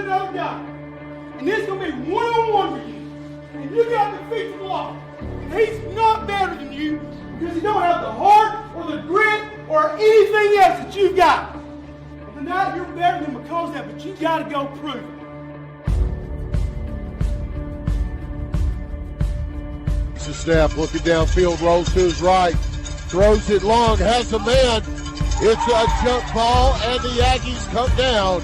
another guy. And it's going to be one-on-one with you. And you got to defeat the block. And he's not better than you because he don't have the heart or the grit or anything else that you've got. And tonight you're better than him because of that, but you got to go prove it. The snap, looking downfield, rolls to his right, throws it long, has a man. It's a jump ball, and the Aggies come down.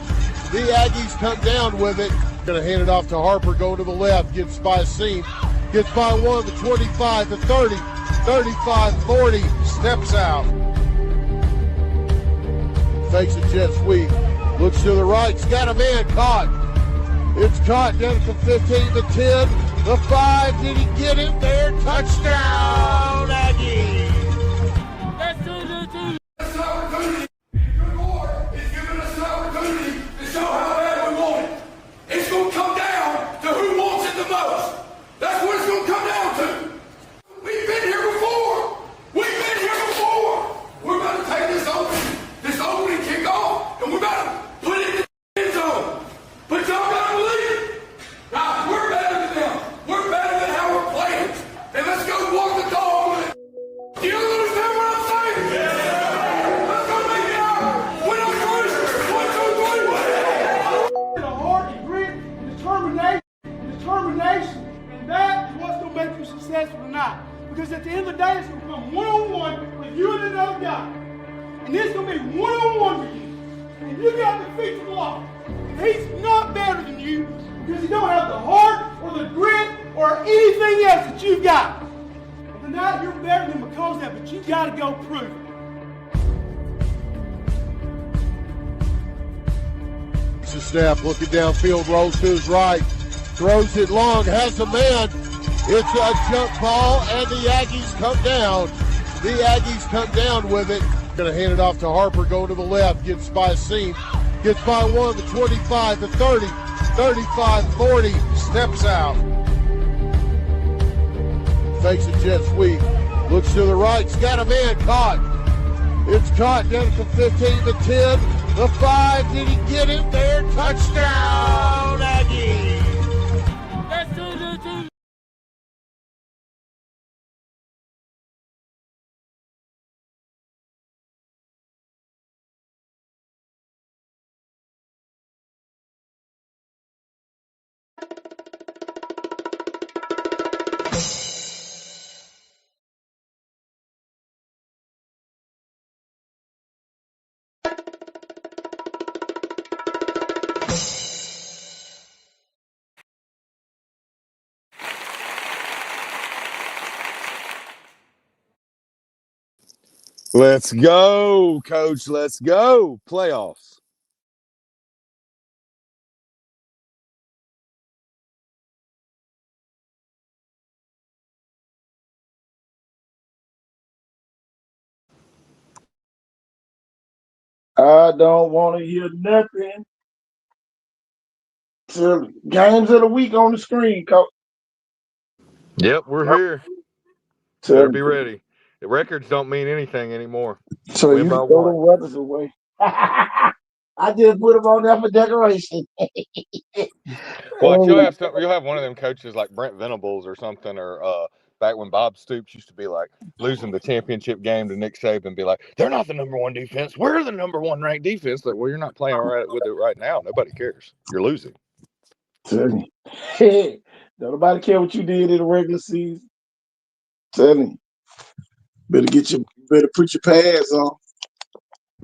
The Aggies come down with it. Going to hand it off to Harper, going to the left, gets by a seam, gets by one, the 25, the 30, 35, 40, steps out. Fakes a jet sweep, looks to the right, he's got a man caught. It's caught down at the 15, the 10, the 5. Did he get it there? Touchdown, Aggies! This opportunity. Good Lord is giving us an opportunity to show how bad we want it. It's going to come down to who wants it the most. That's what it's going to come down to. We've been here before. We've been here before. We're about to take this opening kickoff, and we're about to put it in the end zone. But y'all got to believe it. Now, we're better than them. We're better than how we're playing. And let's go walk the dog with it. Do you understand what I'm saying? Yeah. Let's go make it out. Win our first. 1, 2, 3. The heart and grit and determination, and that is what's going to make you successful tonight. Because at the end of the day, it's going to come one-on-one with you and another guy. And it's going to be one-on-one with you. And you got to defeat the block. And he's not better than you because he don't have the heart or the grit or anything else that you've got. And tonight you're better than him because of that, but you got to go prove it. The snap, looking downfield, rolls to his right, throws it long, has a man. It's a jump ball, and the Aggies come down. The Aggies come down with it. Going to hand it off to Harper, going to the left, gets by a seam, gets by one, the 25, the 30, 35, 40, steps out. Fakes a jet sweep, looks to the right, he's got a man caught. It's caught down at the 15, the 10, the 5. Did he get it there? Touchdown, Aggies! Let's go, Coach. Let's go. Playoffs. I don't want to hear nothing till games of the week on the screen, Coach. Yep, we're here. Tell Better me. be ready. The records don't mean anything anymore. So Win you by can throw one. the weapons away. I just put them on there for decoration. Well, you'll have one of them coaches like Brent Venables or something, or back when Bob Stoops used to be like losing the championship game to Nick Saban and be like, they're not the number one defense. We're the number one ranked defense. Like, well, you're not playing right with it right now. Nobody cares. You're losing. Tell me. Don't nobody care what you did in the regular season. Tell me. Better put your pads on.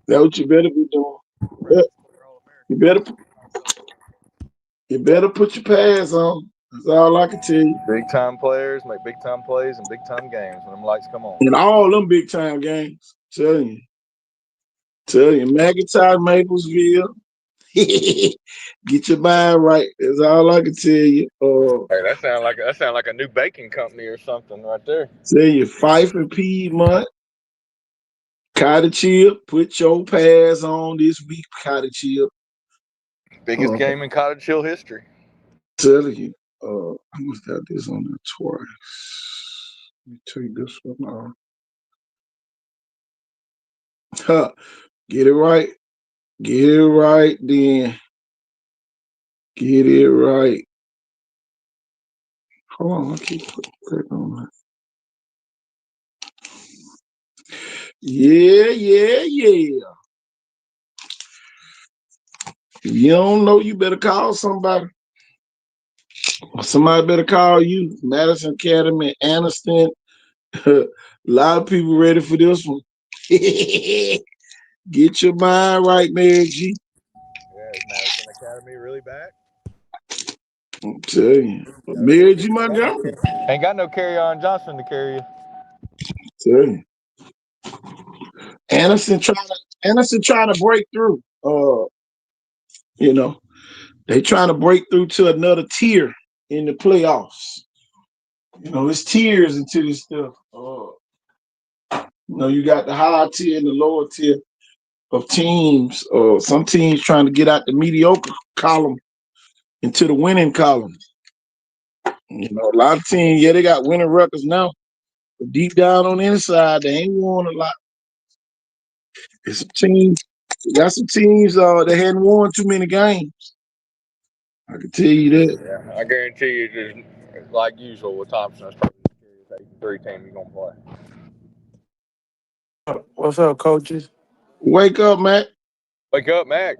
That's what you better be doing. You better put your pads on. That's all I can tell you. Big time players make big time plays and big time games when them lights come on. In all them big time games. Tell you. McIntyre, Maplesville. Get your mind right. That's all I can tell you. Hey, that sound like a new baking company or something right there. Tell you, Fife and Piedmont. Cottage Chip, put your pads on this week, Cottage Chip. Biggest game in Cottage Hill history. Tell you, I must have this on there twice. Let me take this one off. Get it right. Get it right then. Get it right. Hold on, I keep putting that on that. Yeah. If you don't know, you better call somebody. Somebody better call you. Madison Academy, Aniston. A lot of people ready for this one. Get your mind right, Mary G. Yeah, is Madison Academy really back? I'm telling you. Mary G. Montgomery. Ain't got no carry on Johnson to carry you. Tell you. Anderson trying to break through. You know, they trying to break through to another tier in the playoffs. You know, it's tiers into this stuff. You got the higher tier and the lower tier of teams. Some teams trying to get out the mediocre column into the winning column. You know, a lot of teams, they got winning records now. But deep down on the inside, they ain't won a lot. It's some teams. We got some teams that hadn't won too many games. I can tell you that. Yeah, I guarantee you, just like usual with Thompson, that's probably the scariest 3 team you're gonna play. What's up, coaches? Wake up, Mac. Wake up, Mac.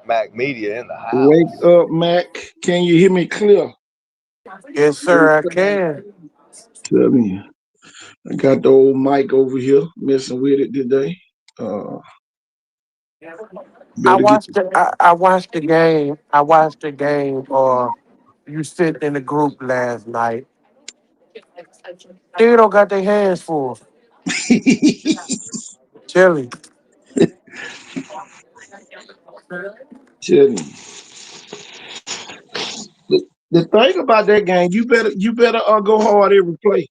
Mac Media in the Wake house. up, Mac. Can you hear me clear? Yes, sir, I can. Tell me. I got the old mic over here messing with it today. I Better get watched the I watched the game. I watched the game. You sent in the group last night. They don't got their hands full. Chili. Tell me. The thing about that game, you better go hard every play.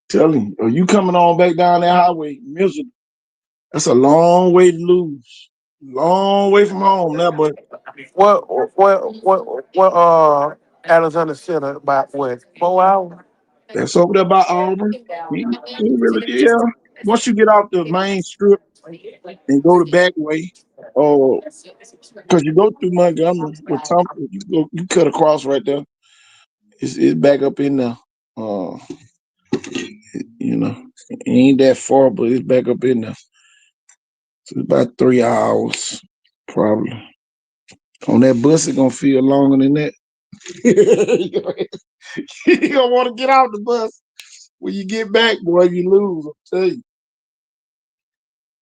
Tell him, or you coming on back down that highway miserable. That's a long way to lose. Long way from home now, but What Alexander Center about what 4 hours? that's over there by Auburn. He really, yeah. Once you get off the main strip and go the back way, or because you go through Montgomery with Thompson, you cut across right there. It's back up in there. Uh, it ain't that far, but it's back up in there. So it's about 3 hours, probably. On that bus, it's gonna feel longer than that. You gonna want to get out the bus. When you get back, boy, you lose. I'm telling you.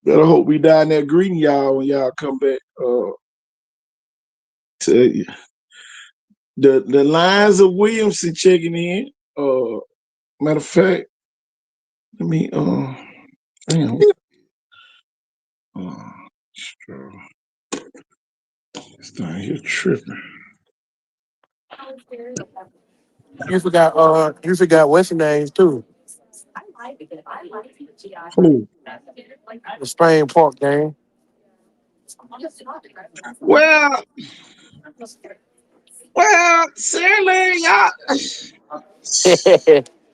Better hope we down there greeting y'all when y'all come back. Tell you. The lines of Williamson checking in. Matter of fact, let me damn. This thing here tripping. You forgot what's your names too. Who? The Spain Park game. Well, Saraland, y'all,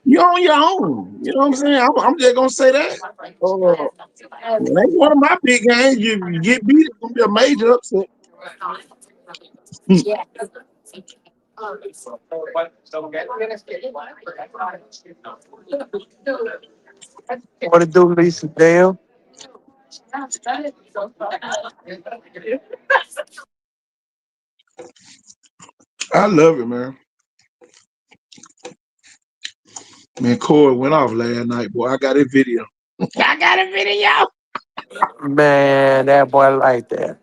you on your own. You know what I'm saying? I'm just gonna say that. It ain't one of my big games. You get beat, it's gonna be a major upset. What it do, Lisa Dale? I love it, man. Man, Corey went off last night, boy. I got a video. I got a video. Man, that boy like that.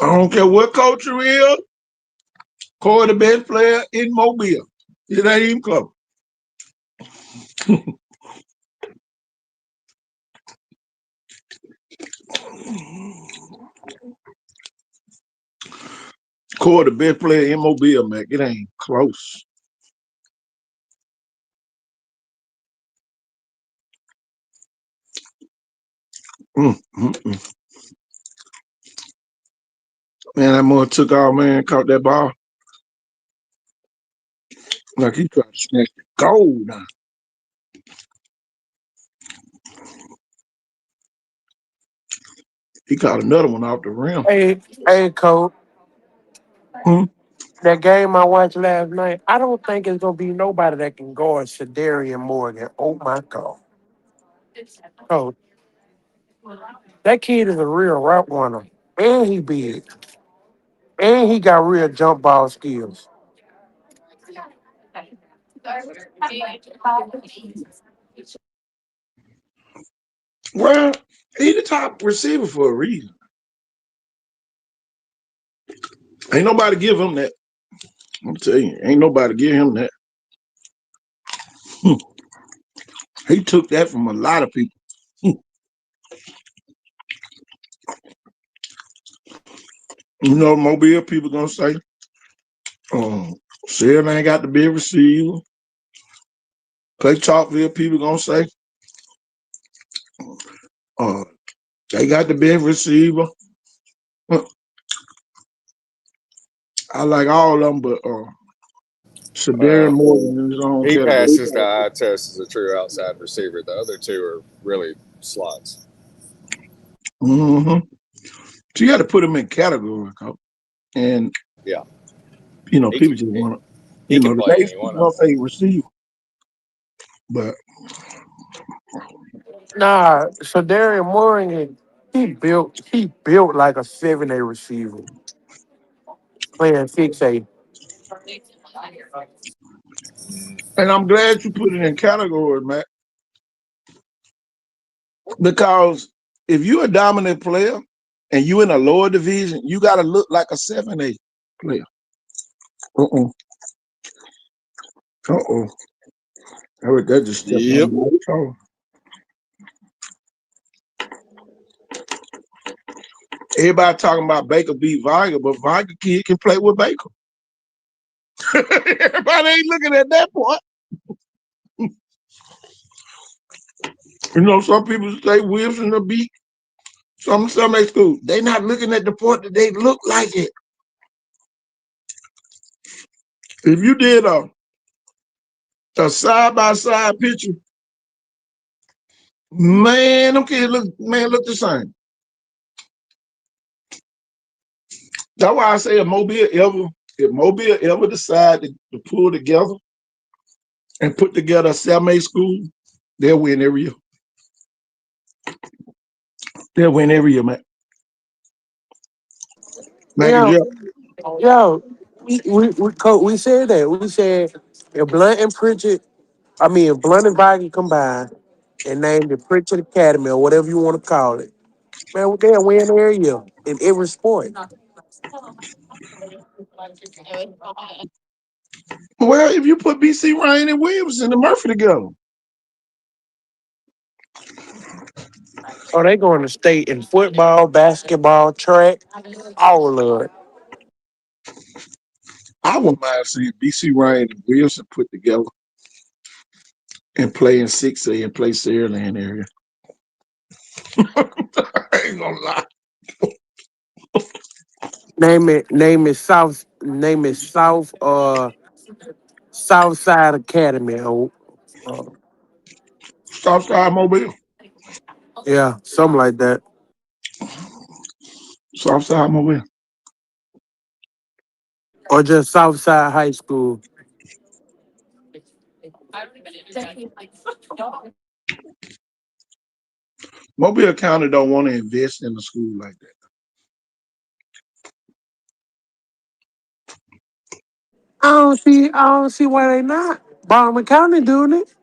I don't care what coach you is. Corey, the best player in Mobile. It ain't even close. Corey, the best player in Mobile, man. It ain't close. Mm. Man, that boy took off, man, caught that ball. Like he tried to snatch the goal now. He caught another one off the rim. Hey, Coach. Hmm. That game I watched last night, I don't think it's gonna be nobody that can guard Shadarian Morgan. Oh my God. Coach, that kid is a real route runner. And he big. And he got real jump ball skills. Well, he the top receiver for a reason. Ain't nobody give him that. I'm telling you, ain't nobody give him that. Hmm. He took that from a lot of people. Hmm. You know, Mobile people gonna say, Saraland ain't got the big receiver. Clay Chalkville people gonna say, uh, they got the big receiver. I like all of them, but Shadarian Well, Morgan in his own he category. passes the eye test as a true outside receiver. The other two are really slots. Mm-hmm. So you got to put him in category, Coach. And Yeah, he people can, just want to, he can the play base any people one of gonna them. say receiver, but Nah, Shadarian Morgan, he built like a 7A receiver. Playing 6A. and I'm glad you put it in category, Matt, because if you're a dominant player and you in a lower division, you got to look like a 7A player. Uh-oh. Uh-oh. I heard that just stepped Yep. on my toe. Everybody talking about Baker beat Viger, but Viger kid can play with Baker. Everybody ain't looking at that point. Some people say Wilson will beat some they school. They not looking at the point that they look like it. If you did a side by side picture, man, them kids look the same. That's why I say if Mobile ever decide to pull together and put together a 7A school, they'll win every year. They'll win every year, man. Mac and Yo, Jeff. yo, we said that. We said if Blunt and Pritchard, if Blunt and Boggy combined and named the Pritchard Academy or whatever you want to call it, man, they'll win every year in every sport. Well, if you put BC Ryan and Williams and Murphy together, Oh, they going to state in football, basketball, track, all of it. I wouldn't mind seeing BC Ryan and Wilson put together and play in 6A and play Saraland area. I ain't gonna lie. Southside Academy. Uh, Southside Mobile. yeah, something like that. Southside Mobile. Or just Southside High School. Mobile County don't want to invest in a school like that. I don't see why they not. Baltimore County doing it.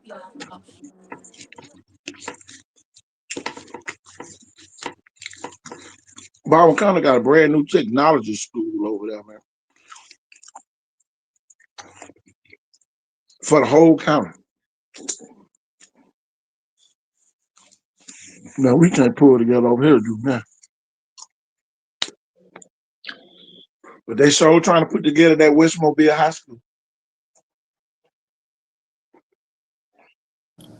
Baldwin County got a brand new technology school over there, man, for the whole county. Now we can't pull together over here to do that. But they sure trying to put together that West Mobile High School.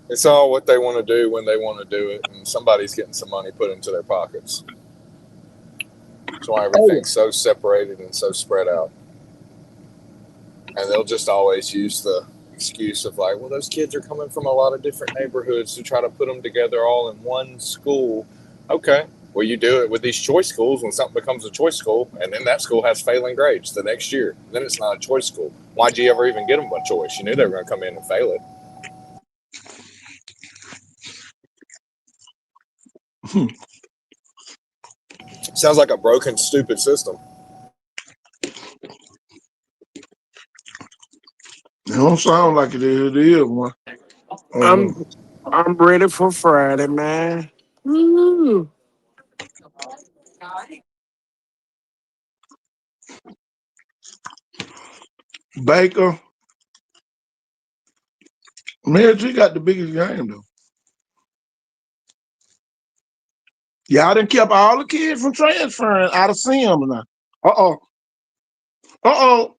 It's all what they want to do when they want to do it, and somebody's getting some money put into their pockets. That's why Oh, everything's so separated and so spread out. And they'll just always use the excuse of like, well, those kids are coming from a lot of different neighborhoods to try to put them together all in one school. Okay, Well, you do it with these choice schools when something becomes a choice school, and then that school has failing grades the next year. Then it's not a choice school. Why'd you ever even get them a choice? You knew they were going to come in and fail it. Sounds like a broken, stupid system. It don't sound like it is. It is one. I'm ready for Friday, man. Woo. Baker. Man, G got the biggest game though. Y'all done kept all the kids from transferring out of Sim now. Uh-oh. Uh-oh.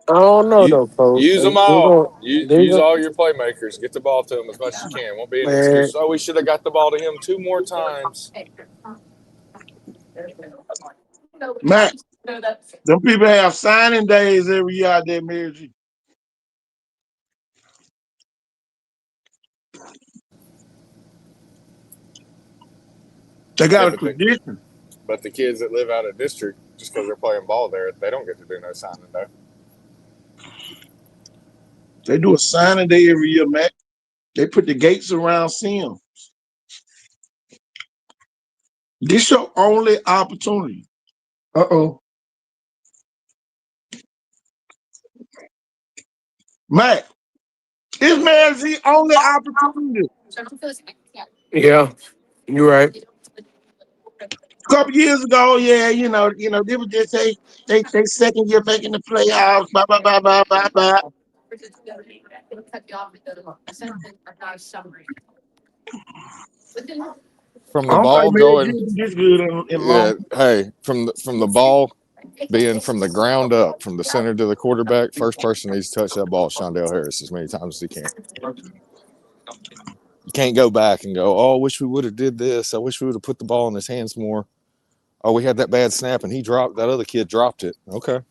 I don't know though, folks. Use them They all. gonna, they Use gonna, all your playmakers. Get the ball to them as much as you can. Won't be any man. excuses. Oh, we should have got the ball to him 2 more times. Matt, them people have signing days every year out there, Mary G. They Yeah, got a tradition. but the kids that live out of district, just because they're playing ball there, they don't get to do no signing though. They do a signing day every year, Matt. They put the gates around Sim. This your only opportunity. Uh-oh. Matt, this man's the only opportunity. Yeah, you're right. A couple years ago, yeah, they would just say they second year making the playoffs, blah, blah, blah, blah, blah, blah. From I the don't think ball Mary going, G this good in yeah. long. Hey, from the ball being from the ground up, from the center to the quarterback, first person needs to touch that ball, Shondell Harris, as many times as he can. You can't go back and go, oh, I wish we would have did this. I wish we would have put the ball in his hands more. Oh, we had that bad snap and that other kid dropped it. Okay.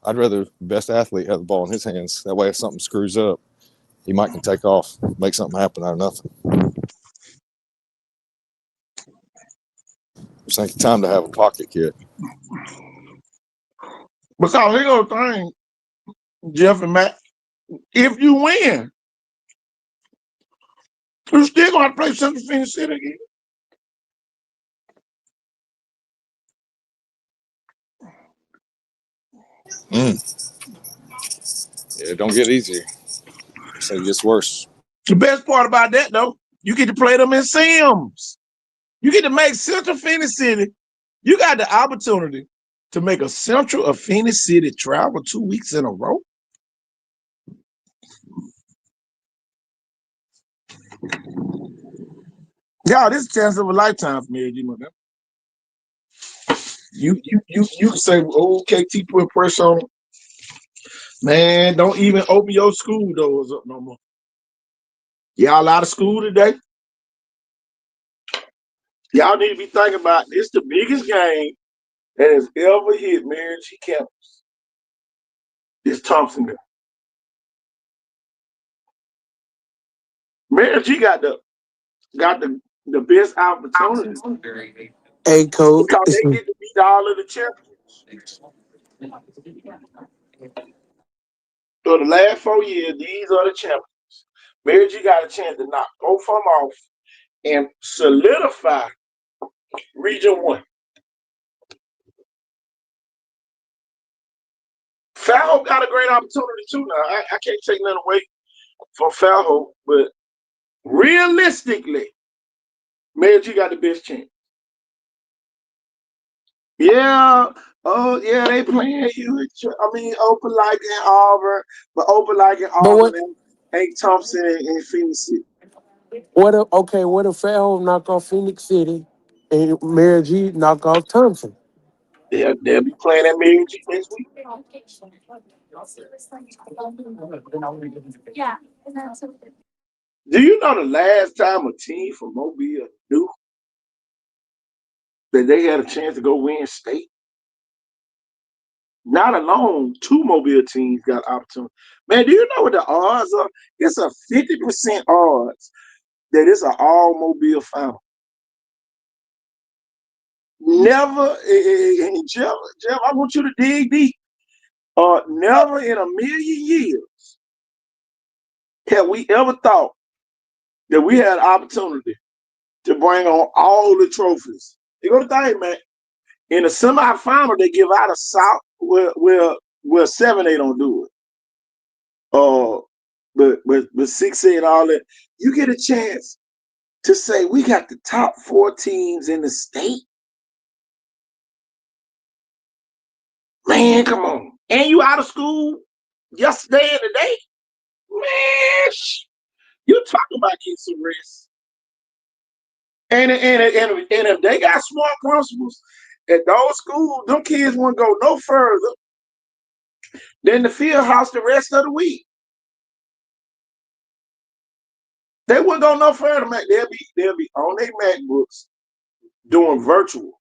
I'd rather the best athlete have the ball in his hands. That way, if something screws up, he might can take off, make something happen out of nothing. It's like time to have a pocket kid. Because here's the thing, Jeff and Matt, if you win, you still going to play Central Phoenix City again. It don't get easier. So it gets worse. The best part about that, though, you get to play them in Sims. You get to make Central Phoenix City. You got the opportunity to make a Central of Phoenix City travel 2 weeks in a row. Yeah, this is a chance of a lifetime for me, G. You can say, oh, KT put pressure on. Man, don't even open your school doors up no more. Y'all out of school today? Y'all need to be thinking about this the biggest game that has ever hit Mary G campus. This Thompson guy. Mary G got the best opportunity Hey, coach. because they get to beat all of the champions. So the last 4 years, these are the champions. Mary G got a chance to knock both of them off and solidify Region 1. Falhope got a great opportunity too now. I can't take nothing away from Falhope, but realistically, Mary G got the best chance. Yeah. Oh, yeah, they playing you. I mean, Opelike and Auburn, but Opelike and But Auburn what? ain't Thompson and Phoenix City. What if? Okay, what if Fairhope knock off Phoenix City and Mary G knock off Thompson? They'll be playing at Mary G next week. Do you know the last time a team from Mobile knew that they had a chance to go win state? Not alone, 2 Mobile teams got opportunity. Man, do you know what the odds are? It's a 50% odds that it's an all-mobile final. Never, Jeff, I want you to dig deep. Never in a million years have we ever thought that we had an opportunity to bring on all the trophies. You go to think, man. In the semifinal, they give out a South where 7A don't do it. But 6A and all that, you get a chance to say we got the top 4 teams in the state. Man, come on. And you out of school yesterday and today? Man, you talking about getting some rest. And if they got smart principals at those schools, them kids won't go no further than the field house the rest of the week. They wouldn't go no further, man. They'll be on their MacBooks doing virtual.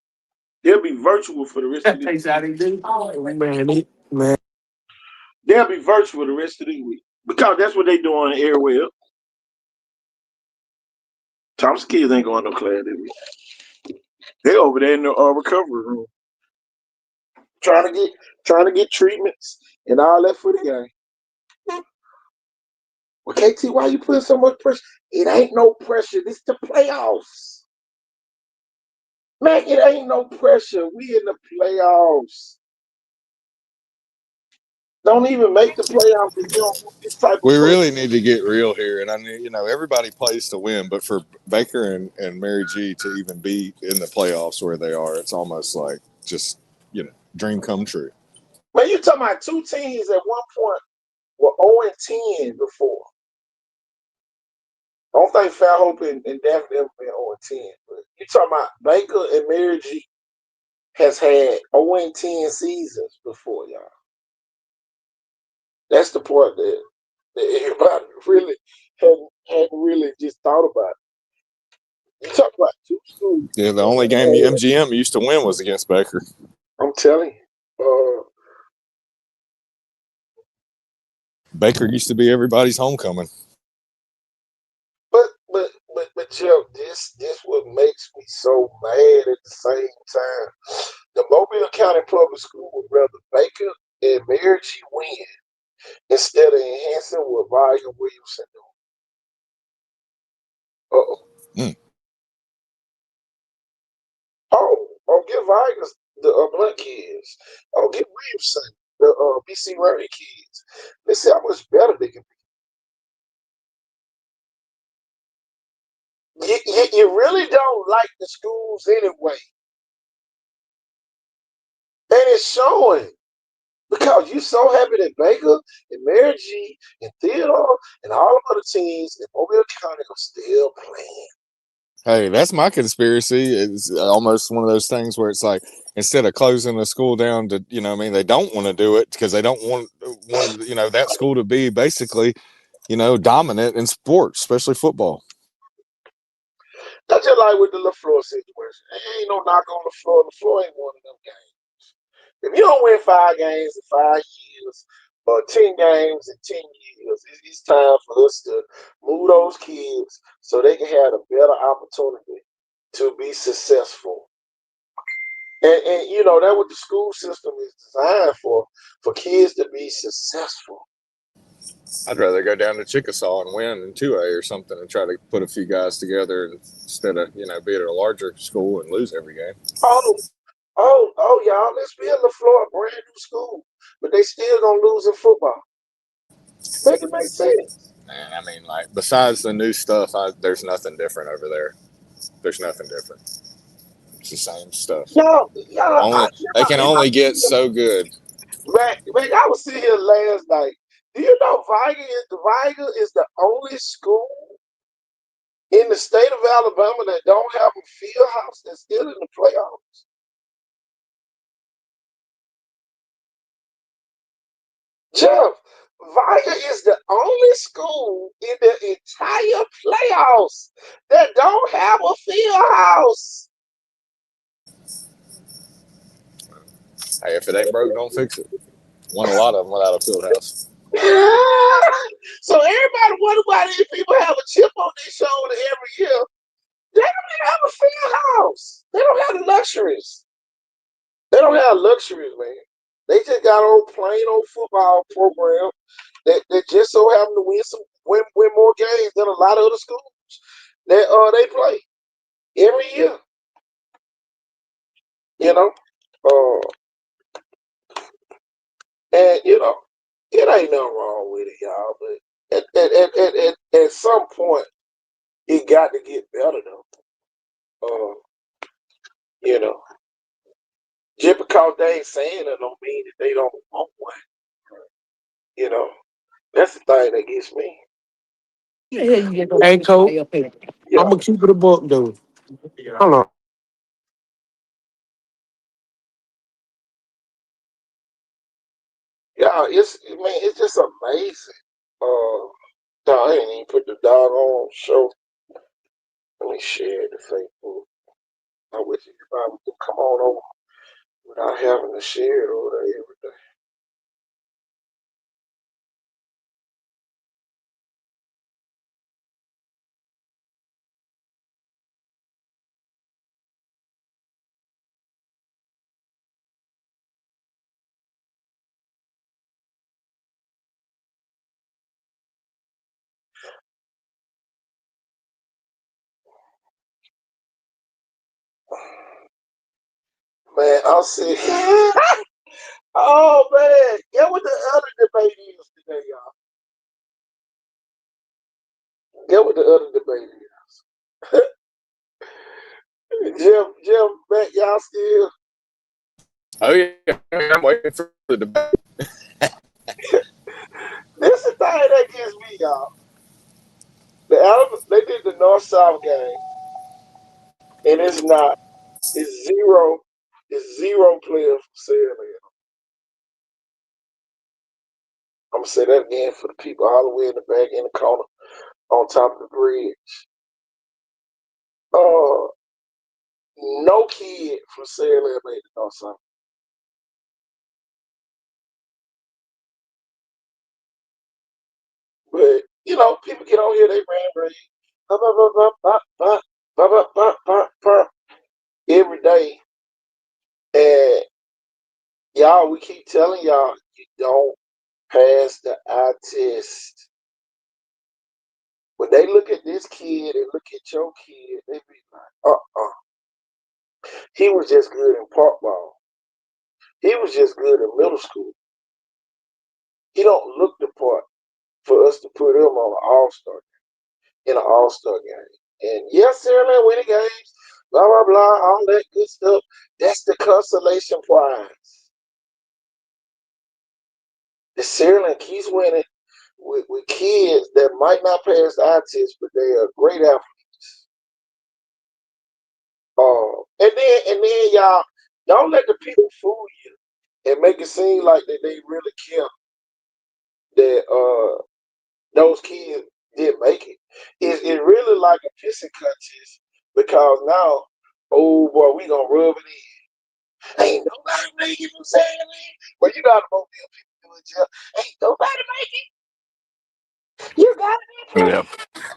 They'll be virtual for the rest of the week. Man. They'll be virtual the rest of the week. Because that's what they doing everywhere. Thompson kids ain't going no class this week. They over there in the recovery room. Trying to get treatments and all that for the game. Well, KT, why you putting so much pressure? It ain't no pressure. This the playoffs. Man, it ain't no pressure. We in the playoffs. Don't even make the playoffs if you don't want this type of We pressure. really need to get real here, and I mean, everybody plays to win, but for Baker and Mary G to even be in the playoffs where they are, it's almost like just dream come true. Man, you talking about 2 teams at one point were 0-10 before. I don't think Fairhope and Daphne ever been 0-10. But you talking about Baker and Mary G has had 0-10 seasons before, y'all. That's the part that everybody really hadn't really just thought about. You talk about 2 schools. Yeah, the only game MGM used to win was against Baker. I'm telling you. Baker used to be everybody's homecoming. But Jeff, this what makes me so mad at the same time. The Mobile County Public School would rather Baker and Mary G win instead of enhancing what Vaya Williamson doing. Mm. Oh, give Vargas the Blunt kids. Oh, give Williamson the BC Learning kids. Let's see how much better they can be. You really don't like the schools anyway. And it's showing. Because you're so happy that Baker and Mary G and Theodore and all the other teams in Mobile County are still playing. Hey, that's my conspiracy. It's almost one of those things where it's like instead of closing the school down to, they don't want to do it because they don't want that school to be basically, dominant in sports, especially football. That's just like with the LaFleur situation. Ain't no knock on LaFleur. LaFleur ain't one of them games. If you don't win 5 games in 5 years or 10 games in 10 years, it's time for us to move those kids so they can have a better opportunity to be successful. And that's what the school system is designed for kids to be successful. I'd rather go down to Chickasaw and win in 2A or something and try to put a few guys together instead of, be at a larger school and lose every game. Oh, y'all, let's build LaFleur a brand new school, but they still gonna lose in football. Make it make sense. Man, I mean, like, besides the new stuff, there's nothing different over there. There's nothing different. It's the same stuff. They can only get so good. Man, I was sitting here last night. Do you know Viga is the only school in the state of Alabama that don't have a field house that's still in the playoffs? Jeff, Viga is the only school in the entire playoffs that don't have a field house. Hey, if it ain't broke, don't fix it. Won a lot of them without a field house. So everybody wonder why these people have a chip on their shoulder every year. They don't even have a field house. They don't have the luxuries. They don't have luxuries, man. They just got on plain old football program that just so happen to win more games than a lot of other schools that they play every year. You know, and it ain't nothing wrong with it, y'all. But at some point, it got to get better though. You know, just because they ain't saying it don't mean that they don't want one. You know, that's the thing that gets me. Hey, Coach, Yeah, I'm gonna keep it a book, though. Hold on. yeah, it's just amazing. I ain't even put the doggone show. Let me share the Facebook. I wish everybody would come on over without having to share it over there every day. Man, I'll see. Oh man, get what the other debate is today, y'all. Get what the other debate is. Jim, man, y'all still. Oh yeah, I'm waiting for the debate. This is the thing that gets me, y'all. They did the North South game, and it's zero players from Saraland. I'm gonna say that again for the people all the way in the back in the corner on top of the bridge. No kid from Saraland made the North South. But people get on here, they ran every day, and y'all, we keep telling y'all you don't pass the eye test. When they look at this kid and look at your kid, they be like, he was just good in park ball. He was just good in middle school. He don't look the part for us to put him on an all-star in an all-star game. And yes, Saraland winning games, blah, blah, blah, all that good stuff. That's the consolation prize. The Saraland keeps winning with kids that might not pass the eye test, but they are great athletes. And then y'all, don't let the people fool you and make it seem like that they really care that those kids didn't make it. It's really like a pissing contest because now, oh boy, we gonna rub it in. Ain't nobody make it from Saturday. But you gotta vote them people doing jail. Ain't nobody make it. You gotta be Yeah,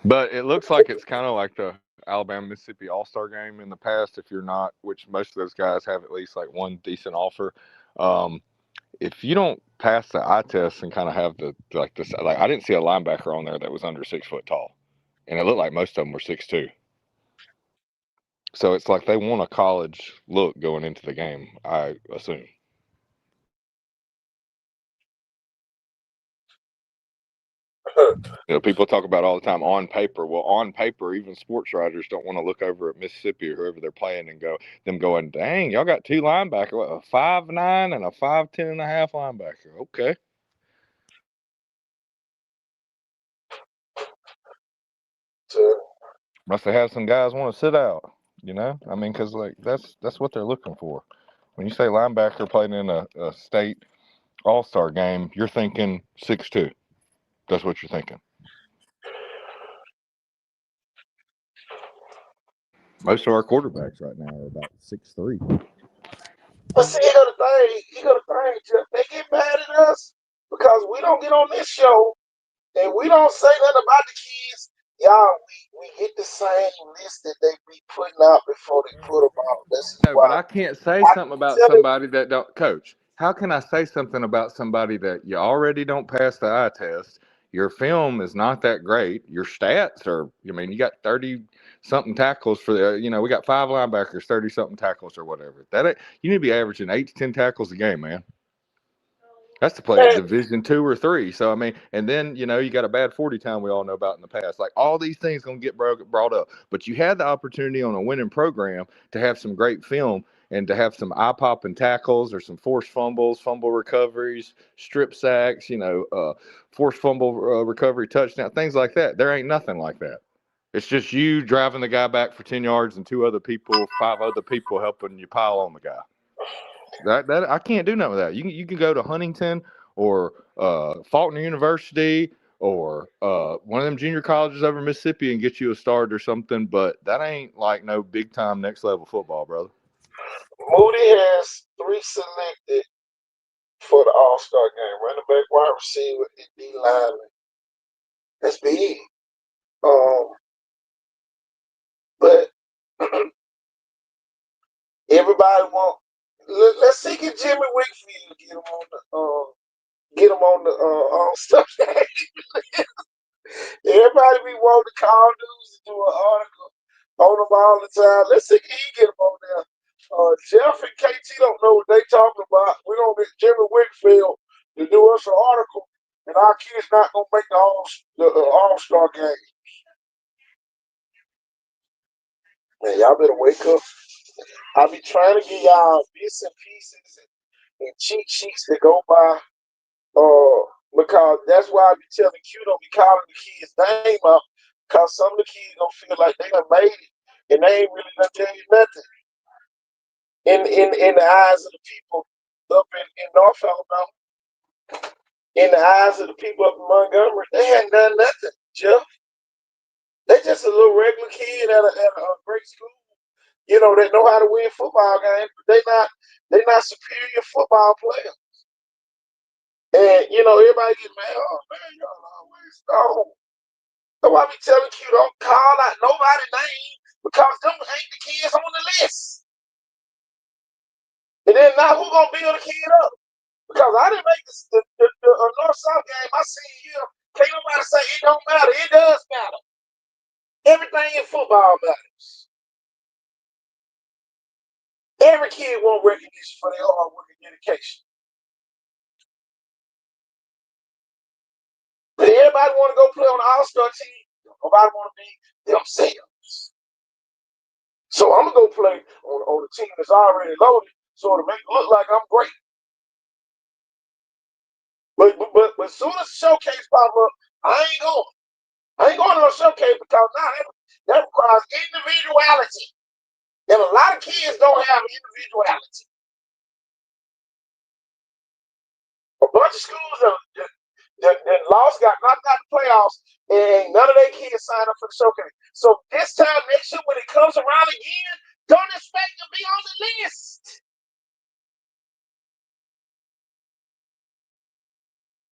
but it looks like it's kind of like the Alabama Mississippi All-Star game in the past. If you're not, which most of those guys have at least like one decent offer. If you don't pass the eye test and kind of have I didn't see a linebacker on there that was under 6 foot tall, and it looked like most of them were 6'2". So it's like they want a college look going into the game, I assume. People talk about all the time on paper. Well, on paper, even sports writers don't want to look over at Mississippi or whoever they're playing and going, dang, y'all got two linebackers, a 5'9" and a 5'10.5" linebacker. Okay. Must have had some guys want to sit out, I mean, because that's what they're looking for. When you say linebacker playing in a state all-star game, you're thinking 6'2". That's what you're thinking. Most of our quarterbacks right now are about 6'3". But see, you got to think, Jeff, they get mad at us because we don't get on this show and we don't say nothing about the kids. Y'all, we get the same list that they be putting out before they put them out. This is No, but why I can't say I something keep about telling somebody that don't coach. How can I say something about somebody that you already don't pass the eye test? Your film is not that great. Your stats are, I mean, you got 30 something tackles for the, we got 5 linebackers, 30 something tackles or whatever. You need to be averaging 8 to 10 tackles a game, man. That's to play at man, Division 2 or 3. So I mean, and then you got a bad 40 time we all know about in the past. Like all these things gonna get brought up, but you had the opportunity on a winning program to have some great film and to have some eye popping tackles or some forced fumbles, fumble recoveries, strip sacks, forced fumble recovery touchdown, things like that. There ain't nothing like that. It's just you driving the guy back for 10 yards and 2 other people, 5 other people helping you pile on the guy. That I can't do nothing with that. You can go to Huntington or Faulkner University or one of them junior colleges over in Mississippi and get you a start or something, but that ain't like no big time next level football, brother. Moody has 3 selected for the All-Star game: running back, wide receiver, and D lineman. That's big. But everybody want. Let's see, get Jimmy Wakefield get him on the All-Star game. Everybody be wanting to call news and do an article on them all the time. Let's see, can he get him on there? Jeff and KT don't know what they talking about. We don't get Jimmy Wakefield to do us an article, and our kids not gonna make the All-Star game. Man, y'all better wake up. I be trying to get y'all bits and pieces and cheat sheets that go by. Because that's why I be telling Q don't be calling the kids' name up, because some of the kids don't feel like they done made it and they ain't really done tell you nothing. In the eyes of the people up in North Alabama, in the eyes of the people up in Montgomery, they hadn't done nothing, Jeff. They just a little regular kid at a great school, that know how to win football games, but they not superior football players. And everybody get mad. Oh man, y'all always know. So I be telling you, don't call out nobody's name because them ain't the kids on the list. And then now who gonna build a kid up? Because I didn't make the North South game my senior year. Can't nobody say it don't matter. It does matter. Everything in football matters. Every kid want recognition for their hard work and dedication. But everybody want to go play on the All-Star team. Nobody want to be themselves. So I'm gonna go play on the team that's already loaded, so to make it look like I'm great. But as soon as the showcase pop up, I ain't going. I ain't going to a showcase because now that requires individuality, and a lot of kids don't have individuality. A bunch of schools that lost, got knocked out the playoffs, and none of their kids signed up for the showcase. So this time next year, when it comes around again, don't expect to be on the list.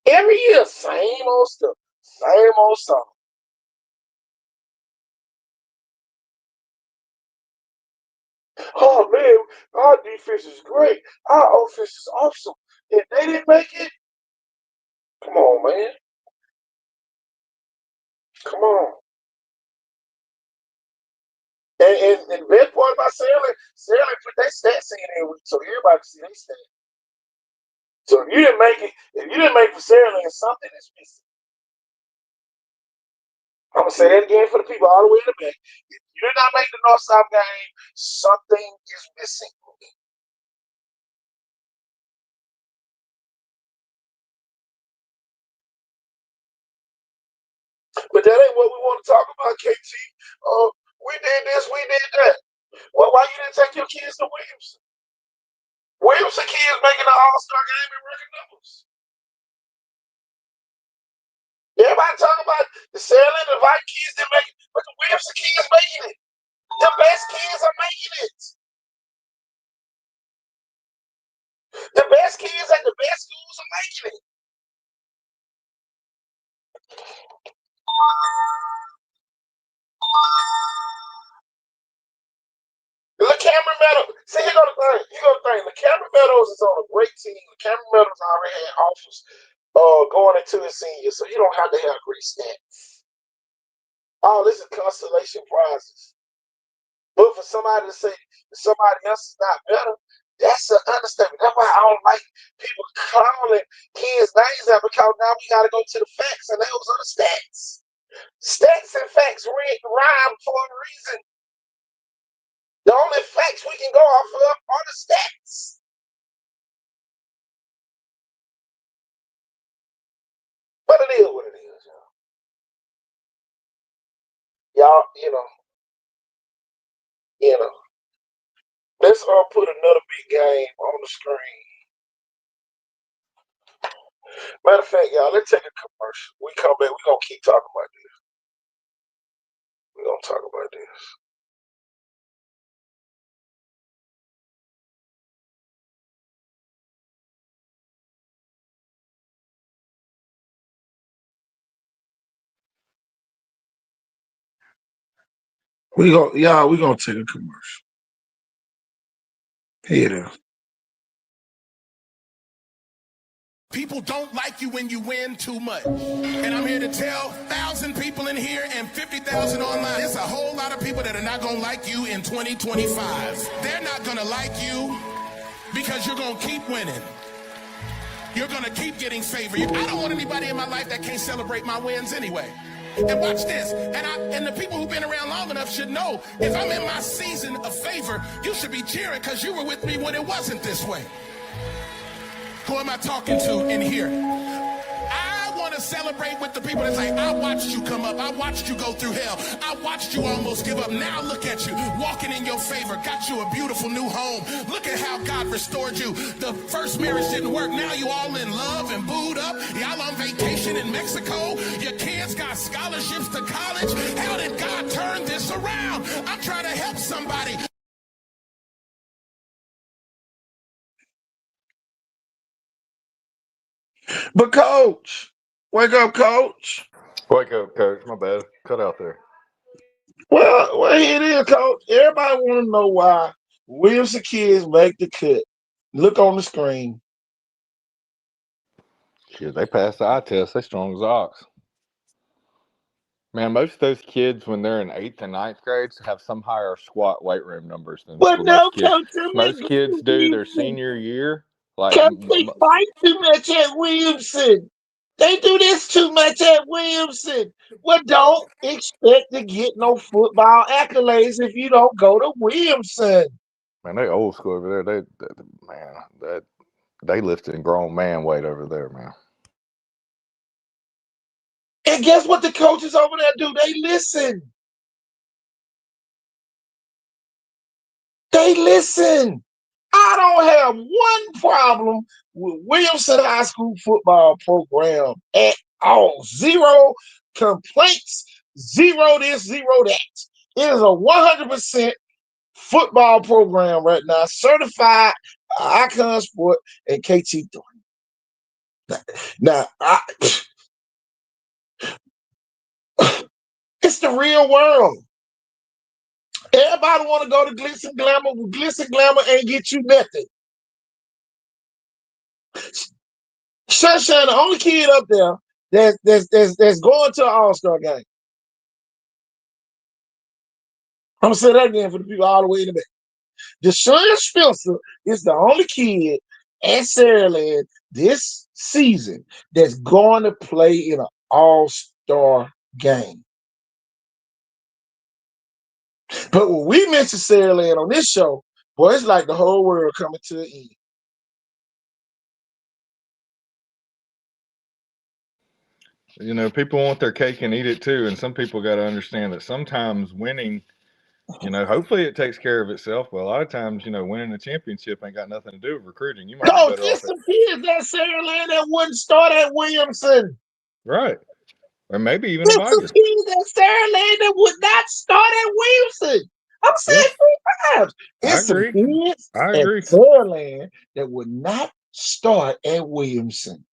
Every year, same old stuff, same old song. Oh man, our defense is great. Our offense is awesome. If they didn't make it, come on, man. Come on. And the best part about Saraland put their stats in every week so everybody can see their stats. So if you didn't make it for Saraland, something is missing. I'm gonna say that again for the people all the way in the back. If you did not make the North South game, something is missing. But that ain't what we want to talk about, KT. We did this, we did that. Well, why you didn't take your kids to Williamson? Williamson kids making the All-Star game in record numbers. Everybody talking about the Saraland and White kids that make it, but the Williamson kids making it. The best kids are making it. The best kids at the best schools are making it. Look, Cameron Meadows. See, here go the thing. The Cameron Meadows is on a great team. The Cameron Meadows already had offers going into his senior, so he don't have to have great stats. Oh, this is constellation prizes. But for somebody to say somebody else is not better, that's an understatement. That's why I don't like people calling kids names out, because now we got to go to the facts, and those are the stats. Stats and facts rhyme for a reason. The only facts we can go off of are the stats. But it is what it is, y'all. Let's put another big game on the screen. Matter of fact, y'all, let's take a commercial. We come back, we're going to keep talking about this. We're going to talk about this. We're going to take a commercial. Here it is. People don't like you when you win too much. And I'm here to tell 1,000 people in here and 50,000 online, there's a whole lot of people that are not going to like you in 2025. They're not going to like you because you're going to keep winning. You're going to keep getting favor. I don't want anybody in my life that can't celebrate my wins anyway. And watch this. And the people who've been around long enough should know, if I'm in my season of favor, you should be cheering because you were with me when it wasn't this way. Who am I talking to in here? I want to celebrate with the people that's like, I watched you come up. I watched you go through hell. I watched you almost give up. Now look at you, walking in your favor. Got you a beautiful new home. Look at how God restored you. The first marriage didn't work. Now you all in love and booed up. Y'all on vacation in Mexico. Your kids got scholarships to college. How did God turn this around? I'm trying to help somebody. But Coach, wake up, Coach. Wake up, Coach. My bad. Cut out there. Well, here it is, Coach. Everybody want to know why Williamson kids make the cut. Look on the screen. Shit, they passed the eye test. They strong as ox. Man, most of those kids, when they're in 8th and 9th grades, have some higher squat weight room numbers than But what no, most kids. Coach, Most kids do their senior year. Like, Coach, they fight too much at Williamson. They do this too much at Williamson. Well, don't expect to get no football accolades if you don't go to Williamson. man, they old school over there. They lifting grown man weight over there, man. And guess what the coaches over there do? They listen. They listen. I don't have one problem with Williamson High School football program at all. Zero complaints, zero this, zero that. It is a 100% football program right now, certified Icon Sport and KT3. Now, it's the real world. Everybody want to go to Glitz and Glamour. Glitz and Glamour ain't get you nothing. Sunshine, the only kid up there that's going to an All-Star game. I'm gonna say that again for the people all the way in the back. Deshaun Spencer is the only kid at Saraland this season that's going to play in an All-Star game. But when we mention Saraland on this show, boy, it's like the whole world coming to an end. You know, people want their cake and eat it too, and some people got to understand that sometimes winning, hopefully it takes care of itself. But a lot of times, winning a championship ain't got nothing to do with recruiting. You might No, be better there's off some kids at Saraland that wouldn't start at Williamson. right, or maybe even There's a some Viger. kids at Saraland that would not start at Williamson. I'm saying 3 times. There's some kids I at agree. Saraland that would not start at Williamson.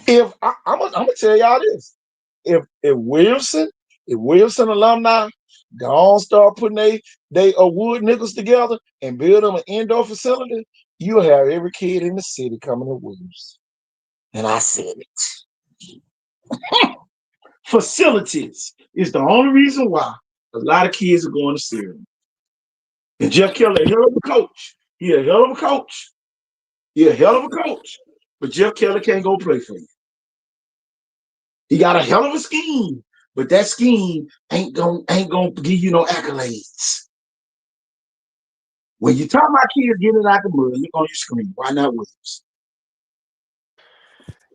I'm gonna tell y'all this, if Wilson alumni don't start putting they wood nickels together and build them an indoor facility, you'll have every kid in the city coming to Williams. And I said it. Facilities is the only reason why a lot of kids are going to Syria. And Jeff Kelly, a hell of a coach. He a hell of a coach. He a hell of a coach. But Jeff Kelly can't go play for you. He got a hell of a scheme, but that scheme ain't gonna give you no accolades. When you talk about kids getting out the mud, you're gonna scream. Why not Williams?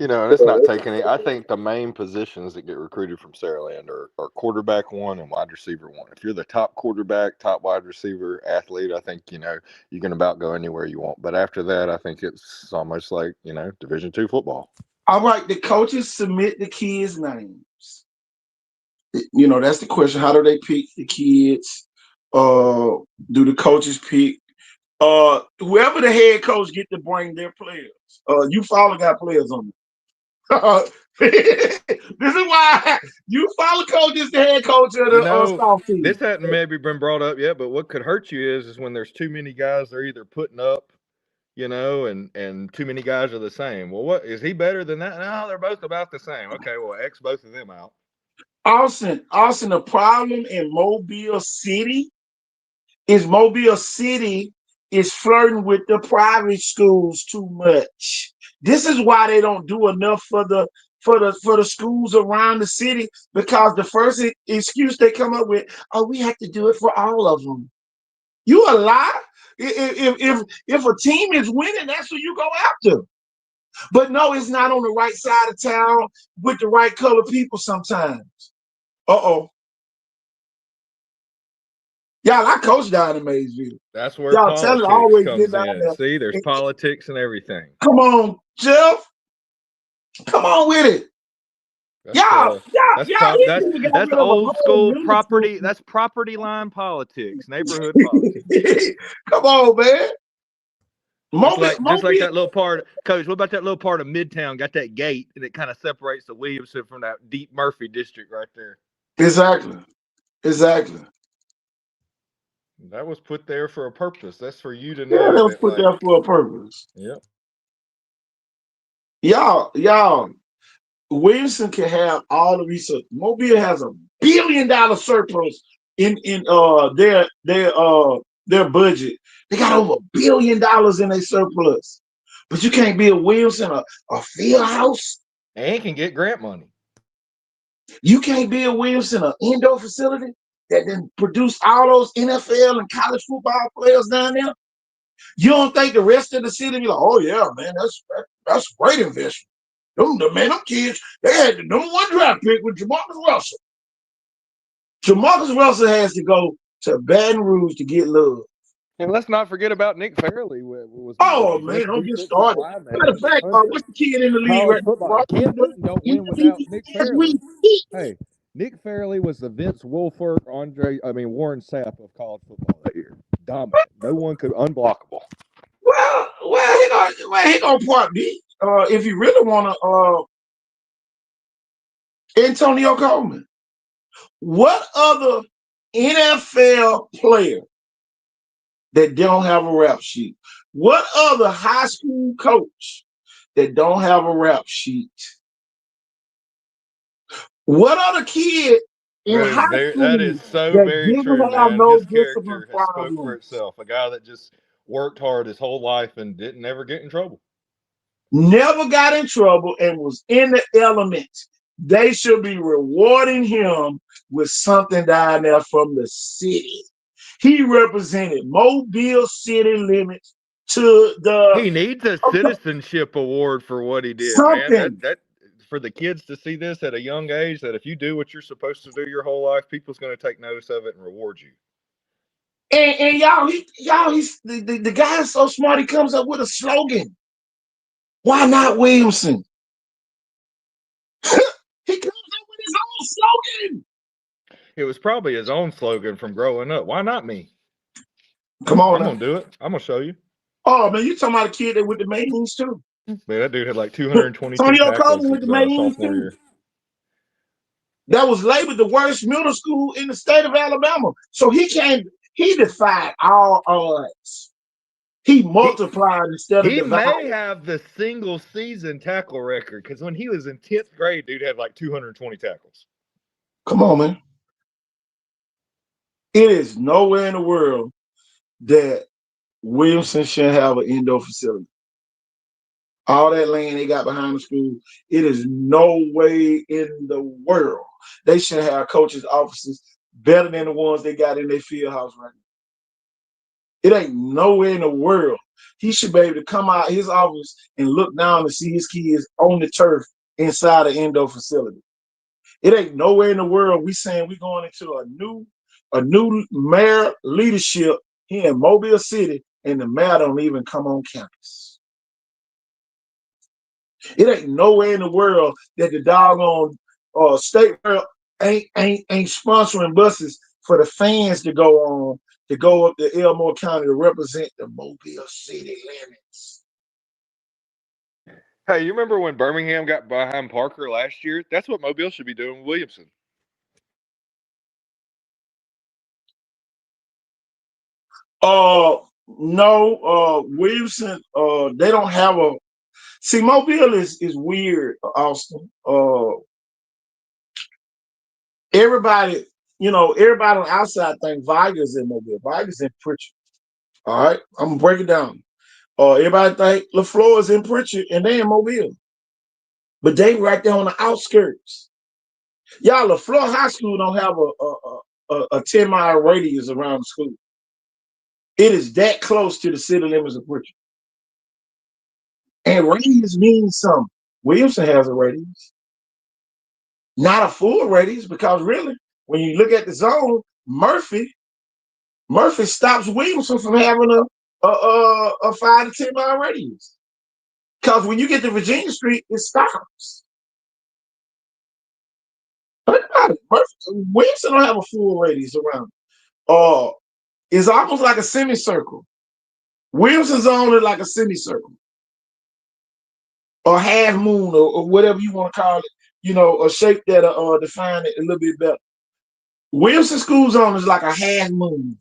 You know, and it's not taking it. I think the main positions that get recruited from Saraland are quarterback 1 and wide receiver 1. If you're the top quarterback, top wide receiver, athlete, I think, you know, you can about go anywhere you want. But after that, I think it's almost like, you know, Division II football. All right, the coaches submit the kids' names. You know, that's the question. How do they pick the kids? Do the coaches pick? Whoever the head coach get to bring their players. You follow got players on them. This is why you follow coach is the head coach of the South team. This hadn't maybe been brought up yet, but what could hurt you is when there's too many guys they're either putting up, you know, and too many guys are the same. Well, what is he better than that? No, they're both about the same. Okay, well, X both of them out. Austin, the problem in Mobile City is flirting with the private schools too much. This is why they don't do enough for the schools around the city, because the first excuse they come up with, oh, we have to do it for all of them. You a lie. If a team is winning, that's who you go after. But no, it's not on the right side of town with the right color people sometimes. Uh-oh. Y'all, I coach down in Maysville. That's where y'all politics always comes down in. there. See, there's politics and everything. Come on, Jeff. Come on with it. That's old school property. That's property line politics, neighborhood politics. Come on, man. Just like that little part, Coach. What about that little part of Midtown? Got that gate, and it kind of separates the Williamson from that deep Murphy district right there. Exactly. That was put there for a purpose. That's for you to know. Yeah, that was put there for a purpose. Yep. Y'all. Williamson can have all the research. Mobile has $1 billion surplus in their budget. They got over $1 billion in their surplus. But you can't build Williamson a field house. And can get grant money. You can't build Williamson an indoor facility that then produce all those NFL and college football players down there. You don't think the rest of the city be like, oh yeah, man, that's a great investment. Them kids, they had the number 1 draft pick with Jamarcus Russell. Jamarcus Russell has to go to Baton Rouge to get love. And let's not forget about Nick Fairley. Man, don't get started. Matter of fact, what's the kid in the league right now? Can't don't win without Nick Fairley. Hey, Nick Fairley was the Vince Wilfork, Warren Sapp of college football that year. Dominant. No one could unblockable. Well, he gonna part B. If you really want to, Antonio Coleman. What other NFL player that don't have a rap sheet? What other high school coach that don't have a rap sheet? What other kid in high school that is so very true, man. His character has spoke for itself. A guy that just worked hard his whole life and didn't ever get in trouble. Never got in trouble and was in the element. They should be rewarding him with something down there from the city. He represented Mobile city limits to the. He needs a citizenship award for what he did, man. That for the kids to see this at a young age, that if you do what you're supposed to do your whole life, people's going to take notice of it and reward you. And he's the guy is so smart. He comes up with a slogan. Why not Williamson? He comes up with his own slogan. It was probably his own slogan from growing up. Why not me? Come on, I'm gonna do it. I'm gonna show you. Oh man, you talking about a kid that with the Mayans too? Man, that dude had like 222 Antonio tackles Coleman his went to Maine sophomore too. year. That was labeled the worst middle school in the state of Alabama. So he defied all odds. He multiplied instead of He may dividing. have the single season tackle record because when he was in 10th grade, dude had like 220 tackles. Come on, man. It is nowhere in the world that Williamson shouldn't have an indoor facility. All that land they got behind the school, it is no way in the world they should have coaches' offices better than the ones they got in their field house right now. It ain't nowhere in the world. He should be able to come out his office and look down and see his kids on the turf inside an indoor facility. It ain't nowhere in the world we saying we going into a new mayor leadership here in Mobile City, and the mayor don't even come on campus. It ain't nowhere in the world that the doggone state ain't sponsoring buses for the fans to go up to Elmore County to represent the Mobile City limits. Hey, you remember when Birmingham got behind Parker last year? That's what Mobile should be doing with Williamson. No, Williamson, they don't have a. See, Mobile is weird, Austin. Everybody on the outside think Viger's in Mobile. Viger's in Pritchard. All right, I'm gonna break it down. Everybody think LaFleur is in Pritchard and they in Mobile, but they right there on the outskirts. Y'all, LaFleur High School don't have a 10-mile radius around the school. It is that close to the city limits of Pritchard. And radius means something. Williamson has a radius. Not a full radius, because really, when you look at the zone, Murphy stops Williamson from having a 5 to 10 mile radius. Because when you get to Virginia Street, it stops. But Williamson don't have a full radius around it. It's almost like a semicircle. Williamson's zone is like a semicircle. Or half moon, or whatever you want to call it, a shape that'll define it a little bit better. Williamson School Zone is like a half moon.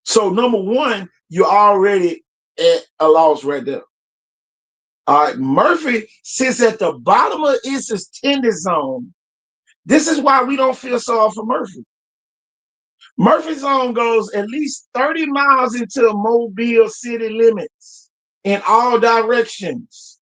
So number one, you're already at a loss right there. All right, Murphy sits at the bottom of its extended zone. This is why we don't feel sorry for Murphy. Murphy zone goes at least 30 miles into Mobile city limits in all directions.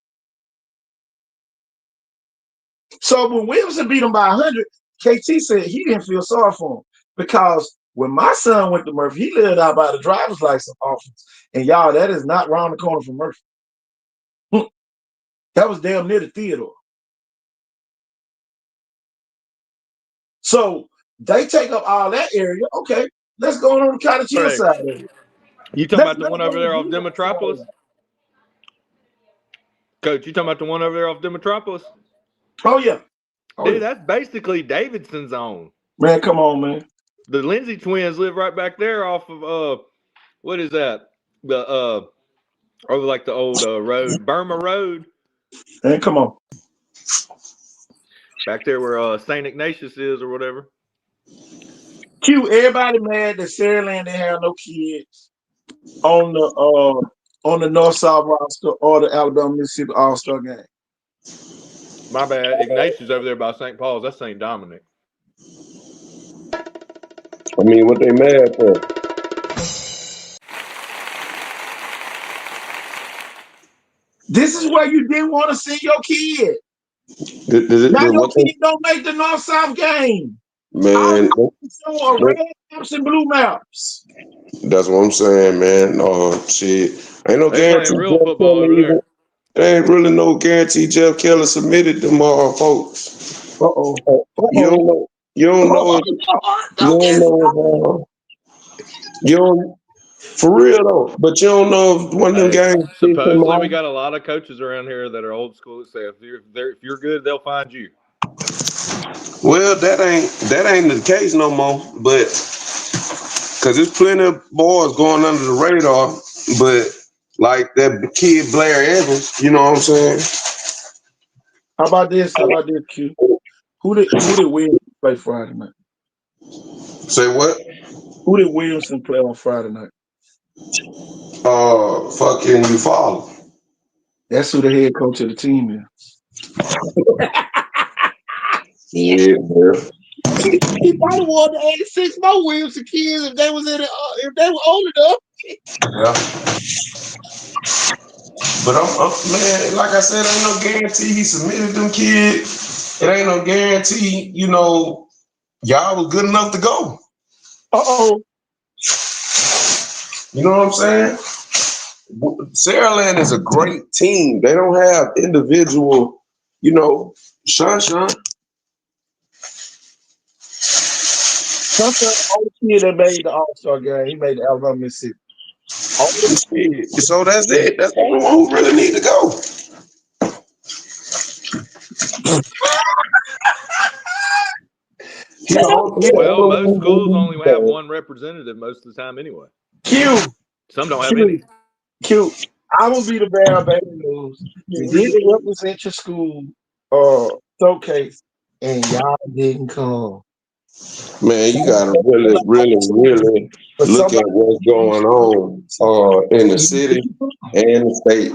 So when Williamson beat him by 100, KT said he didn't feel sorry for him, because when my son went to Murphy, he lived out by the driver's license office. And y'all, that is not round the corner from Murphy. That was damn near the Theodore. So they take up all that area. Okay, let's go on the Cottage Hill side area. You talking about the one over there off Demetropolis? Coach, you talking about the one over there off Demetropolis? Oh, yeah. Dude, that's basically Davidson's zone. Man, come on, man. The Lindsay twins live right back there off of what is that? The over like the old road, Burma Road. Man, come on. Back there where St. Ignatius is or whatever. Q, everybody mad that Saraland didn't have no kids on the North-South roster or the Alabama-Mississippi All-Star game. My bad. Ignatius over there by St. Paul's. That's St. Dominic. I mean, what they mad for? This is where you didn't want to send your kid. Now your kid don't make the North-South game. Man, red maps and blue maps. That's what I'm saying, man. Shit. Ain't no guarantee. Real football over there. There ain't really no guarantee Jeff Kelly submitted them folks. You don't know. You don't know. You don't. For real though, but you don't know if one of them games. Supposedly, we got a lot of coaches around here that are old school that say if you're good, they'll find you. Well, that ain't the case no more. But because there's plenty of boys going under the radar, but like that kid Blair Evans. You know what I'm saying? How about this? Q? Who did Williamson play Friday night? Say what? Who did Williamson play on Friday night? Fucking you follow. That's who the head coach of the team is. Yeah, bro. He probably wanted to add 6 more Williamson kids if they was if they were old enough. Yeah. But I'm man, like I said, ain't no guarantee he submitted them kids. It ain't no guarantee, y'all was good enough to go. Uh-oh. You know what I'm saying? Saraland is a great team. They don't have individual, Sean. That's the only kid that made the All-Star game. He made the Alabama Mississippi. So that's it. That's the only one who really need to go. Well, most schools only have one representative most of the time anyway. Some don't have any. Q. I'm gonna be the bearer of bad news. You didn't represent your school showcase, and y'all didn't come. Man, you gotta really look at what's going on in the city and the state.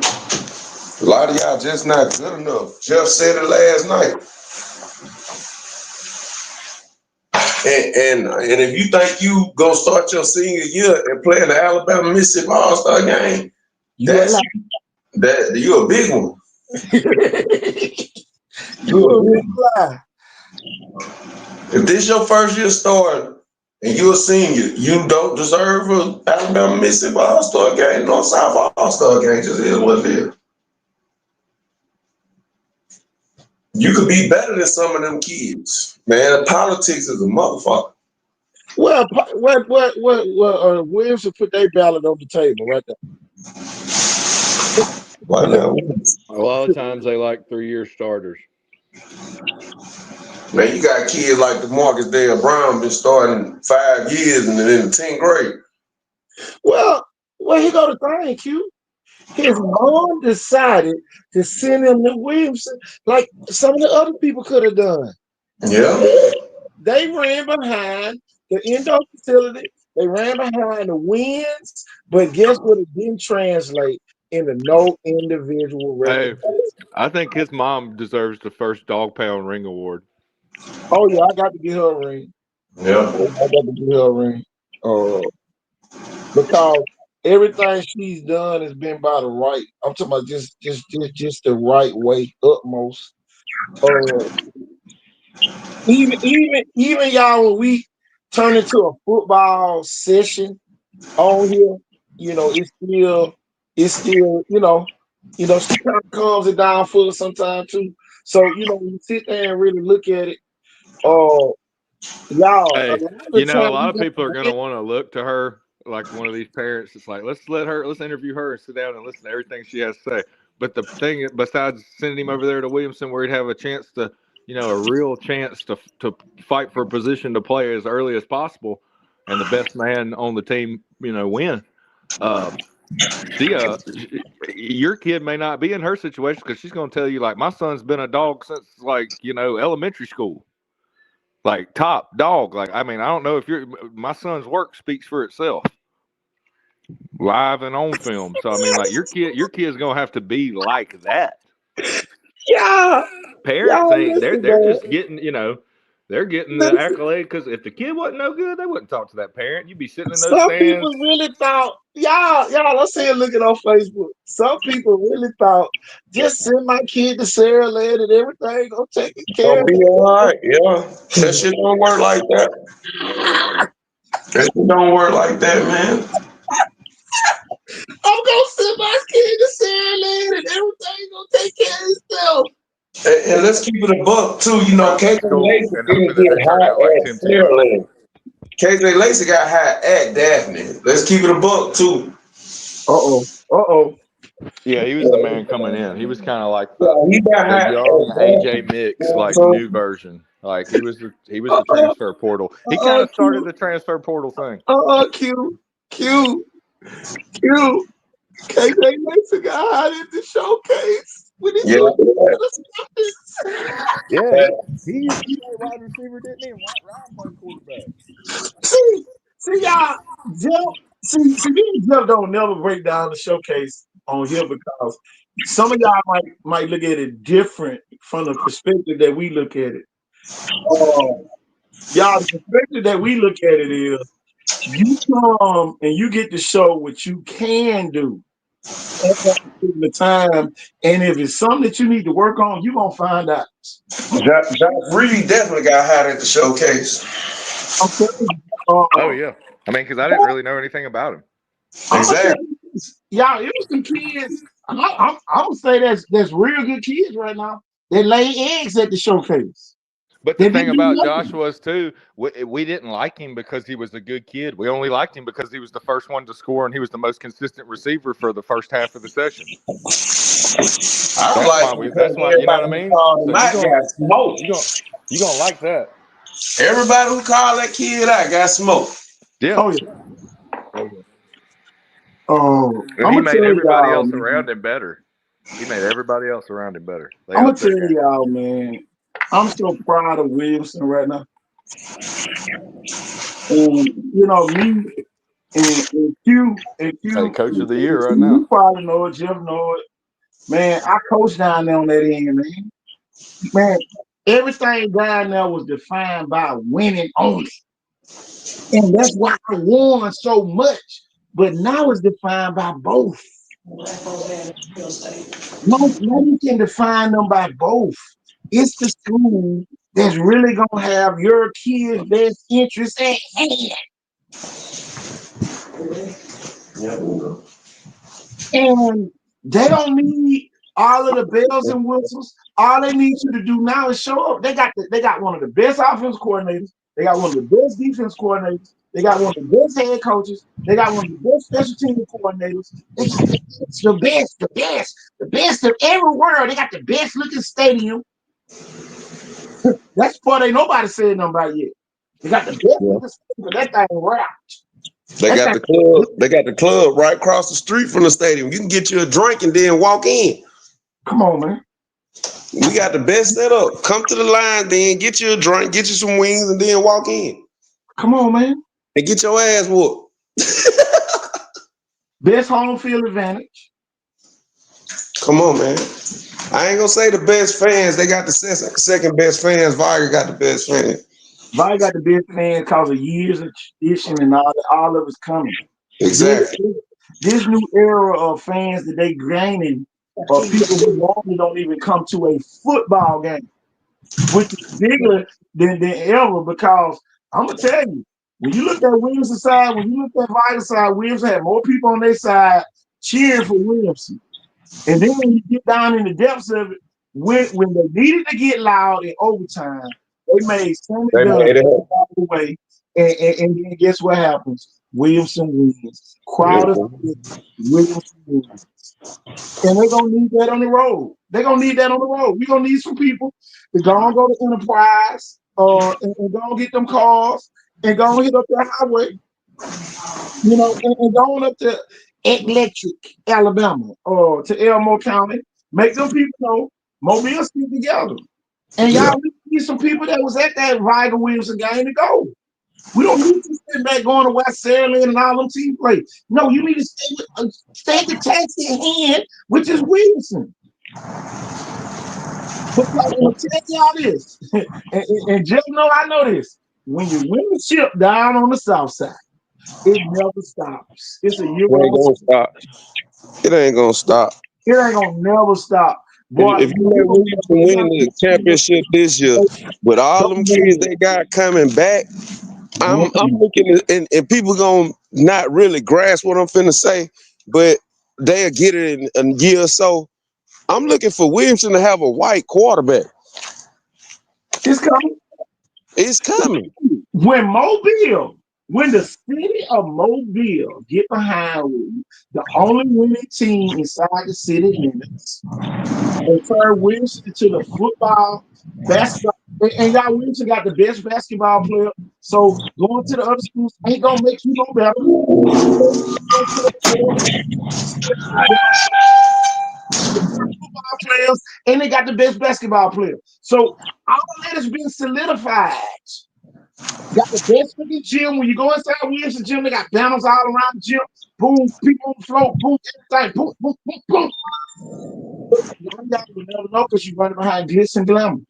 A lot of y'all just not good enough. Jeff said it last night. And if you think you gonna start your senior year and play in the Alabama Mississippi All-Star game, you're a big one. You're a big lie. If this your first year starting and you're a senior, you don't deserve an Alabama Mississippi All-Star game, no South All-Star game. Just is what it is. You could be better than some of them kids, man. Politics is a motherfucker. Well, Williamson put their ballot on the table right there. Why not? A lot of times they like 3-year starters. Man, you got kids like DeMarcus Dale Brown been starting 5 years and in the 10th grade. Well, here go the thing, Q. His mom decided to send him to Williamson like some of the other people could have done. Yeah. They ran behind the indoor facility. They ran behind the winds, but guess what? It didn't translate into no individual record. Hey, I think his mom deserves the first Dog Pound Ring Award. Oh yeah, I got to get her a ring. Yeah, I got to get her a ring. Because everything she's done has been by the right. I'm talking about just the right way, utmost. Even y'all, when we turn into a football session on here, it's still, she kind of calms it down for us sometimes too. So, when you sit there and really look at it, y'all. Hey, a lot of people are going to want to look to her like one of these parents. It's like, let's interview her and sit down and listen to everything she has to say. But the thing, besides sending him over there to Williamson, where he'd have a chance to, a real chance to fight for a position to play as early as possible, and the best man on the team, win. Your kid may not be in her situation because she's going to tell you, like, my son's been a dog since, like, elementary school. Like, top dog. Like, I mean, I don't know if my son's work speaks for itself, live and on film. So I mean, like, your kid's gonna have to be like that. Yeah. Parents ain't they're just getting, they're getting the accolade because if the kid wasn't no good, they wouldn't talk to that parent. You'd be sitting in those Some stands. people really thought, y'all, I see it looking on Facebook. Some people really thought, just send my kid to Saraland and everything gonna take care of it. Be all right, yeah. That shit don't work like that. That shit don't work like that, man. I'm gonna send my kid to Saraland and everything gonna take care of itself. And let's keep it a buck too. KJ Lacey didn't get high at Saraland. KJ Lacey got high at Daphne. Let's keep it a buck too. Yeah, he was the man coming in. He was kind of like the young AJ Mix, like new version. Like he was the transfer portal. He kind of started the transfer portal thing. Q. KJ Mason got hired at the showcase when he Yeah. Yeah, he used to play wide receiver, didn't he? And Ryan played quarterback. See y'all, Jeff. See, me and Jeff don't never break down the showcase on here because some of y'all might look at it different from the perspective that we look at it. Y'all, the perspective that we look at it is you come and you get to show what you can do at that particular time, and if it's something that you need to work on, you're gonna find out. Josh Reed definitely got hired at the showcase. I'm telling you, Oh yeah, I mean, because I didn't really know anything about him. Exactly. Y'all, it was some kids. I'm gonna say that's real good kids right now. They lay eggs at the showcase. But They the thing didn't do about nothing. Josh was too, we didn't like him because he was a good kid. We only liked him because he was the first one to score and he was the most consistent receiver for the first half of the session. That's why you know what I mean. So you gonna like that. Everybody who called that kid out got smoked. Yeah. Oh yeah. And I'm he gonna made tell everybody y'all, else man. around him better. He made everybody else around him better. They I'm gonna upped tell their game. y'all, man. I'm so proud of Williamson right now. And you know me and Hey, Q, coach of the year right you now. probably know it. Jeff know it. Man, I coached down there on that end, man. Man, everything down there was defined by winning only. And that's why I won so much. But now it's defined by both. Now you can define them by both. It's the school that's really gonna have your kids' best interest at hand. And they don't need all of the bells and whistles. All they need you to do now is show up. They got one of the best offense coordinators. They got one of the best defense coordinators. They got one of the best head coaches. They got one of the best special team coordinators. They got the best of every world. They got the best looking stadium. That's part ain't nobody said nothing about yet. They got the best looking stadium. That thing wrapped. They got the club. They got the club right across the street from the stadium. You can get you a drink and then walk in. Come on, man. We got the best setup. Come to the line, then get you a drink, get you some wings, and then walk in. Come on, man. And get your ass whooped. Best home field advantage. Come on, man. I ain't gonna say the best fans. They got the second best fans. Vargas got the best fans. Vargas got the best fans because of years of tradition and all of it's coming. Exactly. This new era of fans that they gaining are people who normally don't even come to a football game, which is bigger than ever because I'm gonna tell you, when you look at Williamson side, when you look at Vargas side, Williamson had more people on their side cheering for Williamson. And then when you get down in the depths of it, when they needed to get loud in overtime, they made Sammy Dunn all the way. And then guess what happens? Williamson wins. Crowder Williamson wins. And they're gonna need that on the road. They're gonna need that on the road. We're gonna need some people to go and go to Enterprise and go and get them cars and go and hit up that highway. You know, and going up to Electric, Alabama, or to Elmore County, make them people know Mobile stick together. And y'all need some people that was at that Ryder Williamson game to go. We don't need to sit back going to West Saraland and all them team play. No, you need to stay at the task at hand, which is Williamson. But I'm gonna tell y'all this, and just know I know this. When you win the chip down on the south side, it never stops. It's a year. It ain't gonna stop. It ain't gonna stop. It ain't gonna never stop. Boy, If you let Williamson win the championship this year, with all them kids they got coming back, I'm looking at, and people gonna not really grasp what I'm finna say, but they'll get it in a year or so. I'm looking for Williamson to have a white quarterback. It's coming. It's coming. When the city of Mobile get behind the only winning team inside the city limits, and turn Williamson to the football, basketball, and y'all Williamson got the best basketball player So going to the other schools ain't gonna make you no better. Football players and they got the best basketball players. So all of that has been solidified. Got the best freaking gym. When you go inside Williamson gym, they got banners all around the gym. Boom, people on the floor, boom, everything, boom, boom, boom, boom. Y'all will never know because you're running behind glitz and glamour.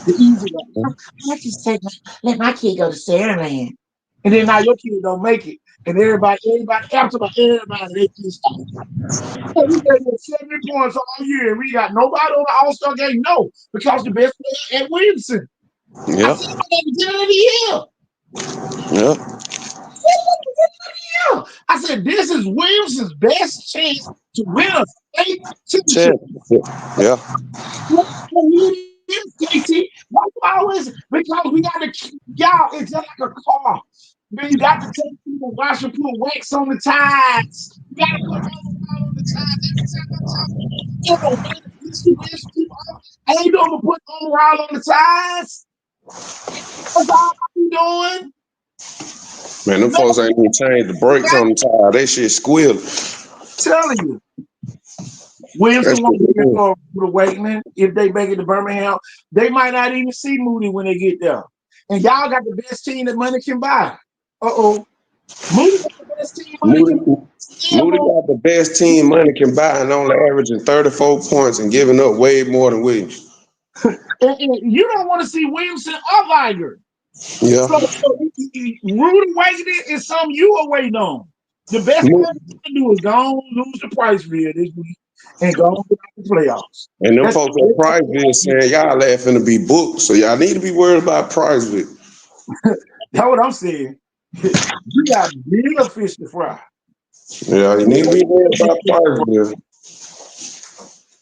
The easy one. I just let my kid go to Saraland. And then now your kid don't make it. And everybody after about everybody, they just we got 70 points all year. We got nobody on the All-Star game. No, because the best player at Williamson. Yeah. I said at the beginning of the year. Yeah. Yeah. I said, this is Williamson's best chance to win a state championship. Yeah. KT, always because we got to, y'all, it's just like a car. Man, you got to take people, wash and put wax on the tires. You got to put all on the tires. Every time I talk, I ain't gonna put all on the tires. That's all I'm doing. Man, them folks ain't even changed the brakes on the tire. That shit squeal. Telling you. Williamson won't be for the Wakeman. If they make it to Birmingham, they might not even see Moody when they get there. And y'all got the best team that money can buy. Moody got the best team money can buy. Moody got the best team money can buy and only averaging 34 points and giving up way more than Williams. And you don't want to see Williamson or Liger. Yeah. So Rudy waiting is something you are waiting on. The best thing you can do is go on lose the Priceville this week and go on to the playoffs. And them folks at Priceville saying y'all laughing to be booked, so y'all need to be worried about Priceville. That's what I'm saying. You got bigger fish to fry. Yeah, you need to be worried about Priceville.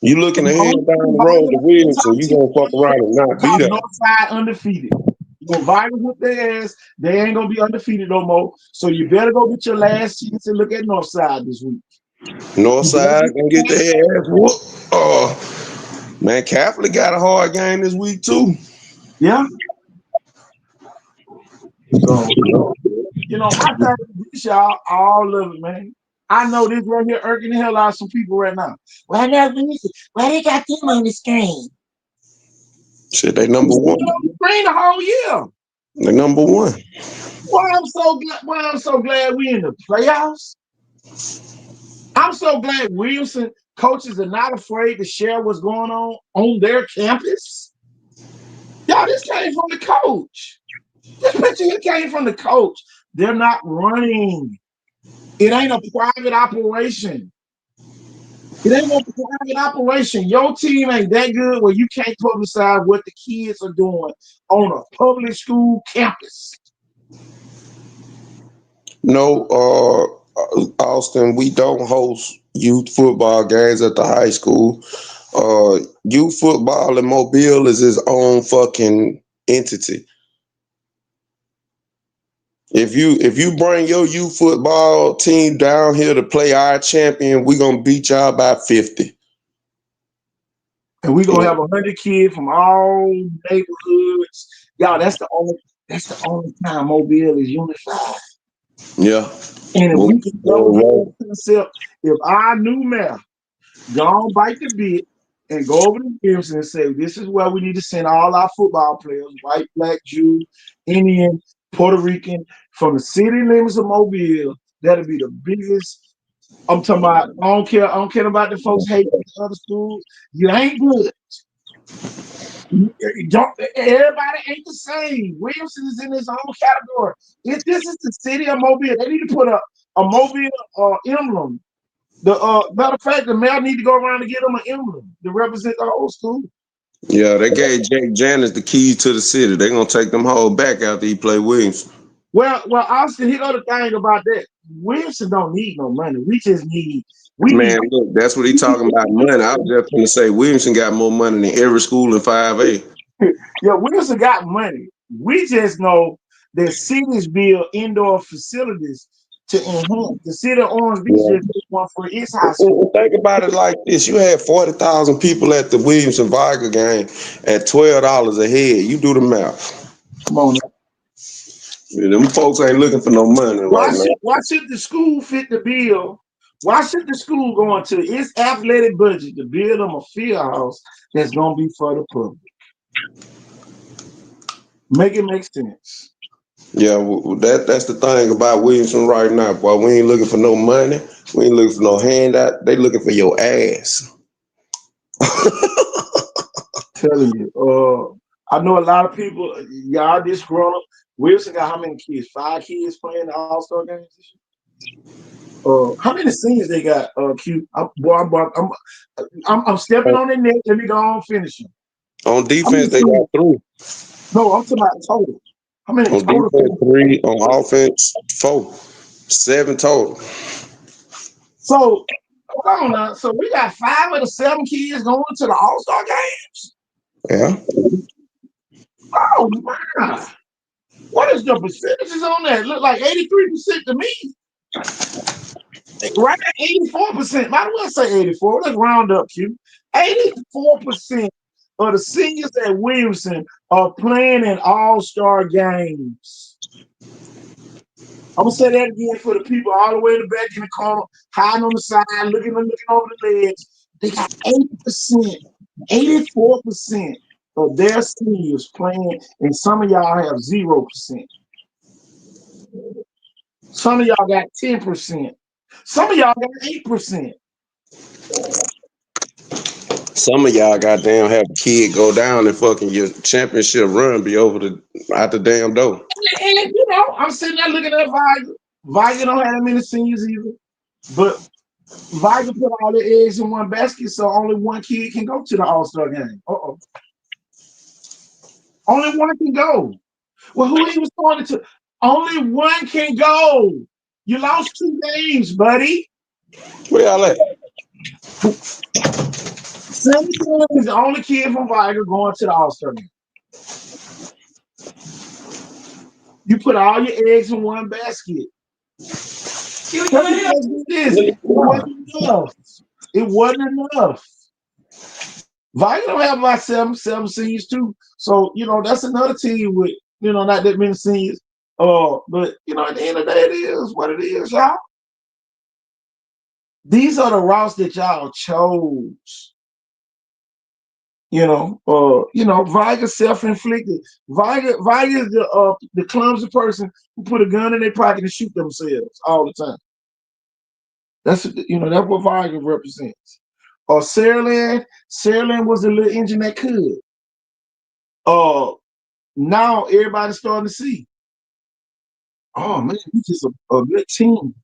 You looking ahead down the road to Williamson, you gonna fuck around and not be there. Northside undefeated. You gonna violate with their ass. They ain't gonna be undefeated no more. So you better go get your last chance and look at Northside this week. Northside gonna get their ass whooped. Man, Catholic got a hard game this week too. Yeah. So I thank this y'all all of it, man. I know this right here irking the hell out of some people right now. Why they got them on the screen? Shit, they number one. On the screen the whole year. They number one. Why I'm so glad we in the playoffs. I'm so glad Williamson coaches are not afraid to share what's going on their campus. Y'all, this came from the coach. This picture here came from the coach. They're not running. It ain't a private operation. It ain't a private operation. Your team ain't that good where you can't publicize what the kids are doing on a public school campus. No, Austin, we don't host youth football games at the high school. Youth football in Mobile is its own fucking entity. If you bring your youth football team down here to play our champion, we're gonna beat y'all by 50. And we're gonna have 100 kids from all neighborhoods. Y'all, that's the only time Mobile is unified. Yeah. And if we can go concept, if our new mayor go bite the bit and go over to Williamson and say, this is where we need to send all our football players, white, black, Jew, Indian, Puerto Rican, from the city limits of Mobile, that'll be the biggest. I'm talking about, I don't care about the folks hating the other schools. You ain't good. Everybody ain't the same. Williamson is in his own category. If this is the city of Mobile, they need to put a Mobile emblem. Matter of fact, the mayor need to go around and get them an emblem to represent the whole school. Yeah, they gave Jake Janice the keys to the city. They're gonna take them whole back after he play Williamson. Well, Austin, here's the thing about that. Williamson don't need no money. We just need. Look, that's what he talking about money. I was just gonna say Williamson got more money than every school in 5A. Yeah, Williamson got money. We just know that cities build indoor facilities to enhance. The city of Orange Beach just did one for its high school. Think about it like this: you had 40,000 people at the Williamson Viger game at $12 a head. You do the math. Come on. Them folks ain't looking for no money right now. Why should the school fit the bill? Why should the school go into its athletic budget to build them a field house that's gonna be for the public? Make it make sense. Yeah, that's the thing about Williamson right now, boy. We ain't looking for no money. We ain't looking for no handout. They looking for your ass. Telling you. I know a lot of people, y'all this grown up. Wilson got how many kids? 5 kids playing the All-Star games this year? How many seniors they got, Q? I'm stepping on their neck. Let me go on finishing. On defense, they got 3. No, I'm talking about total. How many On total? defense, 3. On offense, 4. 7 total. So, hold on now. So we got 5 of the 7 kids going to the All-Star games? Yeah. Oh, my. What is the percentages on that? Look like 83% to me. Right at 84%. Might as well say 84. Let's round up, Q. 84% of the seniors at Williamson are playing in All-Star games. I'm gonna say that again for the people all the way in the back in the corner, hiding on the side, looking over the legs. They got 80%, 84% of their seniors playing, and some of y'all have 0%. Some of y'all got 10%. Some of y'all got 8%. Some of y'all goddamn have a kid go down and fucking your championship run be over out the damn door. And I'm sitting there looking at Viger. Viger don't have that many seniors either. But Viger put all the eggs in one basket, so only one kid can go to the All-Star game. Only one can go. Well, who he was going to? Only one can go. You lost 2 games, buddy. Where y'all at? Simmons is the only kid from Viger going to the All-Star game. You put all your eggs in one basket. It wasn't enough. It wasn't enough. Viger don't have about seven seniors too. So, that's another team with, not that many seniors. But at the end of the day, it is what it is, y'all. These are the routes that y'all chose. Viger self-inflicted. Viger is the clumsy person who put a gun in their pocket and shoot themselves all the time. That's what Viger represents. Saraland was the little engine that could. Now everybody's starting to see. Oh man, this is a good team.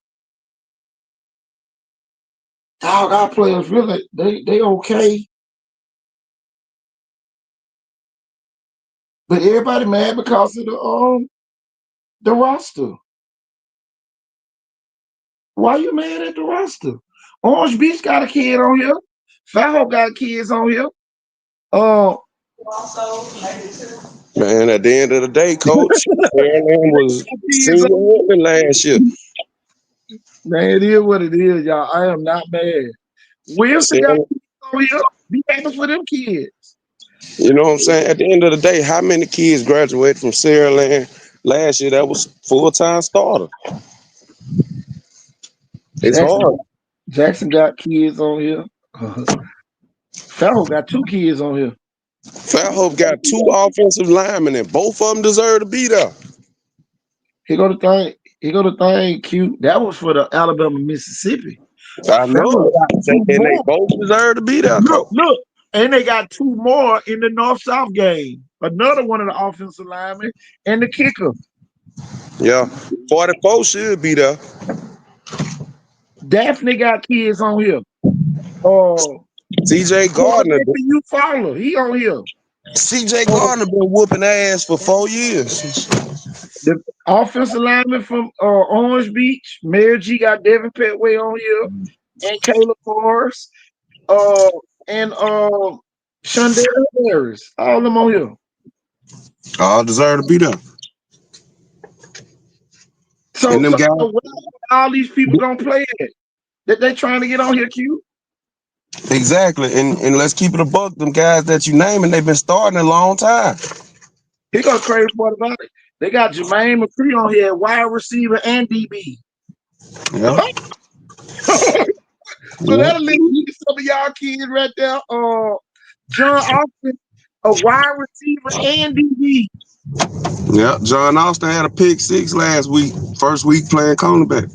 Dog, our players really they okay. But everybody mad because of the roster. Why you mad at the roster? Orange Beach got a kid on here. Fairhope got kids on here. Man, at the end of the day, Coach, Saraland was senior last year. Man, it is what it is, y'all. I am not mad. Wilson got kids on here. Be happy for them kids. You know what I'm saying? At the end of the day, how many kids graduated from Saraland last year that was full-time starter? It's hard. Jackson got kids on here. Fairhope got 2 kids on here. Fairhope got 2 offensive linemen, and both of them deserve to be there. Here go the thing, Q. That was for the Alabama, Mississippi. I know. And they both deserve to be there. Look. And they got 2 more in the North-South game. Another one of the offensive linemen and the kicker. Yeah. 44 should be there. Daphne got kids on here. CJ Gardner. You follow. He on here. CJ Gardner been whooping ass for 4 years. The offensive lineman from Orange Beach, Mayor G got Devin Petway on here, and Caleb Forrest, and Shondell Harris. All of them on here. All deserve to be there. So all these people gonna play it. That they trying to get on here, Q. Exactly. And let's keep it a buck. Them guys that you name, and they've been starting a long time. He got crazy part about it. They got Jermaine McCree on here, wide receiver and DB. Yeah. So that'll let some of y'all kids right there. John Austin, a wide receiver and DB. Yeah. John Austin had a pick 6 last week. First week playing cornerback.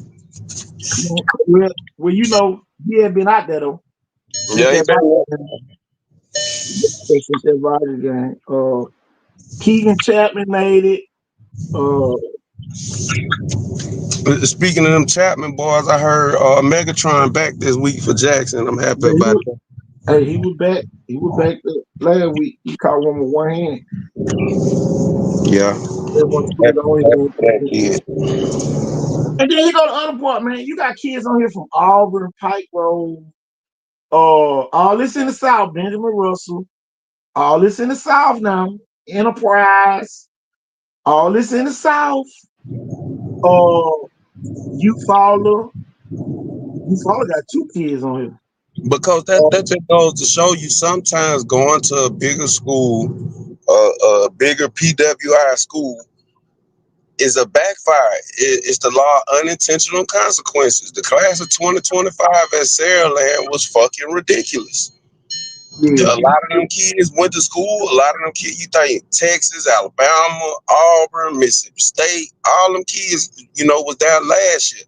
Well, you know, he had been out there though. Since Yeah, he that Rodgers game. Keegan Chapman made it. Speaking of them Chapman boys, I heard Megatron back this week for Jackson. I'm happy about that. Hey, he was back. He was back last week. He caught one with one hand. Yeah. Happy for that kid. And then you go to the other part, man. You got kids on here from Auburn, Pike Road, all this in the South, Benjamin Russell, all this in the South now, Enterprise, all this in the South. You follow got 2 kids on here. Because that just goes to show you sometimes going to a bigger school, a bigger PWI school, is a backfire. It's the law of unintentional consequences. The class of 2025 at Saraland was fucking ridiculous. Yeah. A lot of them kids went to school. A lot of them kids, you think Texas, Alabama, Auburn, Mississippi State, all them kids, was there last year.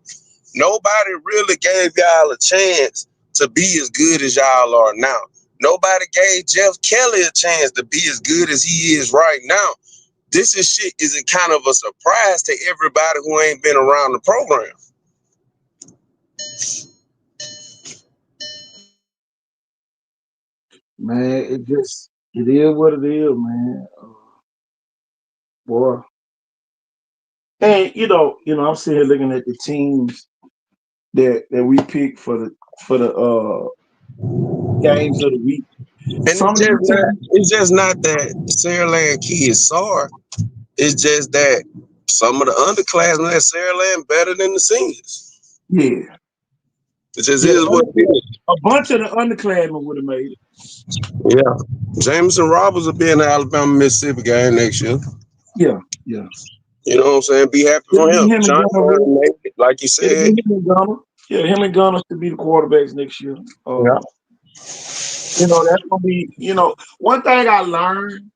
Nobody really gave y'all a chance to be as good as y'all are now. Nobody gave Jeff Kelly a chance to be as good as he is right now. This shit is a kind of a surprise to everybody who ain't been around the program. Man, it is what it is, man. Boy. And I'm sitting here looking at the teams that we picked for the games of the week. And it's just not that Saraland kids sorry. It's just that some of the underclassmen at Saraland better than the seniors. Yeah. It just is what it is. A bunch of the underclassmen would have made it. Yeah. Jameson Roberts will be in the Alabama Mississippi game next year. Yeah. You know what I'm saying? Be happy for him. Like you said. Him and Gunner to be the quarterbacks next year. That's gonna be. One thing I learned.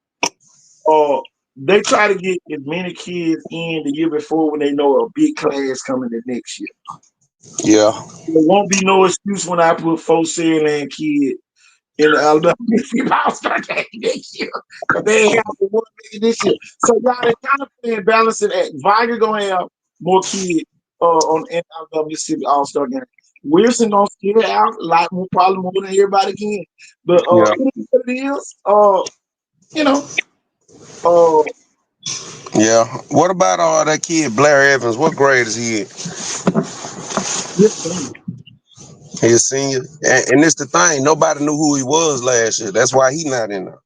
They try to get as many kids in the year before when they know a big class coming the next year. Yeah. There won't be no excuse when I put 4 Saraland kids in the Alabama Mississippi All-Star game next year. Because they ain't have one this year. So y'all, they kind of playing balancing act. Viger gonna have more kids on the Alabama Mississippi All-Star game. Wilson gonna still out a lot more, probably more than everybody again. But it is, yeah. What about that kid Blair Evans? What grade is he in? He's a senior. And it's the thing, nobody knew who he was last year. That's why he's not in there.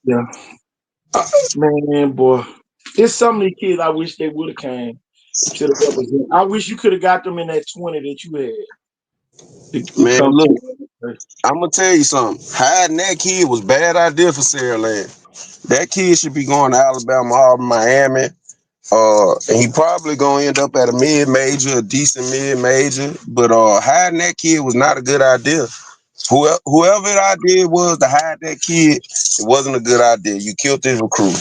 Yeah. Man, boy. There's so many kids I wish they would have came to the represent. I wish you could have got them in that 20 that you had. Man, look, I'm going to tell you something. Hiding that kid was a bad idea for Saraland. That kid should be going to Alabama, Auburn, Miami. And he probably gonna end up at a mid-major, a decent mid-major. But hiding that kid was not a good idea. Whoever the idea was to hide that kid, it wasn't a good idea. You killed his recruit.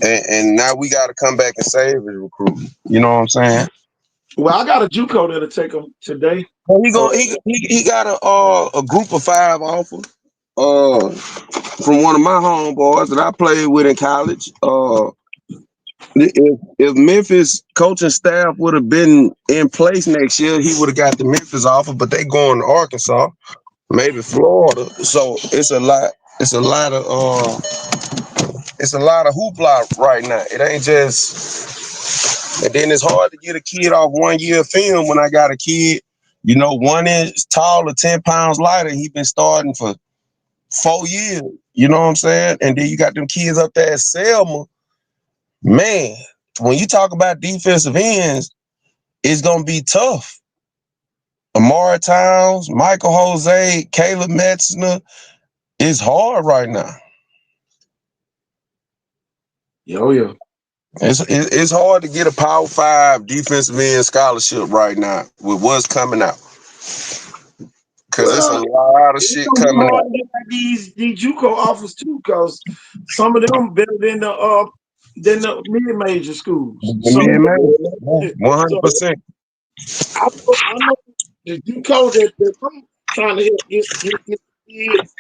And now we got to come back and save his recruit. You know what I'm saying? Well, I got a JUCO that'll take him today. Well, he got a group of 5 offer from one of my homeboys that I played with in college. If Memphis coaching staff would have been in place next year, he would have got the Memphis offer, but they going to Arkansas, maybe Florida. So it's a lot of hoopla right now. It ain't just, and then it's hard to get a kid off 1 year film when I got a kid, 1 inch taller, 10 pounds lighter. He been starting for 4 years. You know what I'm saying? And then you got them kids up there at Selma. Man, when you talk about defensive ends, it's going to be tough. Amari Towns, Michael Jose, Caleb Metzner, it's hard right now. Oh yeah. It's hard to get a Power 5 defensive end scholarship right now with what's coming out. Because it's a Well, lot of it's shit gonna be coming hard out. to get like these JUCO offers too, because some of them better than the mid-major schools. So, The so 100%. I know the JUCO that I'm trying to help get kids.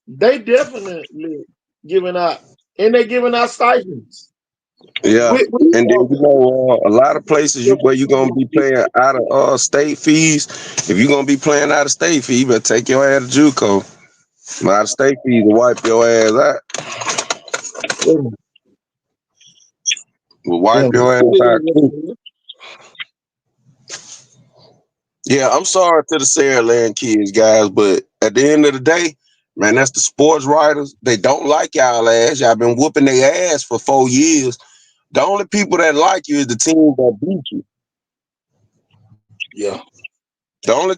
They definitely giving out, and they giving out stipends. Yeah. With And then, a lot of places where you're going to be playing out of state fees, if you're going to be playing out of state fee, you better take your ass to JUCO. Out of state fees will wipe your ass out. Will wipe your ass out quick. Yeah, I'm sorry to the Saraland kids, guys, but at the end of the day, man, that's the sports writers. They don't like y'all ass. Y'all been whooping their ass for 4 years. The only people that like you is the team that beat you. Yeah. The only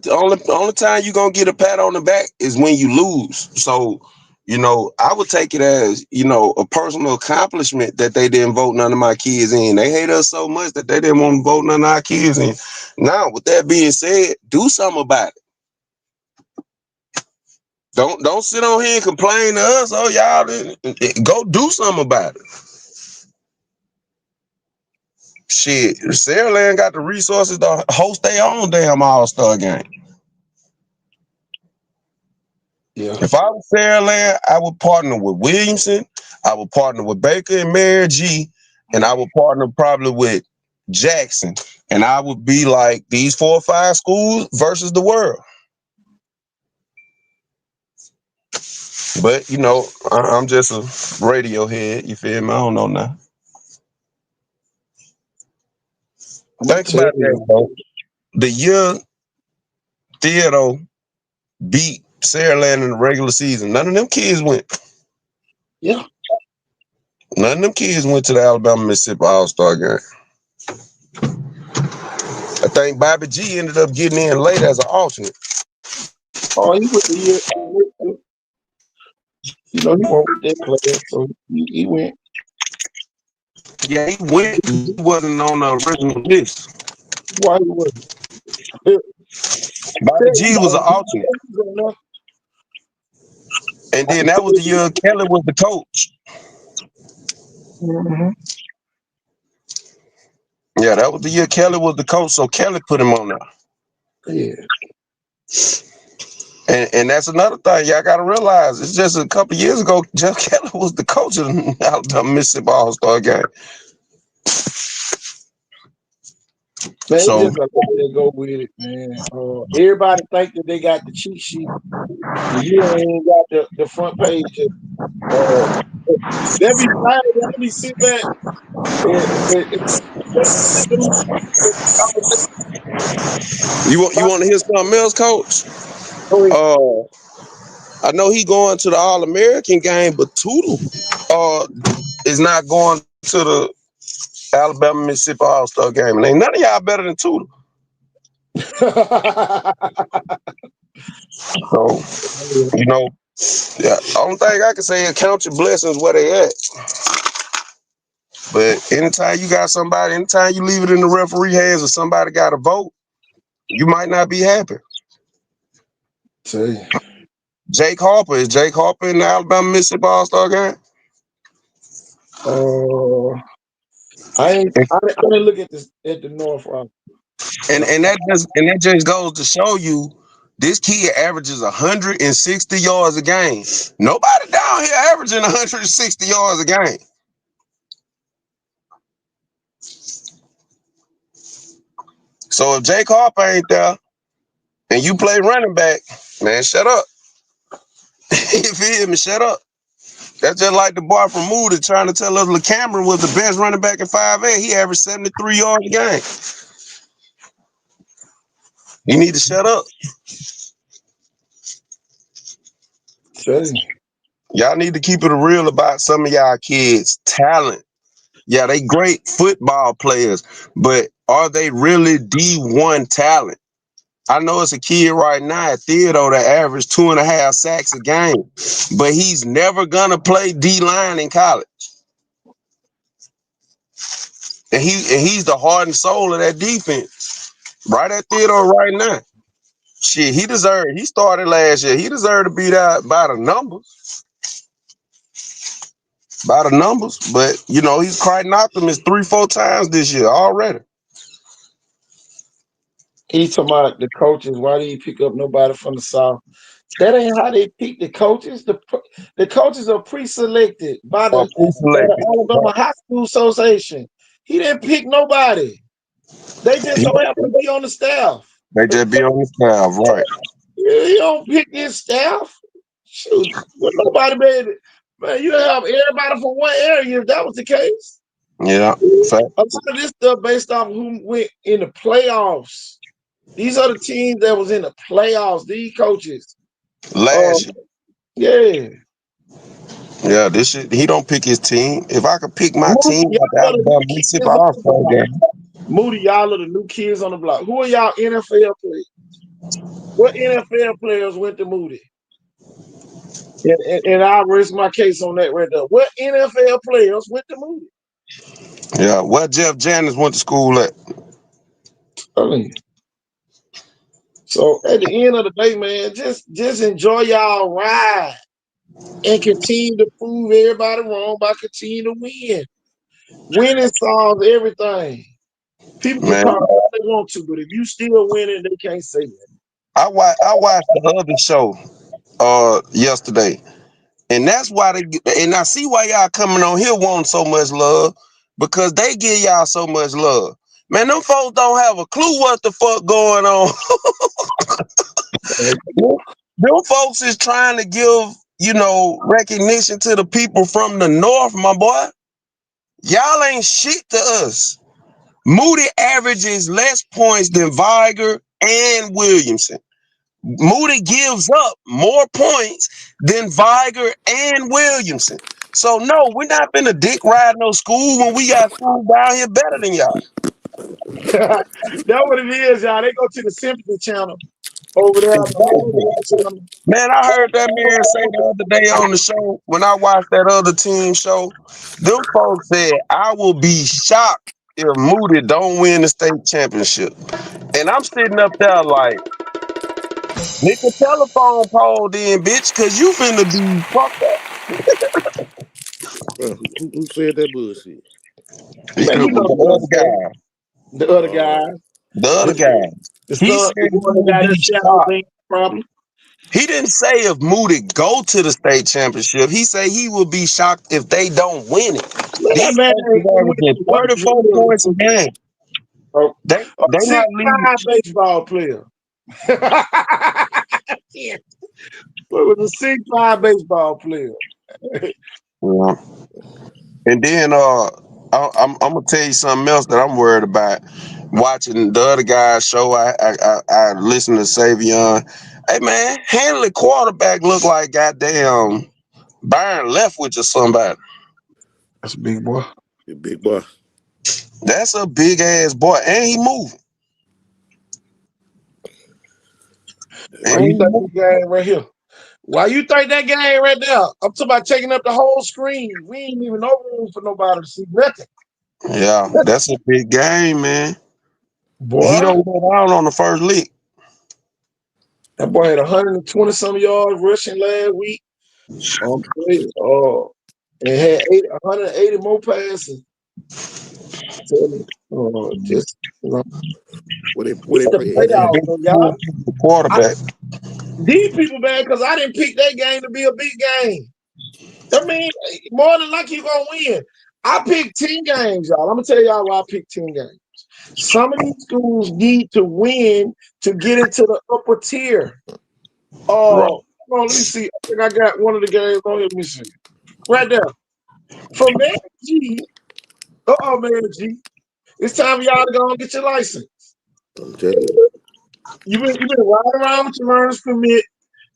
time you're gonna get a pat on the back is when you lose. So, I would take it as, a personal accomplishment that they didn't vote none of my kids in. They hate us so much that they didn't want to vote none of our kids in. Now, with that being said, do something about it. Don't sit on here and complain to us. Oh, y'all didn't. Go do something about it. Shit, Saraland got the resources to host their own damn All-Star game. Yeah. If I was Saraland, I would partner with Williamson, I would partner with Baker and Mary G, and I would partner probably with Jackson. And I would be like these 4 or 5 schools versus the world. But, I'm just a radio head, you feel me? I don't know now. Think about that, folks. The year Theodore beat Saraland in the regular season, none of them kids went. Yeah. None of them kids went to the Alabama-Mississippi All-Star game. I think Bobby G ended up getting in late as an alternate. Oh, he went the year. He went with that class, so he went. Yeah, he went. He wasn't on the original list. Why he wasn't? Bobby G was an alternate. And then that was the year Kelly was the coach. Mm-hmm. Yeah, that was the year Kelly was the coach, so Kelly put him on there. Yeah. And that's another thing y'all got to realize. It's just a couple years ago, Jeff Kelly was the coach of the Alabama Mississippi All-Star game. Man, So, just let they go with it, man. Everybody think that they got the cheat sheet. You ain't got the front page. Let me find it. Let me sit back. you want to hear something else, Coach? I know he going to the All-American game, but Tootle is not going to the Alabama Mississippi All-Star game. And ain't none of y'all better than Tootle. So, yeah, only thing I can say is count your blessings where they at. But anytime you got somebody, anytime you leave it in the referee hands or somebody got to vote, you might not be happy. See. Jake Harper, is Jake Harper in the Alabama Mississippi All-Star game? I didn't look at the North route. And that just goes to show you this kid averages 160 yards a game. Nobody down here averaging 160 yards a game. So if Jake Harper ain't there and you play running back, man, shut up. You feel me? Shut up. That's just like the boy from Moody trying to tell us Cameron was the best running back in 5A. He averaged 73 yards a game. You need to shut up. Y'all need to keep it real about some of y'all kids' talent. Yeah, they great football players, but are they really D1 talent? I know it's a kid right now at Theodore that averaged 2.5 sacks a game, but he's never gonna play D-line in college. And he's the heart and soul of that defense. Right at Theodore right now. Shit, he started last year. He deserved to beat out by the numbers. But he's Crichton Optimist 3-4 times this year already. He's talking about the coaches. Why do you pick up nobody from the South? That ain't how they pick the coaches. The coaches are pre-selected by the Alabama High School Association. He didn't pick nobody. They just don't happen to be on the staff. They just be on the staff, right? You don't pick his staff. Shoot, with nobody, baby. Man, you have everybody from one area if that was the case. Yeah. A lot of this stuff based off who went in the playoffs. These are the teams that was in the playoffs. These coaches. Last year. Yeah, this shit. He don't pick his team. If I could pick my team, Moody, y'all are the new kids on the block. Who are y'all NFL players? What NFL players went to Moody? And I'll rest my case on that right there. What NFL players went to Moody? Yeah, where Jeff Janice went to school at? So at the end of the day, man, just enjoy y'all ride and continue to prove everybody wrong by continuing to win. Winning solves everything. People can talk all they want to, but if you still winning, they can't say that. I watched the other show yesterday, and that's why and I see why y'all coming on here wanting so much love, because they give y'all so much love. Man, them folks don't have a clue what the fuck going on. Them folks is trying to give, recognition to the people from the north, my boy. Y'all ain't shit to us. Moody averages less points than Viger and Williamson. Moody gives up more points than Viger and Williamson. So no, we're not finna dick ride no school when we got school down here better than y'all. That's what it is, y'all. They go to the Sympathy channel over there. Man, I heard that man say the other day on the show, when I watched that other team show, them folks said, I will be shocked if Moody don't win the state championship. And I'm sitting up there like, nigga, telephone pole then, bitch, because you finna be fucked up. Who said that bullshit? Man, you know the other guy. The other guy. The other guy. He said he got his shadow thing problem. He didn't say if Moody go to the state championship. He said he will be shocked if they don't win it. These man, averaging 34 points a game. They not leaving. Baseball player. What was a 6'5" baseball player? Yeah. And then I'm gonna tell you something else that I'm worried about. Watching the other guy's show, I listened to Savion. Hey man, Hanley quarterback look like goddamn Byron Leftwich or somebody. That's a big boy. A big boy. That's a big ass boy, and he moving. Why you think that game right here? Why you think that game right there? I'm talking about taking up the whole screen. We ain't even no room for nobody to see nothing. Yeah, that's a big game, man. Boy, he don't go down on the first lick. That boy had 120 some yards rushing last week. And had 180 more passes. Just what they play the quarterback. These people bad because I didn't pick that game to be a big game. I mean, more than likely you're gonna win. I picked 10 games, y'all. I'm gonna tell y'all why I picked 10 games. Some of these schools need to win to get into the upper tier. Hold on, let me see. I think I got one of the games on here. Let me see. Right there. From Man G. Man G. It's time for y'all to go and get your license. I'm telling you. You've been riding around with your learner's permit.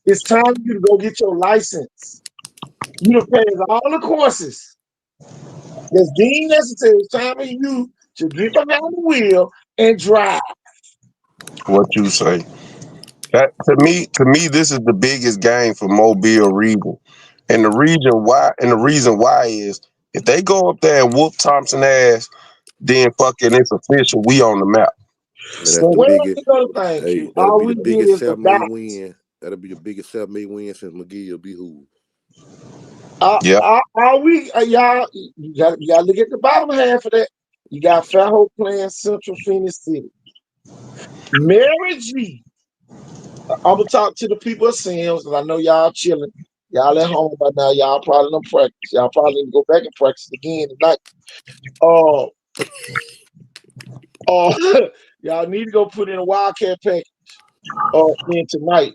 It's time for you to go get your license. You done passed all the courses that's deemed necessary. It's time for you to get behind the wheel and drive. What you say? That to me, this is the biggest game for Mobile region, and the reason why is if they go up there and whoop Thompson ass, then fucking it's official. We on the map. And that's So the where biggest. you go, thank Hey, you. that'll All be we the get biggest is the self-made dots. win. That'll be the biggest self-made win since McGill be who. Yep. All we y'all, you gotta look at the bottom half of that. You got Fairhope playing Central Phoenix City. Mary G. I'm gonna talk to the people of Sims because I know y'all chilling. Y'all at home by now. Y'all probably don't practice. Y'all probably need to go back and practice again tonight. Uh, y'all need to go put in a Wildcat pack in tonight.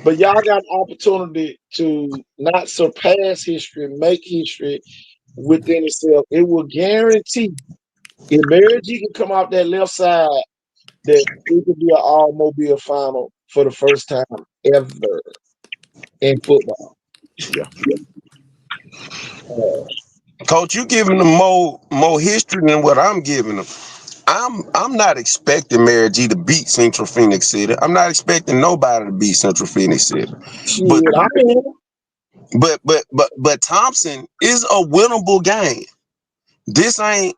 But y'all got an opportunity to not surpass history, make history within itself. It will guarantee if Mary G can come out that left side, that it could be an all-mobile final for the first time ever in football. Yeah. Uh, Coach, you giving them more history than what I'm giving them. I'm not expecting Mary G to beat Central Phoenix City. I'm not expecting nobody to beat Central Phoenix City. shit, But I mean, but Thompson is a winnable game. This ain't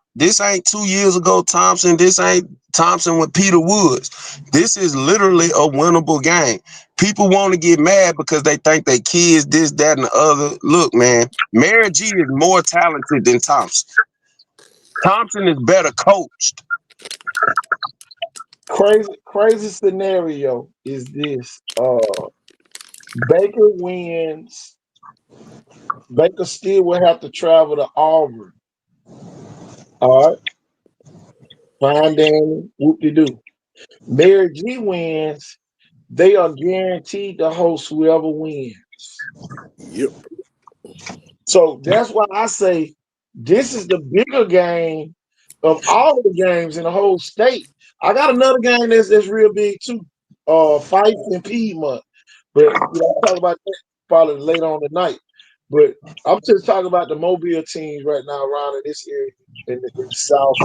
2 years ago Thompson. This ain't Thompson with Peter Woods. This is literally a winnable game. People want to get mad because they think they kids this, that, and the other. Look, man, Mary G is more talented than Thompson. Thompson is better coached. crazy scenario is this. Baker wins. Baker still will have to travel to Auburn. All right, fine, Danny. Whoop de doo. Mary G wins. They are guaranteed to host whoever wins. Yep. So that's why I say this is the bigger game of all of the games in the whole state. I got another game that's real big too. Fife and Piedmont. But I'll talk about that probably later on tonight. But I'm just talking about the Mobile teams right now around in this area in the South.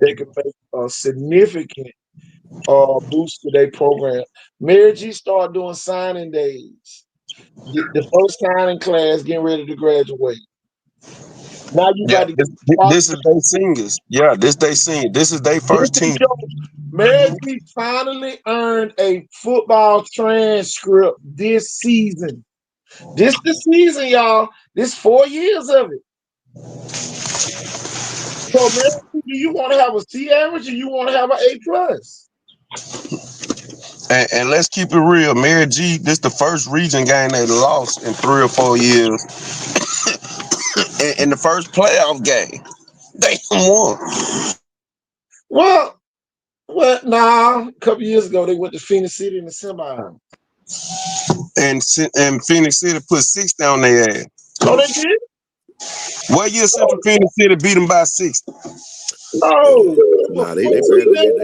They can make a significant boost to their program. Mary G started doing signing days. The first signing class getting ready to graduate. Now you Yeah, about to get this is their singers. Yeah, this they sing. This is their this first is team. your Mary G finally earned a football transcript this season. This the season, y'all. This 4 years of it. So, Mary G, do you want to have a C average or you want to have an A plus? And let's keep it real. Mary G, this the first region game they lost in 3 or 4 years. In the first playoff game, they won. Nah. A couple years ago, they went to Phoenix City in the semi. And Phoenix City put 60 on their ass. Oh, they did? What year Central Phoenix City beat them by 60? No. Nah, they barely beat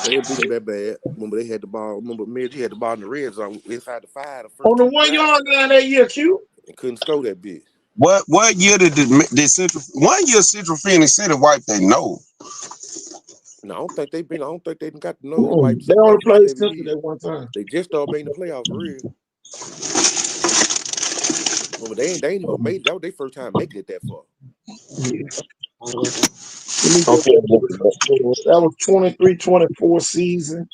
they didn't beat them that bad. Remember they had the ball. Remember Mary G had the ball in the red zone inside the 5 the first On the 2 1 drives yard line that year, Q. and couldn't score that bit. What year did Central 1 year Central Phoenix City wipe their nose? No, I don't think they even got the nose wipes They only like played every Central year. that one time. They just started making the playoffs for real. Remember they ain't even made that was their first time making it that far. Yeah. Let me go Okay. back to the score. That was 23-24 season.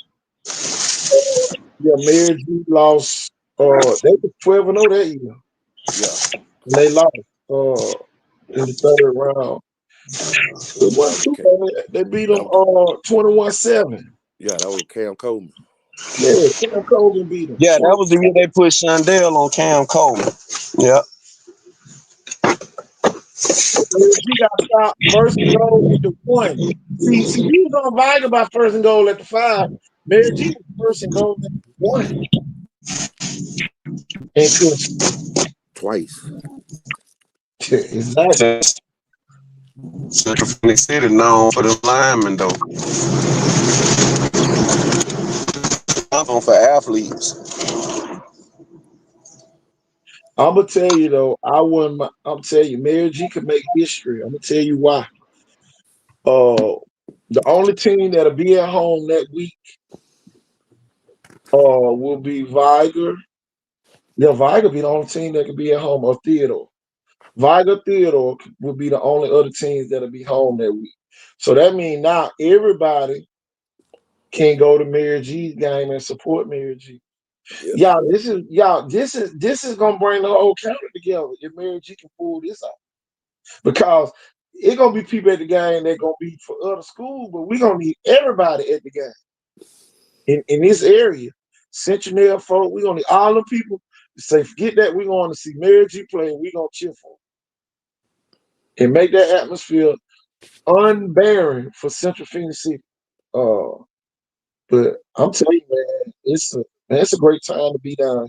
Yeah, Mary G lost. They were 12-0 that year. Yeah. And they lost in the third round. It That wasn't was too bad. They beat that them was 21-7. yeah, that was Cam Coleman. Yeah, Cam Colgan beat them. Yeah, that was the year they put Shondell on Cam Coleman. Yeah. He got stopped first and goal at the 1. See, he was on vying about first and goal at the 5. Mary G was first and goal at the 1. And could Twice. exactly. Central Phoenix City known for the linemen though. Known for athletes. I'm gonna tell you though, I wouldn't. I'm telling you, Mary G could make history. I'm gonna tell you why. Uh, The only team that'll be at home that week will be Viger. Yeah, Viger be the only team that can be at home, or Theodore. Viger Theodore will be the only other teams that'll be home that week. So that means now everybody can go to Mary G's game and support Mary G. Yep. This is gonna bring the whole county together if Mary G can pull this off. Because it's gonna be people at the game that gonna be for other schools, but we're gonna need everybody at the game in this area. Centennial folk, we're gonna need all the people to say, forget that, we're going to see Mary G play and we're gonna cheer for them. And make that atmosphere unbearing for Central Phoenix City. But I'm telling you, man, it's a great time to be down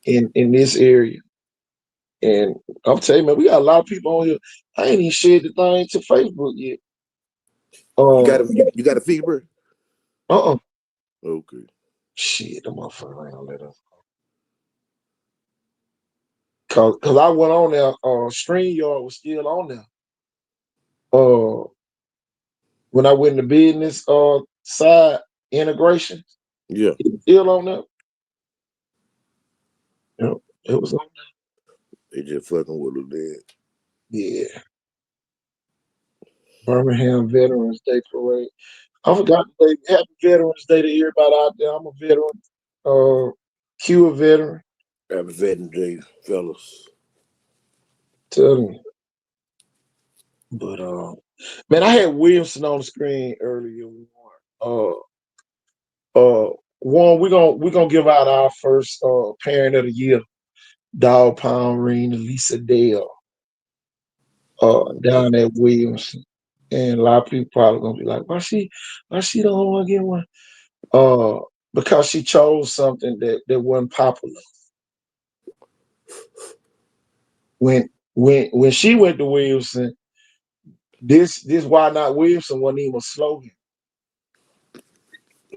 here in this area. And I'm telling you, man, we got a lot of people on here. I ain't even shared the thing to Facebook yet. You got a fever? Uh-uh. Okay. Shit, the motherfucker ain't gonna let us. Cause I went on there, StreamYard was still on there. When I went into business side integration, Yeah. it's still on there. Yeah, it was on They just fucking with it then. Yeah. Birmingham Veterans Day Parade. I forgot to say Happy Veterans Day to everybody out there. I'm a veteran. Q a veteran. Happy Veterans Day, fellas. Tell me. But man, I had Williamson on the screen earlier. One, we're gonna give out our first parent of the year, Dog Pound Ring to Lisa Dale down at Williamson. And a lot of people probably gonna be like, why she don't want to get one? Because she chose something that wasn't popular. When she went to Williamson, this Why Not Williamson wasn't even a slogan.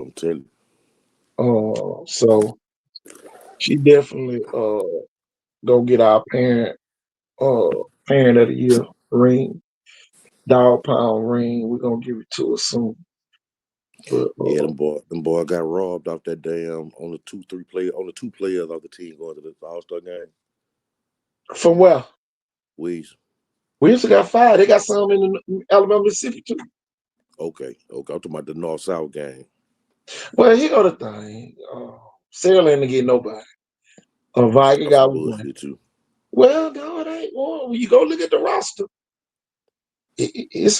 I'm telling So she definitely go get our parent of the year ring, Dog Pound ring. We're gonna give it to her soon. But you. Yeah, them boy got robbed off that damn on the two players of the team going to the All-Star game. from where? Weez. Williamson got fired. They got some in Alabama, Mississippi too. Okay. I'm talking about the North-South game. Well, here go the thing. Saraland didn't get nobody. Viger That's some got one. bullshit too. Well, no, it ain't. Well, when you go look at the roster, it's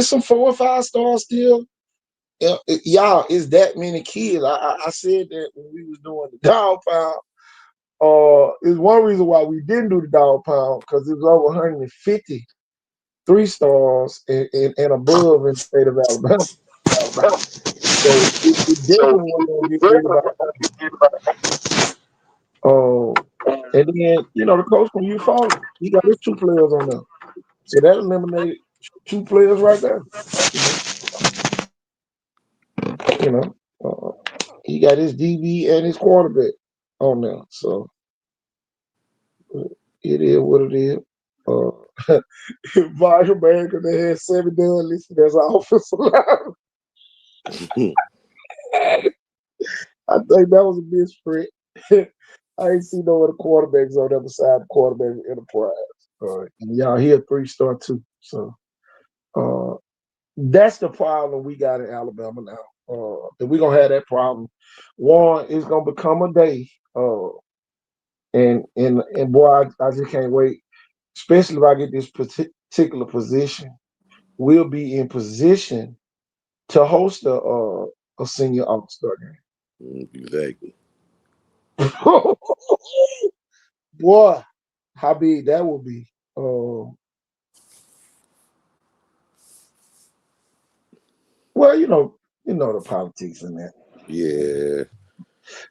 some 4 or 5 stars still. Y'all, it's that many kids. I said that when we was doing the dog pound. Is one reason why we didn't do the dog pound, because it was over 150 3-stars and above in the state of Alabama. So it definitely wasn't gonna get everybody. And then the coach from Eufaula, he got his 2 players on there, so that eliminated 2 players right there. You know, he got his DB and his quarterback on there, so it is what it is. Vital man, because they had 7 done listed as an offensive line. I think that was a misprint. I ain't see no other quarterbacks on the other side of quarterback enterprise. And y'all here 3-star too. So that's the problem we got in Alabama now. That we're gonna have that problem. One is gonna become a day. And boy, I just can't wait. Especially if I get this particular position, we'll be in position to host a senior all-star game. Exactly. Boy, how big that will be. Well, the politics in that. Yeah.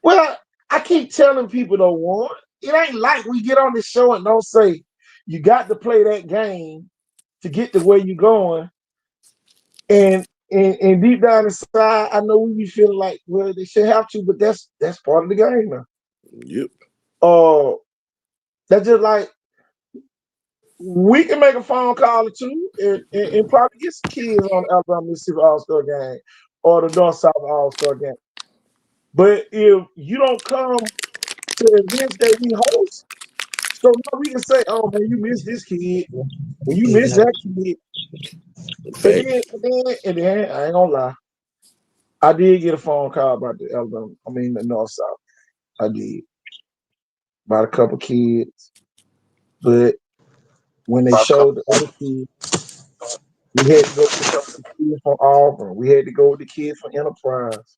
Well, I keep telling people though, Warren, it ain't like we get on the show and don't say you got to play that game to get to where you're going. And deep down inside, I know we be feeling like, well, they should have to, but that's part of the game now. Yep. That's just like We can make a phone call or two and probably get some kids on the Alabama Mississippi All-Star game or the North South All-Star game. But if you don't come to the events that we host, so now we can say, oh man, you missed this kid, or you missed that kid. And then I ain't gonna lie. I did get a phone call about the North South. I did. About a couple kids. But when they showed the other kids, we had to go with the kids from Auburn. We had to go with the kids from Enterprise.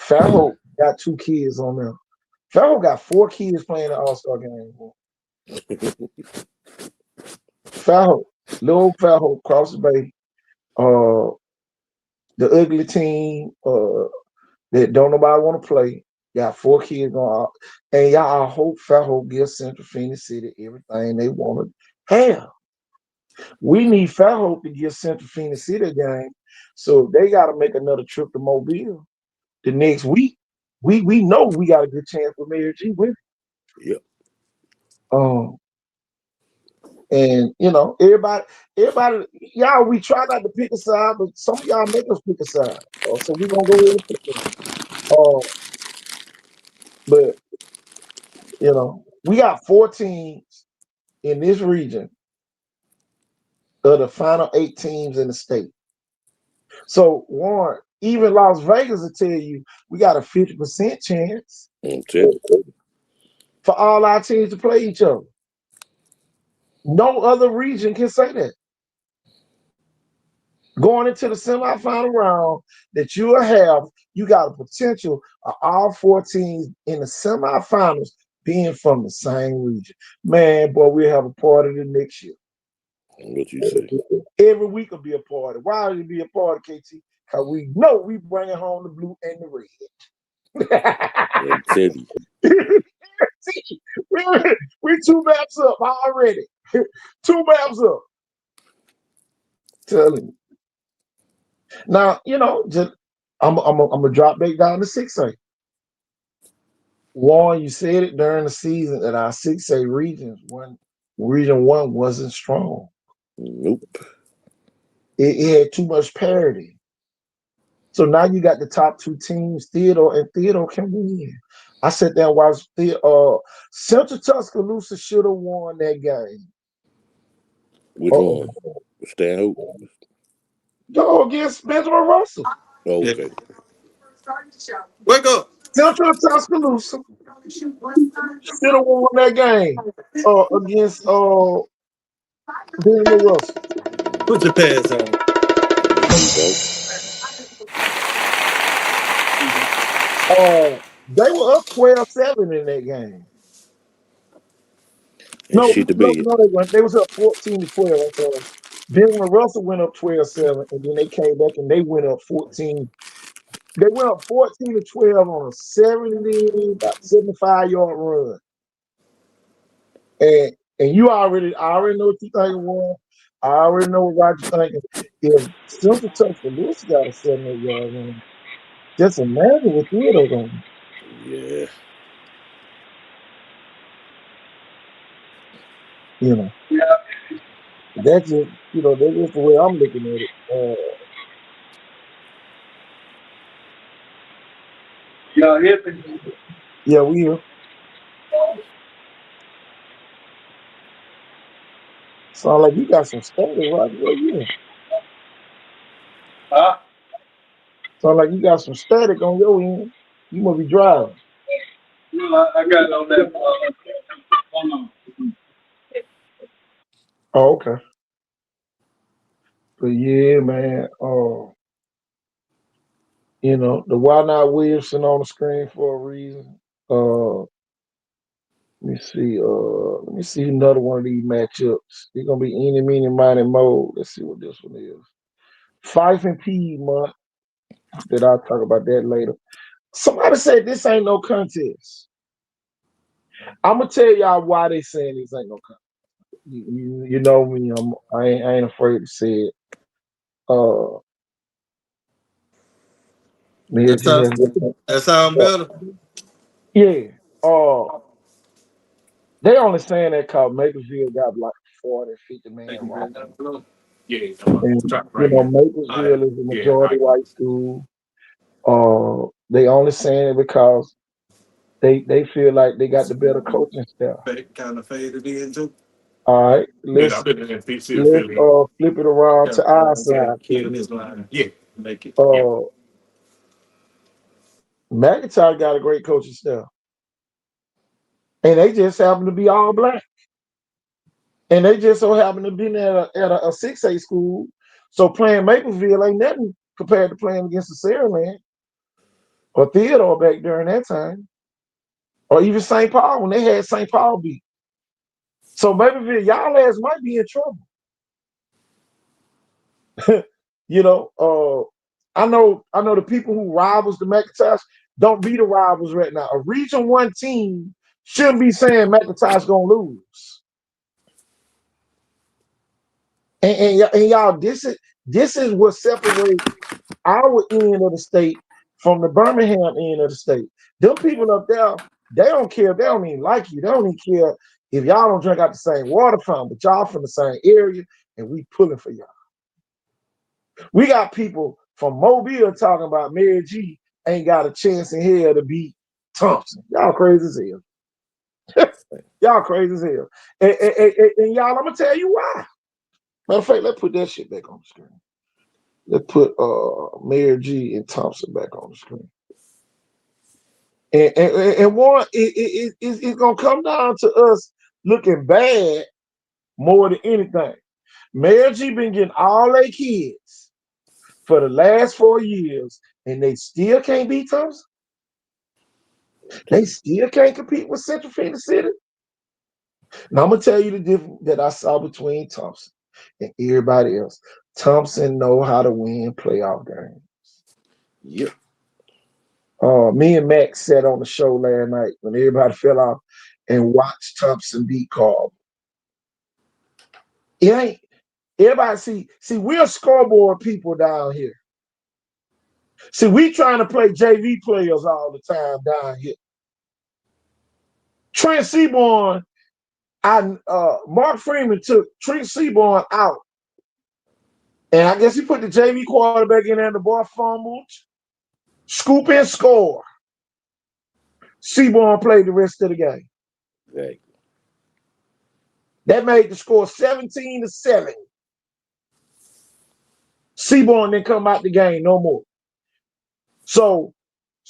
Farrell got 2 kids on there. Farrell got 4 kids playing the All-Star game. Farrell, little Farrell, across the bay. The ugly team that don't nobody want to play. Got 4 kids going out. And y'all, I hope Farrell gives Central Phoenix City everything they want to have. We need Farrell to give Central Phoenix City a game. So they got to make another trip to Mobile the next week. We know we got a good chance with Mayor G with Yep. And everybody, y'all, we try not to pick a side, but some of y'all make us pick a side. So we're gonna go ahead and pick them. But we got 4 teams in this region of the final 8 teams in the state. So Warren, even Las Vegas will tell you we got a 50% chance for all our teams to play each other. No other region can say that. Going into the semifinal round, that you got a potential of all 4 teams in the semifinals being from the same region. Man, boy, we'll have a party the next year. What you say? Every week will be a party. Why would it be a party, KT? Because we know we bringing home the blue and the red. Teddy. See, we 2 maps up already. 2 maps up. Telling you. Now, just I'm gonna drop back down to 6A. Warren, you said it during the season that our 6A region 1 wasn't strong. Nope. It had too much parity. So now you got the top 2 teams, Theodore can win. I sat there and watched Central Tuscaloosa should have won that game. Which one? Stan Hope? Go against Benjamin Russell. Oh, okay. Wake up. Central Tuscaloosa should have won that game against Benjamin Russell. Put your pants on. They were up 12-7 in that game. No, they weren't. They was up 14-12. Benjamin Russell went up 12-7, and then they came back and they went up 14. They went up 14-12 on a about 75-yard run. And I already know what you think, Warren. I already know what Roger's thinking. If Central Tuscaloosa got a 78-yard run, just imagine what Theodore going to do. Yeah. That's just that's just the way I'm looking at it. Y'all hear me? Yeah, we here. Sound like you got some static, right? Where you at? Huh? Sound like you got some static on your end. You must be driving. No, I got it on that. Hold on. Oh, okay. But yeah, man. The Why Not Williamson on the screen for a reason. Let me see another one of these matchups. It's gonna be any, meeny, miny, mo. Let's see what this one is. Fife and Piedmont. That I'll talk about that later. Somebody said this ain't no contest. I'm gonna tell y'all why they saying this ain't no contest. You know me. I ain't afraid to say it. That sound better. Yeah. They only saying that because Maplesville got like 40, 50 man roster. And Maplesville is a majority white school. They only saying it because they feel like they got the better coaching staff. Kind of faded in too. All right, Then let's I've been in PC let's affiliate. flip it around to our side. Killing this line. Yeah, make it. Yeah. Uh, McIntyre got a great coaching staff, and they just happen to be all black, and they just so happen to be at a 6A school. So playing Maplesville ain't nothing compared to playing against the Saraland or Theodore back during that time, or even St. Paul when they had St. Paul beat. So Maplesville, y'all ass might be in trouble. I know the people who rivals the McIntyres don't be the rivals right now. A Region 1 team shouldn't be saying McIntyre's gonna lose. And y'all, this is what separates our end of the state from the Birmingham end of the state. Them people up there, they don't care. They don't even like you. They don't even care if y'all don't drink out the same water fountain, but y'all from the same area, and we pulling for y'all. We got people from Mobile talking about Mary G ain't got a chance in hell to beat Thompson. Y'all crazy as hell. Y'all crazy as hell. And y'all, I'm gonna tell you why. Matter of fact, let's put that shit back on the screen. Let's put Mary G and Thompson back on the screen. And one, it's gonna come down to us looking bad more than anything. Mary G been getting all their kids for the last 4 years, and they still can't beat Thompson. They still can't compete with Central Phoenix City. Now I'm gonna tell you the difference that I saw between Thompson and everybody else. Thompson know how to win playoff games. Yep. Me and Max sat on the show last night when everybody fell off and watched Thompson beat Carl. It ain't everybody see we're scoreboard people down here. See, we trying to play JV players all the time down here. Trent Seaborn, Mark Freeman took Trent Seaborn out. And I guess he put the JV quarterback in there and the boy fumbled. Scoop and score. Seaborn played the rest of the game. Exactly. That made the score 17-7. Seaborn didn't come out the game no more. So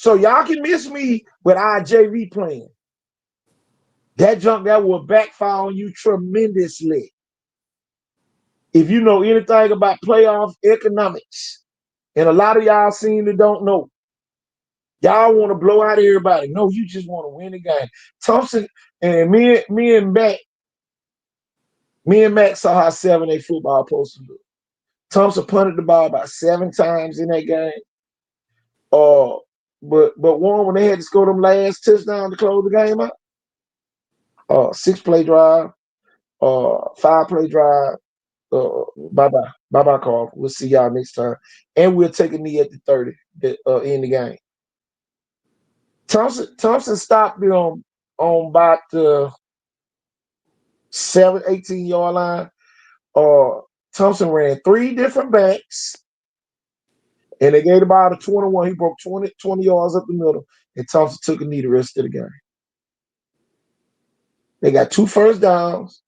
y'all can miss me with our JV playing. That junk that will backfire on you tremendously. If you know anything about playoff economics, and a lot of y'all seem to don't know. Y'all want to blow out everybody. No, you just want to win the game. Thompson and me and Max saw how 7A football supposed to do. Thompson punted the ball about 7 times in that game. But one when they had to score them last touchdown to close the game out. 6-play drive, 5-play drive. Bye-bye, Carl. We'll see y'all next time. And we'll take a knee at the 30 in the game. Thompson stopped them on about the 18-yard line. Thompson ran 3 different backs, and they gave the ball to 21. He broke 20 yards up the middle, and Thompson took a knee the rest of the game. They got 2 first downs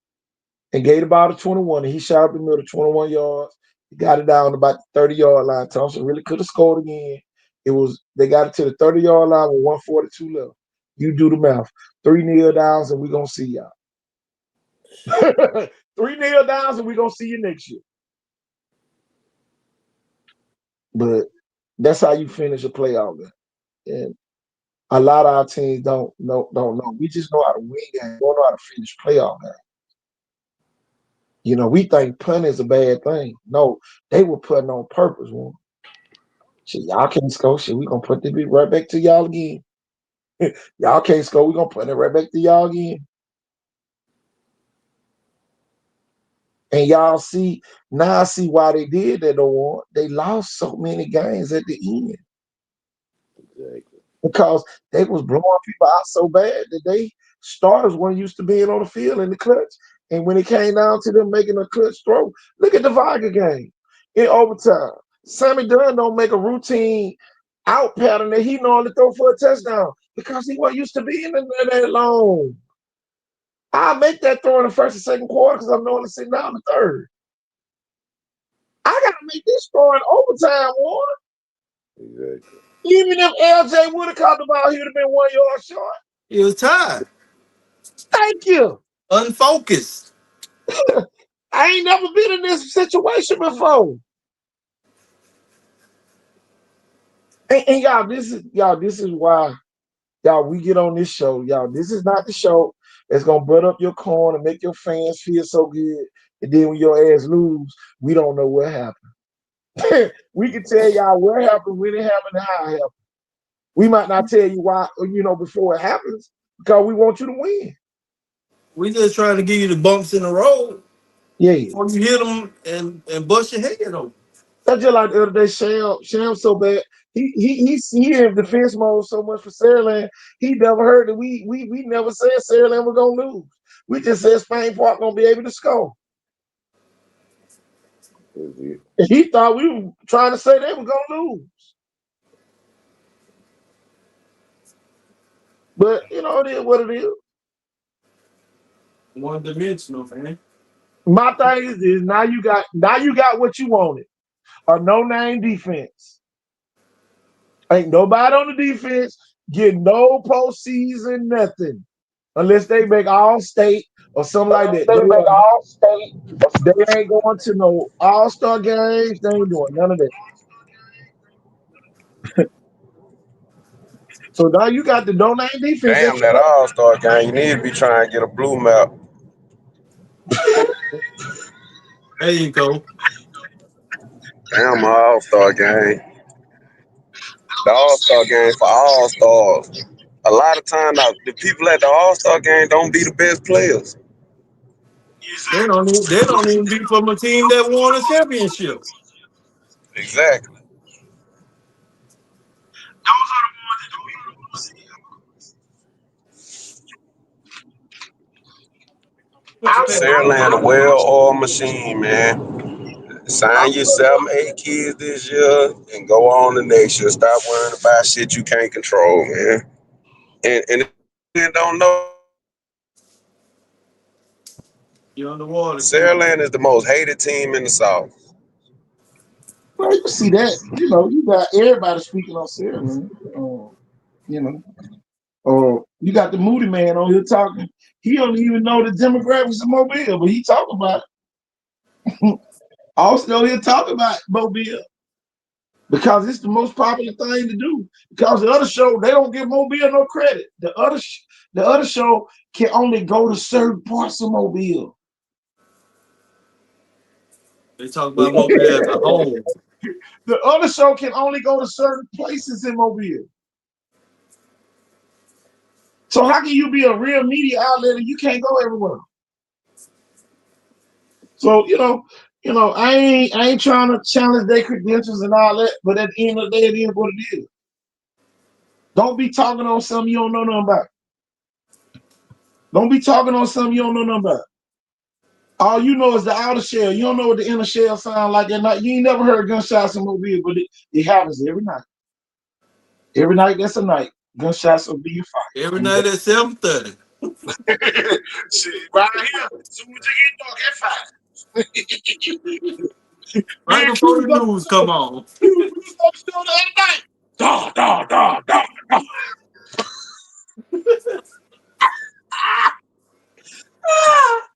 and gave the ball to 21, and he shot up the middle 21 yards. He got it down to about the 30-yard line. Thompson really could have scored again. They got it to the 30-yard line with 142 left. You do the math. 3 kneel downs, and we're going to see y'all. 3 kneel downs, and we're going to see you next year. But that's how you finish a playoff game. And a lot of our teams don't know. We just know how to win games. We don't know how to finish playoff games. We think punting is a bad thing. No, they were putting on purpose. One. Shit, y'all can't score. Shit, we gonna put the bit right back to y'all again. Y'all can't score. We gonna put it right back to y'all again. And y'all see now. I see why they did that. They lost so many games at the end. Exactly. because they was blowing people out so bad that they starters weren't used to being on the field in the clutch. And when it came down to them making a clutch throw, look at the Viger game in overtime. Sammy Dunn don't make a routine out pattern that he normally throw for a touchdown because he wasn't used to being in there that long. I make that throw in the first and second quarter because I'm normally sitting down in the third. I gotta make this throw in overtime, Warner. Exactly. Even if LJ would have caught the ball, he would have been 1 yard short. He was tired, Thank you. unfocused. I ain't never been in this situation before. And this is why y'all we get on this show. Y'all, this is not the show that's gonna butt up your corn and make your fans feel so good. And then when your ass lose, we don't know what happened. We can tell y'all what happened, when it happened, and how it happened. We might not tell you why, before it happens, because we want you to win. We just trying to give you the bumps in the road Yeah. before you hit them and bust your head open. That's just like the other day, Sham so bad. He in defense mode so much for Saraland. He never heard that we never said Saraland was gonna lose. We just said Spain Park gonna be able to score. And he thought we were trying to say they were gonna lose. But it is what it is. One dimensional, man. My thing is this: now you got what you wanted. A no-name defense. Ain't nobody on the defense get no postseason nothing unless they make all state or something like that. They ain't going to no all-star games. They ain't doing none of that. So now you got the no-name defense. Damn, that All-Star game, you need to be trying to get a blue map. There you go. Damn, All-Star game. The All-Star game for All-Stars. A lot of times, the people at the All-Star game don't be the best players. They don't even be from a team that won a championship. Exactly. What you think? Saraland, a well-oiled machine, man. Sign your 7, 8 kids this year and go on the next year. Stop worrying about shit you can't control, man. And if you don't know, You're underwater, Q. Saraland is the most hated team in the South. Well, you see that. You got everybody speaking on Sarah, man. You got the Moody man on here talking. He don't even know the demographics of Mobile, but he talking about it. Also, he'll talk about Mobile because it's the most popular thing to do. Because the other show, they don't give Mobile no credit. The other show can only go to certain parts of Mobile. They talk about Mobile as a whole. The other show can only go to certain places in Mobile. So how can you be a real media outlet and you can't go everywhere? So I ain't trying to challenge their credentials and all that, but at the end of the day, it is what it is. Don't be talking on something you don't know nothing about. Don't be talking on something you don't know nothing about. All you know is the outer shell. You don't know what the inner shell sound like at night. You ain't never heard gunshots in Mobile, but it happens every night. Every night, that's a night. Gunshots are being fired. Every night at 7:30. See, right here. As soon as you get dark, at 5. Right Man, before the news come on. we was on the show the other night. Dog, dog, dog, dog, dog. Ah, ah.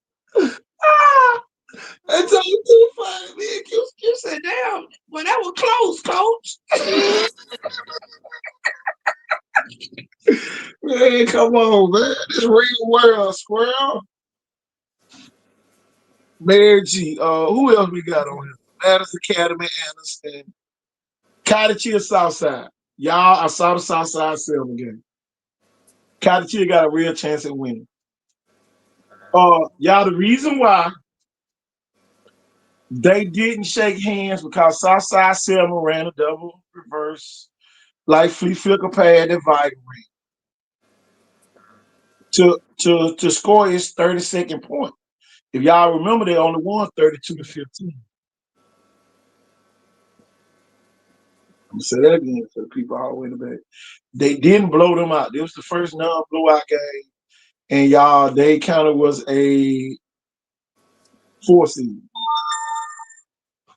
I tell you too funny, man. Q said, damn, well, that was close, coach. Man, come on, man. This real world, squirrel. Man, gee, who else we got on here? Madison Academy, Anderson. Cottage Southside. Y'all, I saw the Southside Selma game. Cottage got a real chance at winning. Y'all, the reason why they didn't shake hands because Southside Selma ran a double reverse like Flea Flicker pad and Vitamin. To score his 32nd point. If y'all remember, they only won 32-15. I'm gonna say that again for the people all the way in the back. They didn't blow them out. It was the first non-blowout game, and y'all, they kind of was a 4 seed.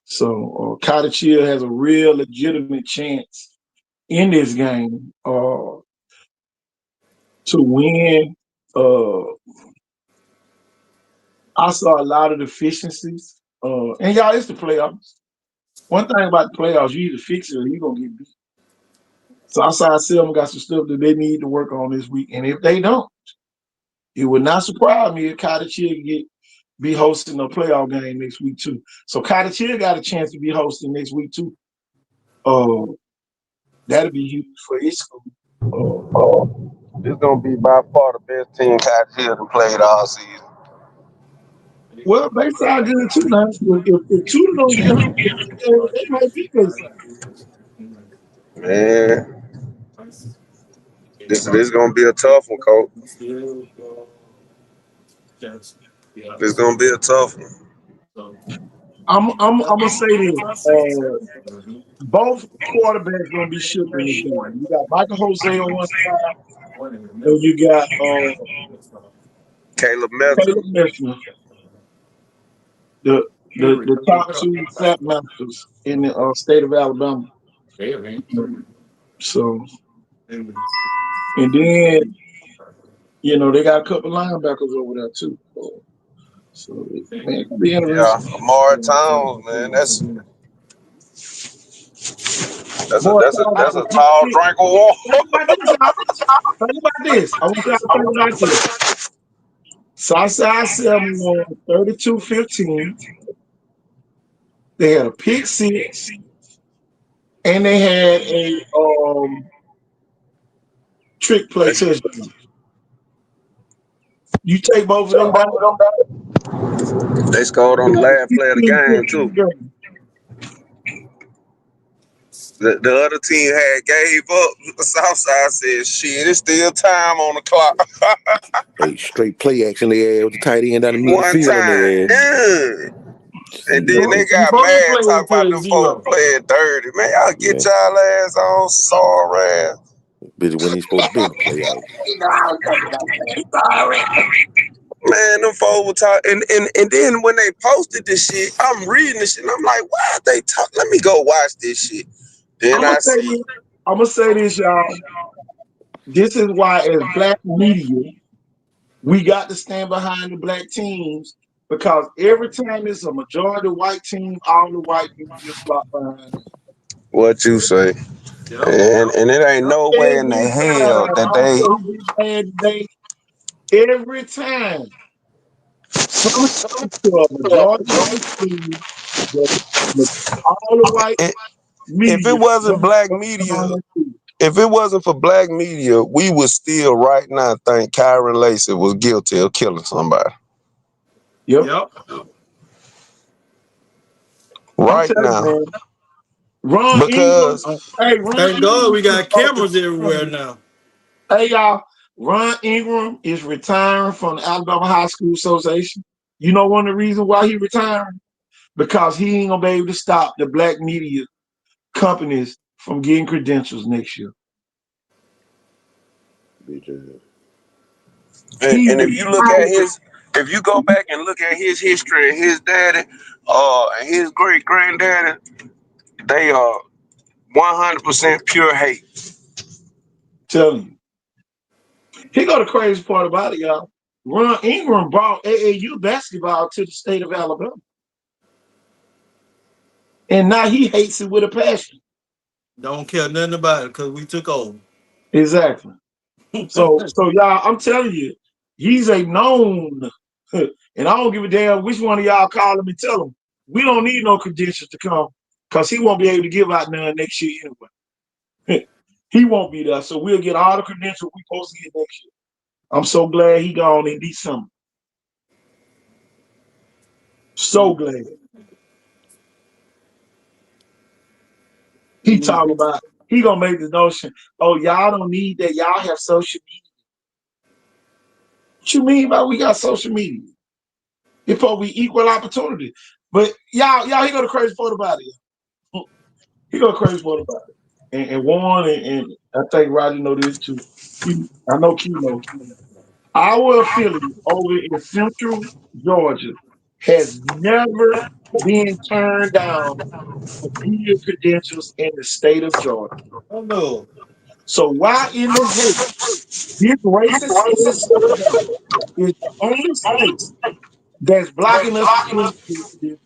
So Cottage Hill has a real legitimate chance in this game to win. I saw a lot of deficiencies. And y'all, it's the playoffs. One thing about the playoffs, you either fix it or you're gonna get beat. So Southside Selma got some stuff that they need to work on this week. And if they don't, it would not surprise me if Cottage Hill be hosting a playoff game next week too. So Cottage Hill got a chance to be hosting next week too. That'll be huge for his school. This gonna be by far the best team Cottage Hill played all season. Well, Bayside good too now. If Tudor don't get home, they might beat Bayside. Man, this gonna be a tough one, Coach. This gonna be a tough one. I'm gonna say this. Both quarterbacks gonna be shook in this game. You got Michael Jose on one side, and you got Caleb Mester. Caleb Messner, the top two sack masters in the state of Alabama. So, and then they got a couple linebackers over there too. So man, it could be Yeah, interesting. Amari Towns, man. That's Boy, a tall drink of water. Think about this. I want y'all to think about this. Southside 7 won 32-15. They had a pick six, and they had a trick play touchdown. You take both of them down. They scored on the last play of the game too. The other team had gave up. The Southside said, "Shit, it's still time on the clock." Hey, straight play action they had with the tight end down the middle of One the field on time, their ass. and then they got mad talking about them folks playing dirty. Man, y'all get y'all ass on sore ass. Busy when he's supposed to be in the playoffs. Man, them folks were talking, and then when they posted this shit, I'm reading this shit, and I'm like, why are they talking? Let me go watch this shit. Then I'm gonna say this, y'all. This is why, as black media, we got to stand behind the black teams, because every time it's a majority white team, all the white media flock behind them. what you say, and it ain't no way in the hell that they. Every time some to a majority white team, all the white media. If it wasn't black media, if it wasn't for black media, we would still right now think Kyron Lacey was guilty of killing somebody. Yep. Right now. Man, Ron because Ingram. Hey, Ron Thank Ingram, God we got cameras everywhere now. Hey, y'all. Ron Ingram is retiring from the Alabama High School Association. You know one of the reasons why he retiring? Because he ain't gonna be able to stop the black media companies from getting credentials next year. And if you look at if you go back and look at his history, his daddy, and his great granddaddy, they are 100% pure hate. Telling you. Here go the crazy part about it, y'all. Ron Ingram brought AAU basketball to the state of Alabama. And now he hates it with a passion. Don't care nothing about it because we took over. Exactly. So y'all, I'm telling you, he's a known, and I don't give a damn which one of y'all call him and tell him, we don't need no credentials to come, because he won't be able to give out none next year anyway. He won't be there, so we'll get all the credentials we supposed to get next year. I'm so glad he gone in December. So glad. He talking about He gonna make the notion, oh, y'all don't need that. Y'all have social media. What you mean by we got social media? It's supposed to be equal opportunity. But y'all, he go to crazy part about it. He go crazy part about it. And Warren and I think Roddy know this too. I know Kino. Our affiliate over in Central Georgia has never been turned down for media credentials in the state of Georgia. Oh no. So why in the hell this racist state of Alabama is the only state that's blocking us from getting media credentials?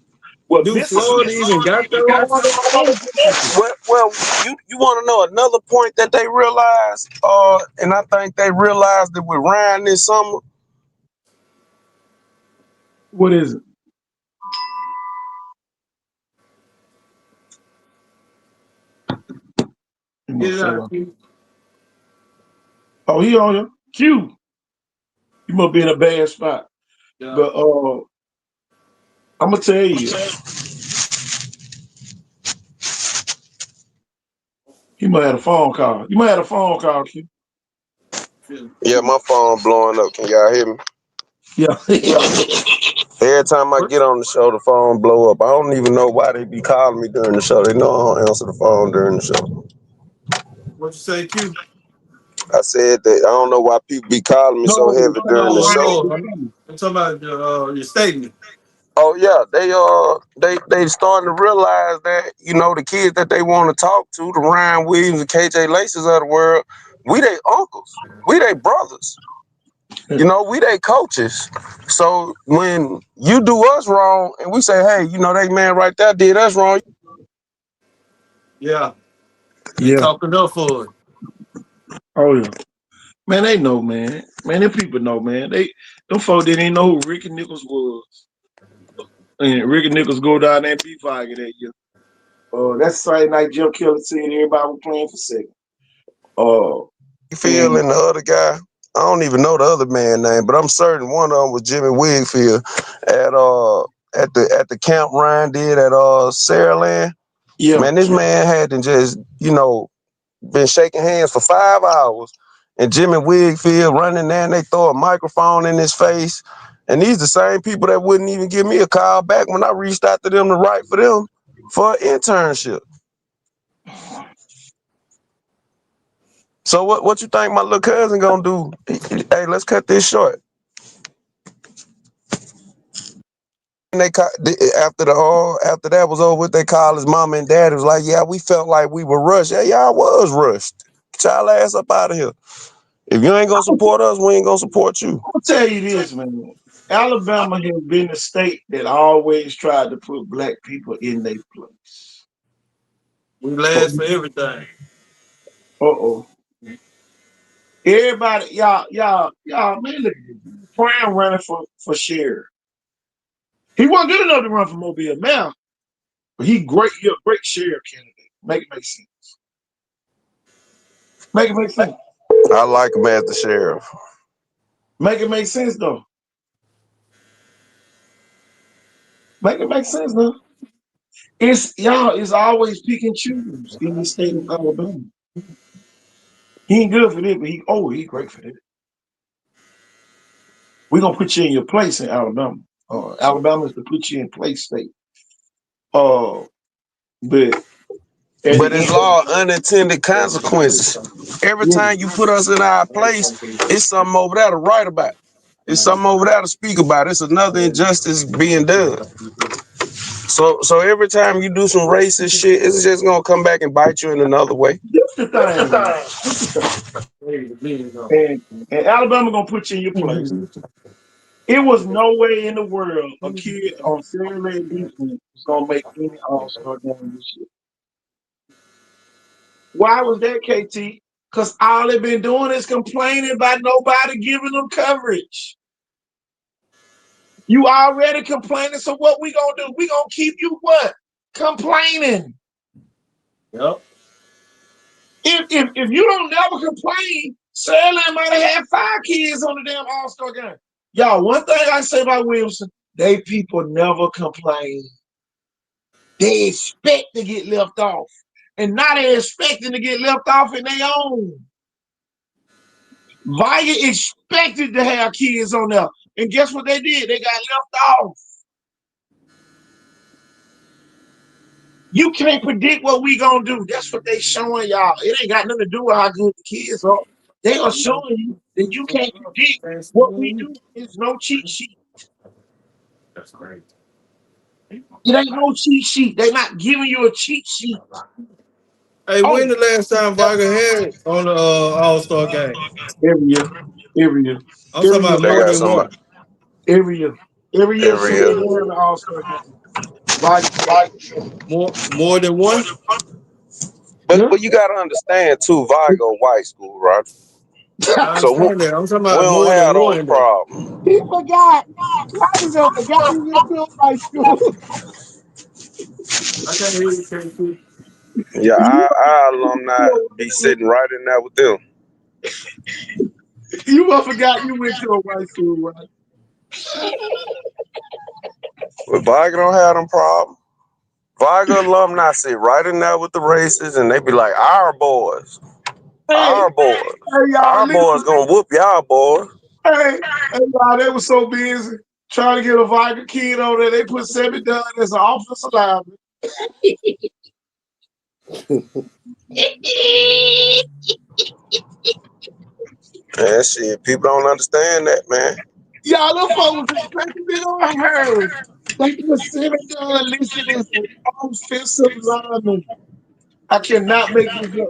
Well, Do Mississippi, Florida even got those? Florida, don't block it. Well, you want to know another point that they realized, and I think they realized that with Ryan this summer. What is it? He Get must it say, out, Q. oh, he on here. Q. You must be in a bad spot. Yeah. But I'm gonna tell you, he might have a phone call. You might have a phone call, Q. Yeah, my phone blowing up. Can y'all hear me? Yeah. Every time I What, get on the show, the phone blow up. I don't even know why they be calling me during the show. They know I don't answer the phone during the show. what you say, Q? I said that I don't know why people be calling me so No, heavy during the No, show. no. I'm talking about your statement. Oh yeah, they starting to realize that the kids that they want to talk to, the Ryan Williams and KJ Laces of the world, we they uncles, we they brothers, we they coaches. So when you do us wrong and we say, hey, that man right there did us wrong. Yeah. They Yeah. talking up for it. Oh yeah. Man, they know, man. Man, them people know, man. Them folks didn't even know who Ricky Nichols was. And Ricky Nichols go down there and be fighting that year. That's Friday night Jim Kelly said everybody was playing for second. Wigfield And and the other guy, I don't even know the other man name, but I'm certain one of them was Jimmy Wigfield at the camp Ryan did at Saraland. yeah. Man, this man had to just been shaking hands for 5 hours, and Jimmy Wigfield running there, and they throw a microphone in his face. And these the same people that wouldn't even give me a call back when I reached out to them to write for them for an internship. So what you think my little cousin gonna do? Hey, let's cut this short. And after that was over, what they call his mama and dad was like, yeah, we felt like we were rushed. Yeah, y'all was rushed. Get y'all ass up out of here. If you ain't gonna support us, we ain't gonna support you. I'll tell you this, man. Alabama has been a state that always tried to put black people in their place. We last for everything. Uh-oh. Everybody, man, look at this. Prime running for sheriff. He wasn't good enough to run for Mobile now, but he a great sheriff candidate. Make it make sense. Make it make sense. I like him as the sheriff. Make it make sense though. Make it make sense though. It's always pick and choose in the state of Alabama. He ain't good for this, but he great for that. We're gonna put you in your place in Alabama. Alabama is to put you in place state. But at But the it's end, law of unintended consequences. Every yeah, time you put us in our place, it's something over there to write about. It's something over there to speak about. It's another injustice being done. So every time you do some racist shit, it's just gonna come back and bite you in another way. that's the thing. That's the thing. And Alabama gonna put you in your place. It was no way in the world a kid on Saraland defense was gonna make any All-Star game this year. Why was that, KT? Because all they've been doing is complaining about nobody giving them coverage. You already complaining, so what we gonna do? We gonna keep you what? Complaining. Yep. If you don't never complain, Saraland might have had 5 kids on the damn All-Star game. Y'all, one thing I say about Wilson, they people never complain. They expect to get left off. and now they're expecting to get left off in their own. Viger expected to have kids on there. And guess what they did? They got left off. You can't predict what we gonna do. That's what they showing y'all. It ain't got nothing to do with how good the kids are. They are showing you that you can't predict what we do. There's no cheat sheet. That's great. It ain't no cheat sheet. They're not giving you a cheat sheet. Hey, Oh, when the last time Viger had on the All-Star game? every year. Every year. I'm talking Every year. about They more got than somebody one. Every year. Every year every since year. they had the All-Star game. Viger show. More than one? But Yeah. you gotta understand too, Vigo white school, right? I So understand that. I'm talking we about don't more than have those one though. problems. He forgot. Viger done forgot he went to a high school. I can't hear you, KC. Yeah, You our alumni be sitting right in there with them. you must forgot you went to a white school, right? But Vigo don't have them problems. Vigo alumni sit right in there with the racists, and they be like, Hey, our boys, y'all, our boys listen. gonna whoop y'all boys. Hey, y'all, they were so busy trying to get a Viger kid on there. They put Sammy Dunn as an offensive lineman. Man, shit, people don't understand that, man. Y'all, them folks was expecting me on her. They put Sammy Dunn listed as an offensive lineman. I cannot make this up.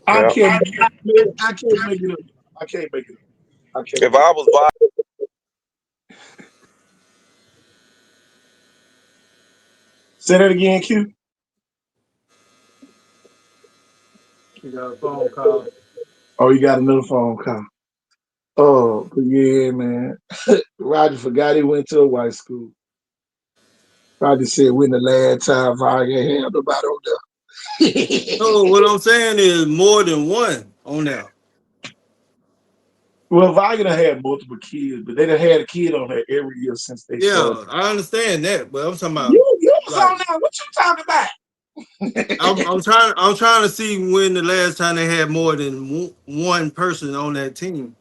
I Yeah. cannot make I can't make it up. I can't make it up. I can't If make it I up. was Vigo, Say that again, Q. You got a phone call. Oh, you got another phone call. Oh, but yeah, man. Roger forgot he went to a white school. Roger said when the last time Viger had nobody on there. No, what I'm saying is more than one on there. Well, Viger done had multiple kids, but they done had a kid on there every year since they started. Yeah, I understand that, but I'm talking about You was like on there. What you talking about? I'm trying to see when the last time they had more than one person on that team.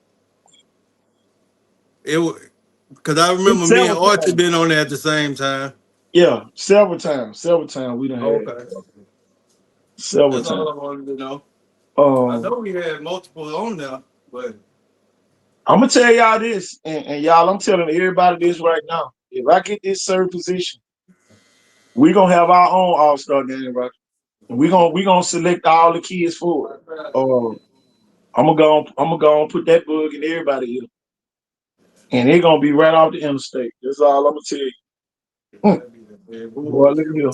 It was because I remember me and Several Archie times. been on there at the same time. Yeah, several times. Several times we done had. Okay, Several that's times. all I wanted to know. I Um, know we had multiple on there, but I'm gonna tell y'all this, and y'all, I'm telling everybody this right now. If I get this third position, we gonna have our own all-star game, right? And we gonna select all the kids for it. I'm gonna go and put that bug in everybody here. And they're gonna be right off the interstate. That's all I'm gonna tell you. Boy, look at here.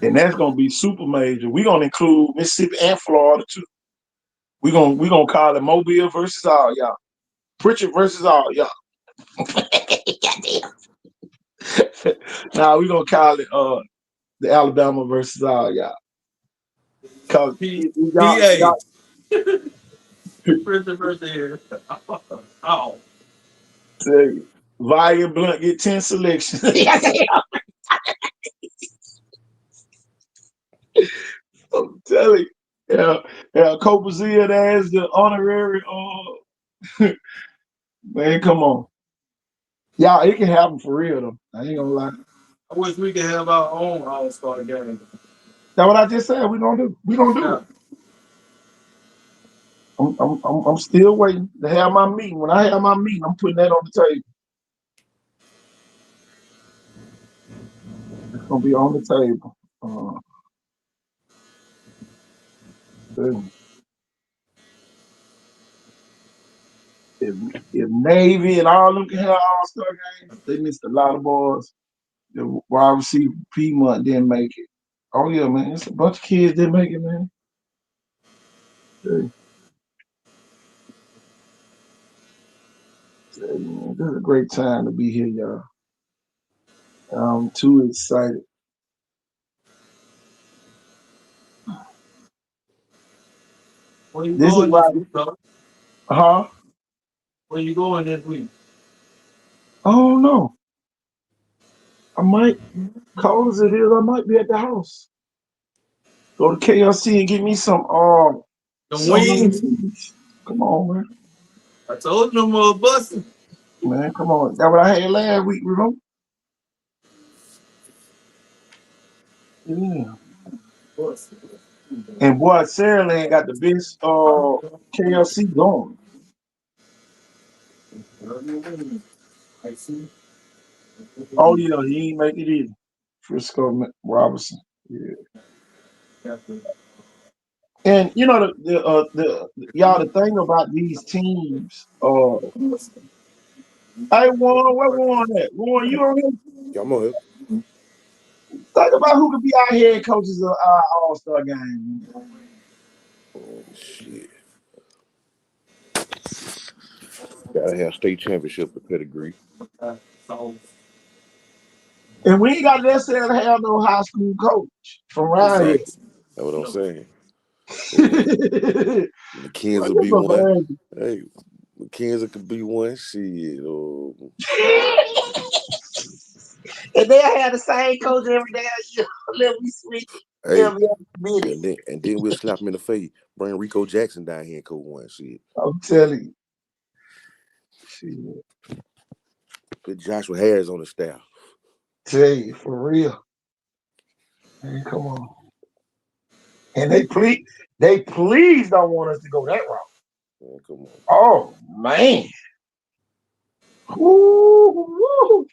And that's gonna be super major. We're gonna include Mississippi and Florida too. We gonna call it Mobile versus all y'all. Pritchard versus all y'all. Now we gonna call it the Alabama versus all y'all. Cause PA. y'all First here. Oh. say Via Blunt get 10 selections. I'm telling you. Yeah, Copazia as the honorary man, come on. Y'all, it can happen for real though. I ain't gonna lie. I wish we could have our own All-Star game. That's what I just said. We gonna do. We gonna do Yeah. it. I'm still waiting to have my meeting. When I have my meeting, I'm putting that on the table. It's gonna be on the table. Uh, if, if Navy and all them can have all-star games, they missed a lot of balls. The wide receiver Piedmont didn't make it. Oh yeah, man. It's a bunch of kids didn't make it, man. Man, this is a great time to be here, y'all. I'm too excited. Where you This is going why, this week, brother? huh? Where you going this week? Oh no. I might, cold as it is, I might be at the house. Go to KLC and get me some The some of them wings. wings. Come on, man. I told them busting. Man, come on. That's what I had last week, remember? Yeah. And boy, Saraland got the best KLC going. Oh yeah, he ain't make it either. Frisco Robinson. Yeah. And you know the y'all the thing about these teams, hey Warren, where Warren at? Warren, you on here? Yeah, I'm on here. Think about who could be our head coaches of our All-Star game. Oh, shit. Gotta have state championship with pedigree. And we ain't got necessarily have no high school coach from around here. Exactly. That's what I'm saying. Yeah. McKenzie will Look be at one. the Hey, McKenzie could be one. Shit. And they had the same coach every day. Let me speak. Hey, Every other minute. and then we'll slap him in the face. Bring Rico Jackson down here and coach one. Shit. I'm telling you. Shit. Put Joshua Harris on the staff. Tell you, for real. Man, come on. And they please don't want us to go that route. Man, come on. Oh man. Woo.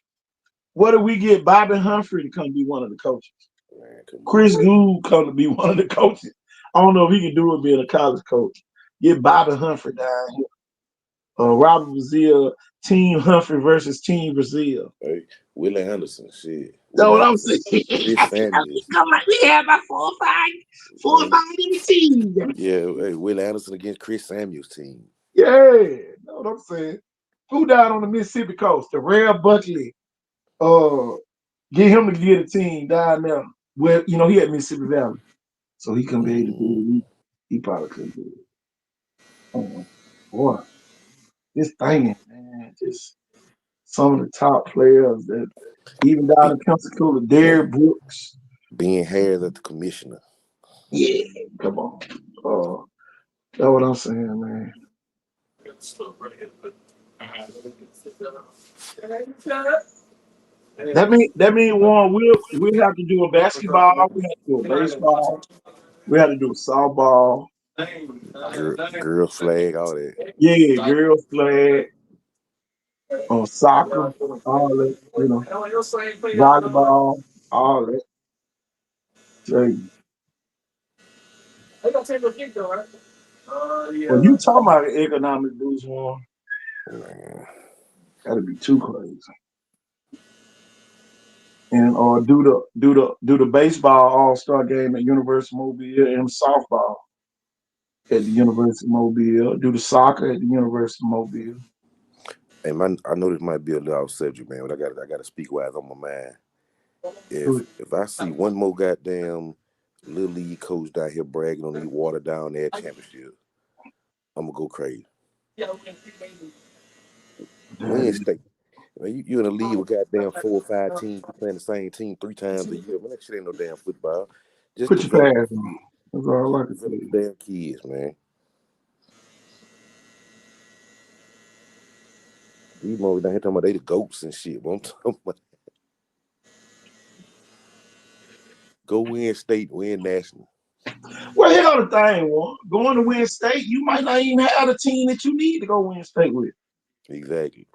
What if we get Bobby Humphrey to come be one of the coaches? Man, come on. Chris Gould come to be one of the coaches. I don't know if he can do it being a college coach. Get Bobby Humphrey down here. Robert Brazil, Team Humphrey versus Team Brazil. Hey, Willie Anderson, shit. That's Willie what I'm Anderson. saying. Chris Samuels. Come like we have about four or five different teams. Yeah, hey, Willie Anderson against Chris Samuels team. Yeah, that's what I'm saying. Who died on the Mississippi coast? The Rare Buckley. Get him to get a team down there. Well, you know, he at Mississippi Valley. So he couldn't be able to do it. He probably couldn't do it. Oh, boy. This thing, man, just some of the top players that even down in Pensacola, Derrick Brooks. Ben Harris at the commissioner. Yeah, come on. That's what I'm saying, man. That mean one we'll have to do a basketball, we have to do a baseball, we have to do a softball. Girls flag, all that. Yeah, girls flag, soccer, all that, you know, volleyball, all that. Tell you. When you talking about the economic boost one, that'd be too crazy. And do the baseball all-star game at University of Mobile and softball at the University of Mobile. Do the soccer at the University of Mobile. Hey man, I know this might be a little off subject, man, but I gotta speak wise on my mind. If I see one more goddamn little league coach down here bragging on these watered down there championship, I'm gonna go crazy. Win state. Man, you in a league with goddamn 4 or 5 teams playing the same team 3 times a year. Man, that shit ain't no damn football. Just Put your develop pads on. That's all I can say. the damn kids, man. These motherfuckers down here talking about they the goats and shit. But I'm talking about go win state, win national. Well, here's the thing, Warren. Going to win state, you might not even have the team that you need to go win state with. Exactly.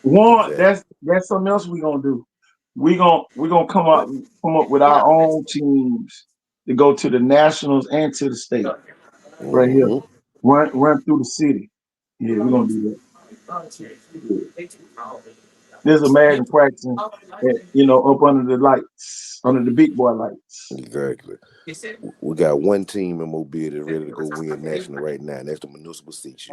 One, that's something else we're gonna do. We're gonna come up with our own teams to go to the nationals and to the state. Right here. Run through the city. Yeah, we're gonna do that. Yeah. There's American practicing up under the lights, under the big boy lights. Exactly. We got one team in Mobile that's ready to go win national right now, and that's the Municipal 6.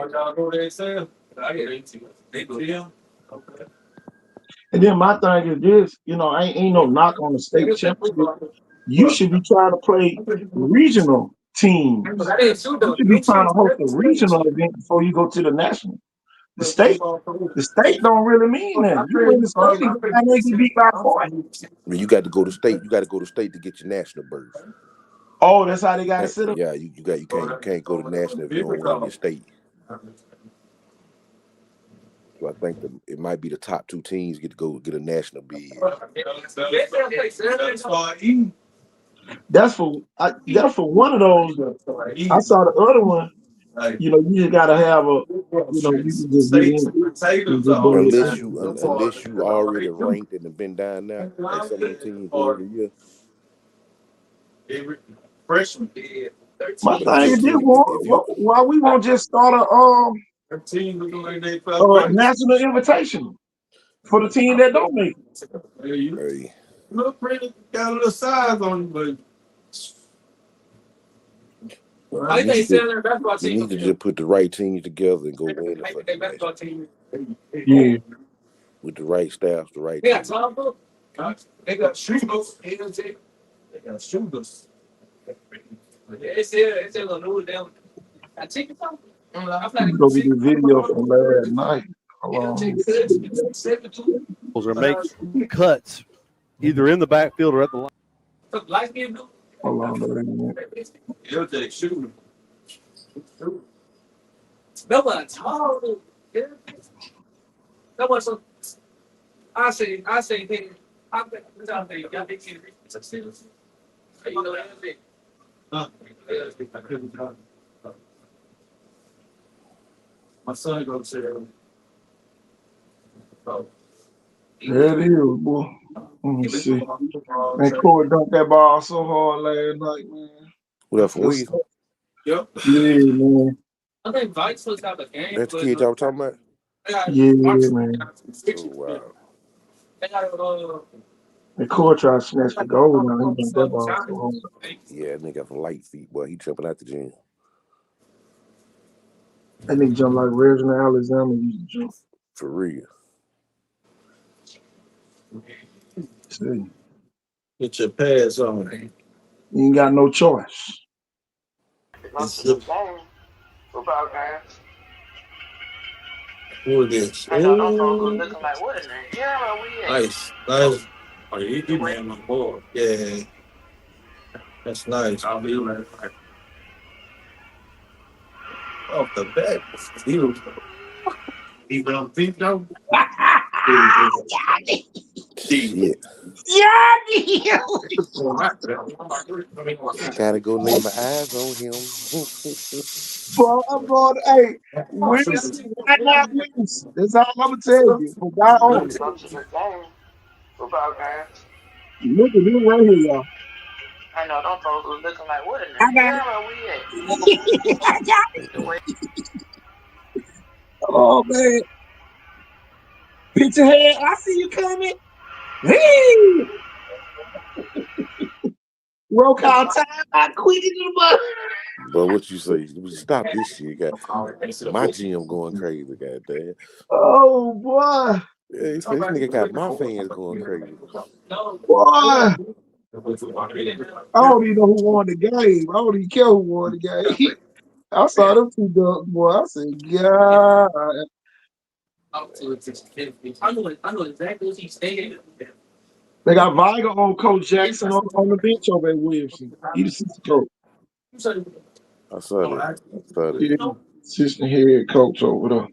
And then my thing is this, ain't no knock on the state championship. You should be trying to play regional teams. You should be trying to host a regional event before you go to the national. The state don't really mean that. You win the state and they get beat by a point. I mean, you got to go to state. You got to go to state to get your national berth. Oh, that's how they got to sit up. Yeah, you can't go to national if you don't win your state. So I think it might be the top 2 teams get to go get a national bid. That's for one of those. I saw the other one. You know, you just gotta have a. You know, you can just get in. Unless you already ranked and have been down there, like some of the teams every year. My thing is, why we won't just start a national invitation for the team that don't make it. Hey. Got a little size on it, but You need to just put the right teams together and go win the fucking match. Yeah. With the right staff, the right They team. got shooters. They got shooters. It's a little new down. I take it from. I'm gonna get the video from last night. Or make cuts either in the backfield or at the line. Hold on, He'll take shooter. No one told. No one so. I say, hey, I'm y'all big kid. You know that? My son goes to there it is, boy. Let me see. And Corey dunked that ball so hard last night, man. What up for we? Yep. Yeah, man. I think Vikes was have a game. That's the kid y'all talking about? Yeah, man. Oh, wow. And Corey tried to snatch the goal now. He dunked that ball so hard. Yeah, that nigga got some light feet, boy. He jumping out the gym. That nigga jump like Reginald Alexander used to jump. For real. See. get your pads on. You ain't got no choice. Football game. Who is this? I know them folks was looking like, what in the hell are we at? Nice. Oh, you man my boy. Yeah. That's nice. I'll be right back. Off the bat. He went deep though. Shit. Yeah, Gotta go lay my eyes on him. bro, I'm going. Hey, win. Why not win? That's all I'm gonna tell you. For God only. Football game. Look at him right here, y'all. I know them folks was looking like, what in the hell are we at? Oh man. Picture head, I see you coming. Hey! Roll call time, I quit it in the butt. But what you say? Stop this shit. My gym going crazy, goddamn. Oh boy. Yeah, this nigga got my fans going crazy. Boy. I don't even know who won the game. I don't even care who won the game. I saw them two ducks, boy. I said, God. I know exactly what he's saying. They got Viger on Coach Jackson on the bench over at Williamson. He's the assistant coach. I saw that. Yeah, assistant head coach over there.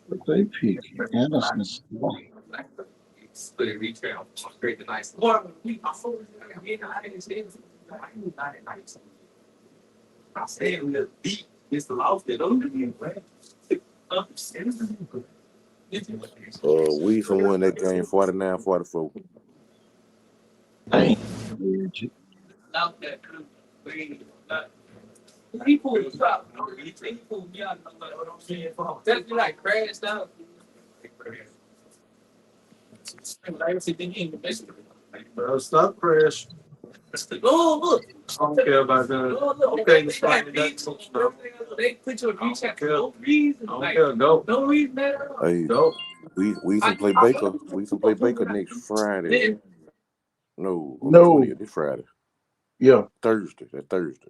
What they pick? Anderson. Split it, reach out, great the nice. I stay in the beat. It's the loft that don't be we from won that game 49-44. Dang. People stop. People, yeah, that's like crashed out. Bro, stop crash. Oh, look. I don't care about that. They put you in a beach chat for no reason. I don't care. Go. No reason at all. Hey, Go. We can play Baker. We can play Baker next Friday. No, on the No. 20th. This Friday. Yeah. Thursday. That Thursday.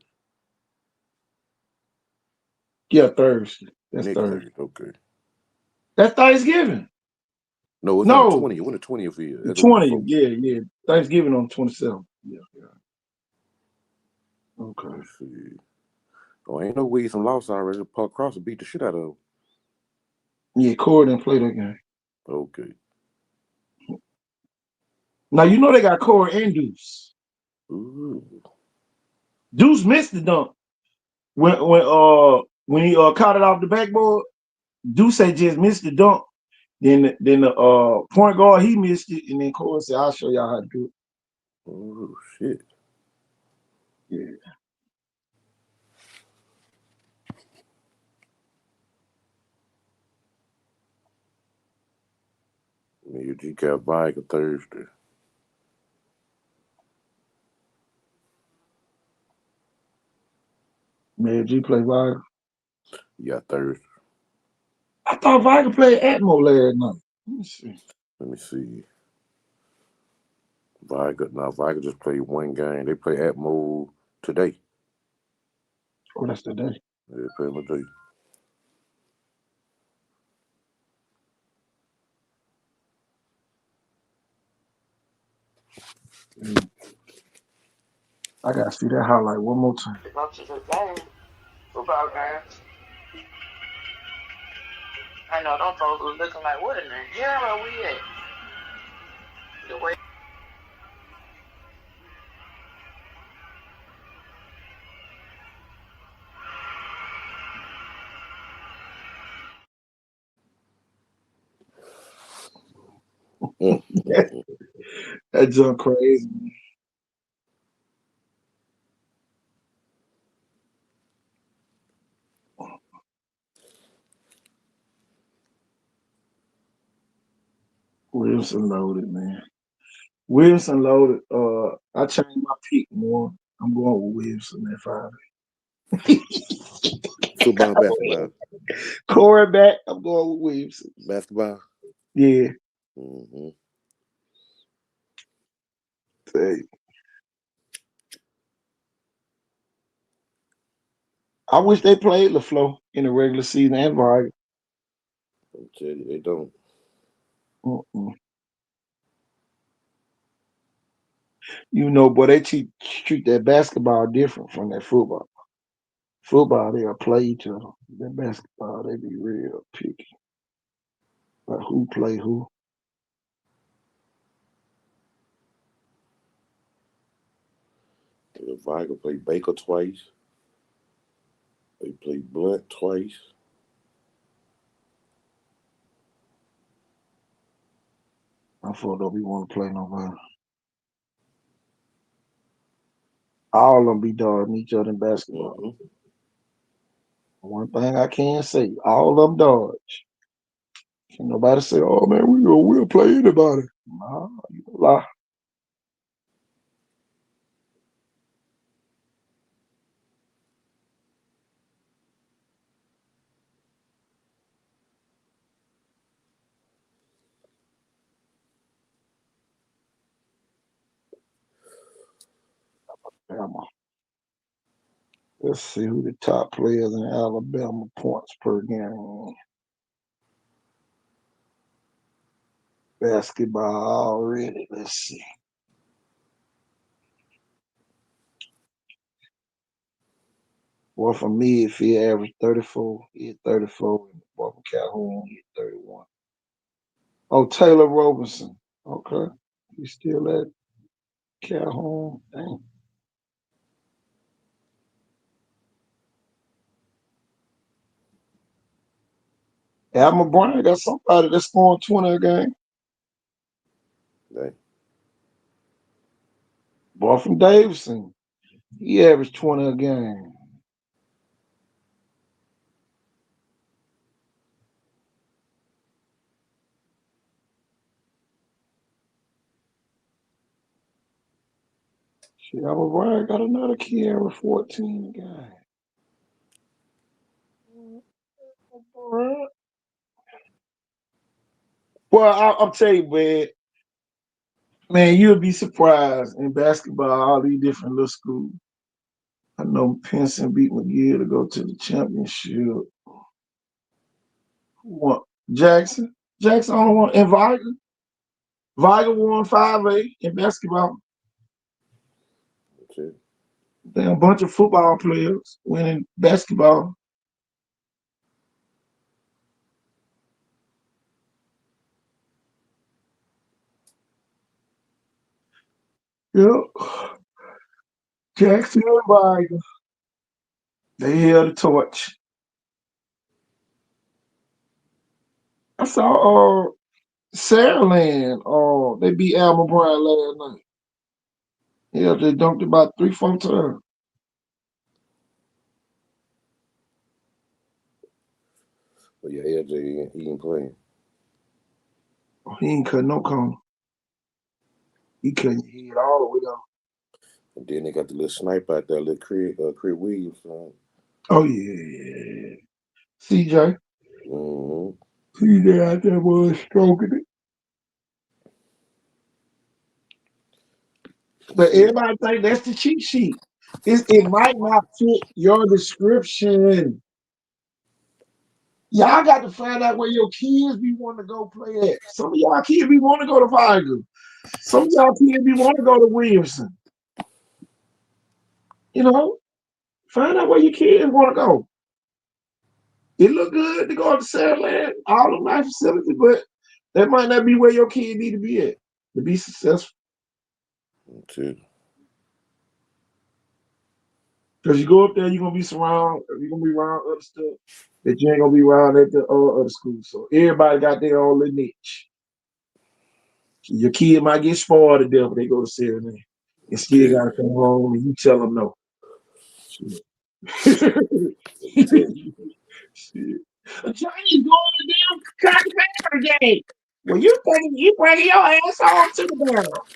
Yeah, Thursday. That's Next Thursday. Thursday. Okay. That's Thanksgiving. No, it's on the No. 20th. When the 20th is? The That's the week 20th. before. Yeah. Thanksgiving on the 27th. Yeah. Okay. Let's see. Oh, ain't no way some lost already. Park Cross beat the shit out of him. Yeah, Corey didn't play that game. Okay. Now you know they got Corey and Deuce. Ooh. Deuce missed the dunk when he caught it off the backboard. Deuce had just missed the dunk. Then the point guard he missed it, and then Corey said, "I'll show y'all how to do it." Oh shit. Yeah. Your G Cap Viker Thursday. Man, G play Viker. Yeah, Thursday. I thought Viker played Atmo last night. Let me see. Let me see. Viker just played one game. They play Atmo today. Oh, that's the day. They play them today. I gotta see that highlight one more time. Up to the game, football game. I know them folks was looking like, what in the hell are we at? The way That junk crazy. Wilson loaded, man. Wilson loaded. I changed my pick more. I'm going with Wilson at 5. Football, basketball. Corey back. I'm going with Wilson. Basketball. Yeah. Mm-hmm. Hey. I wish they played LaFleur in the regular season and Vargas. I'll tell you, they don't. Mm-mm. You know, boy, they treat that basketball different from that football. Football, they'll play each other. That basketball, they be real picky. Like who play who. The Viker played Baker twice. They played Blunt twice. I thought don't be want to play nobody. All of them be dogging each other in basketball. Mm-hmm. One thing I can say, all of them dodge. Can nobody say, "Oh man, we'll play anybody"? Nah, you lie. Alabama. Let's see who the top players in Alabama points per game. Basketball already. Let's see. Boy from midfield average 34. He hit 34. And boy from Calhoun he hit 31. Oh, Taylor Robinson. Okay. He's still at Calhoun. Dang. Alma Bryant got somebody that's scoring 20 a game. They. Boy from Davidson. He averaged 20 a game. Shit, Alma Bryant got another kid average 14 a game. Bryant. Well, I'll tell you, man, you'll be surprised in basketball, all these different little schools. I know Pinson beat McGill to go to the championship. Who won? Jackson. Jackson only won, and Viger. Viger won 5A in basketball. Okay. Then a bunch of football players winning basketball. Yep. Jackson and Viger. They held the torch. I saw Saraland. They beat Alma Brown last night. Yeah, they dunked about 3-4 times. But yeah, LJ, he ain't playing. Oh, he ain't cut no corner. He couldn't hit all the way down. And then they got the little sniper out there, little Craig Williams. Oh yeah. CJ. Mm-hmm. CJ out there was stroking it. But everybody think that's the cheat sheet. It might not fit your description. Y'all got to find out where your kids be wanting to go play at. Some of y'all kids be wanting to go to Viger. Some of y'all kids be wanting to go to Williamson. You know, find out where your kids want to go. It look good to go to Saraland, all the nice facilities, but that might not be where your kid need to be at to be successful. Okay. Because you go up there, you're gonna be around other stuff that you ain't gonna be around at the other schools. So everybody got their own little niche. Your kid might get spoiled to death if they go to Saraland and still Okay. gotta come home and you tell them no. Shit. Shit. Johnny's going to damn Cotton game. Well, you bringing your ass home to the barrel.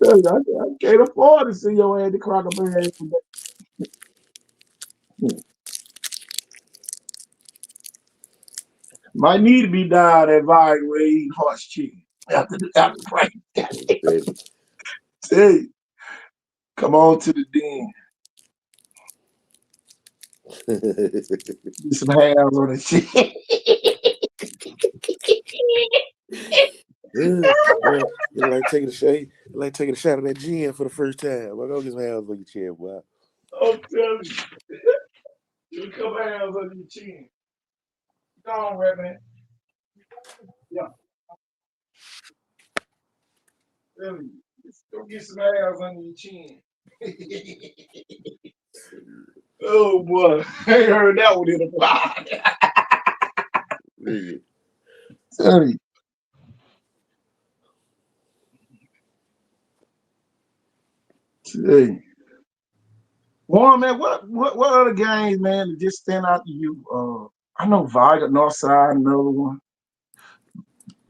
I can't afford to see your ass to Crocker Barrel. Might need to be died at Vine where he eat horse chicken after practice. Tell you, come on to the den. Get some hairs on the chin. You like taking a shot. You like taking a shot of that gin for the first time. I go get some hands on your chin, boy. I'm telling you. You come hands on your chin. Go on, Red Man. Yeah. Really. Go get some hairs on your chin. Oh boy. I ain't heard that one in a while. Nigga. Tell you. Hey. Well, man, what other games, man, that just stand out to you? I know Viger, Northside, another one.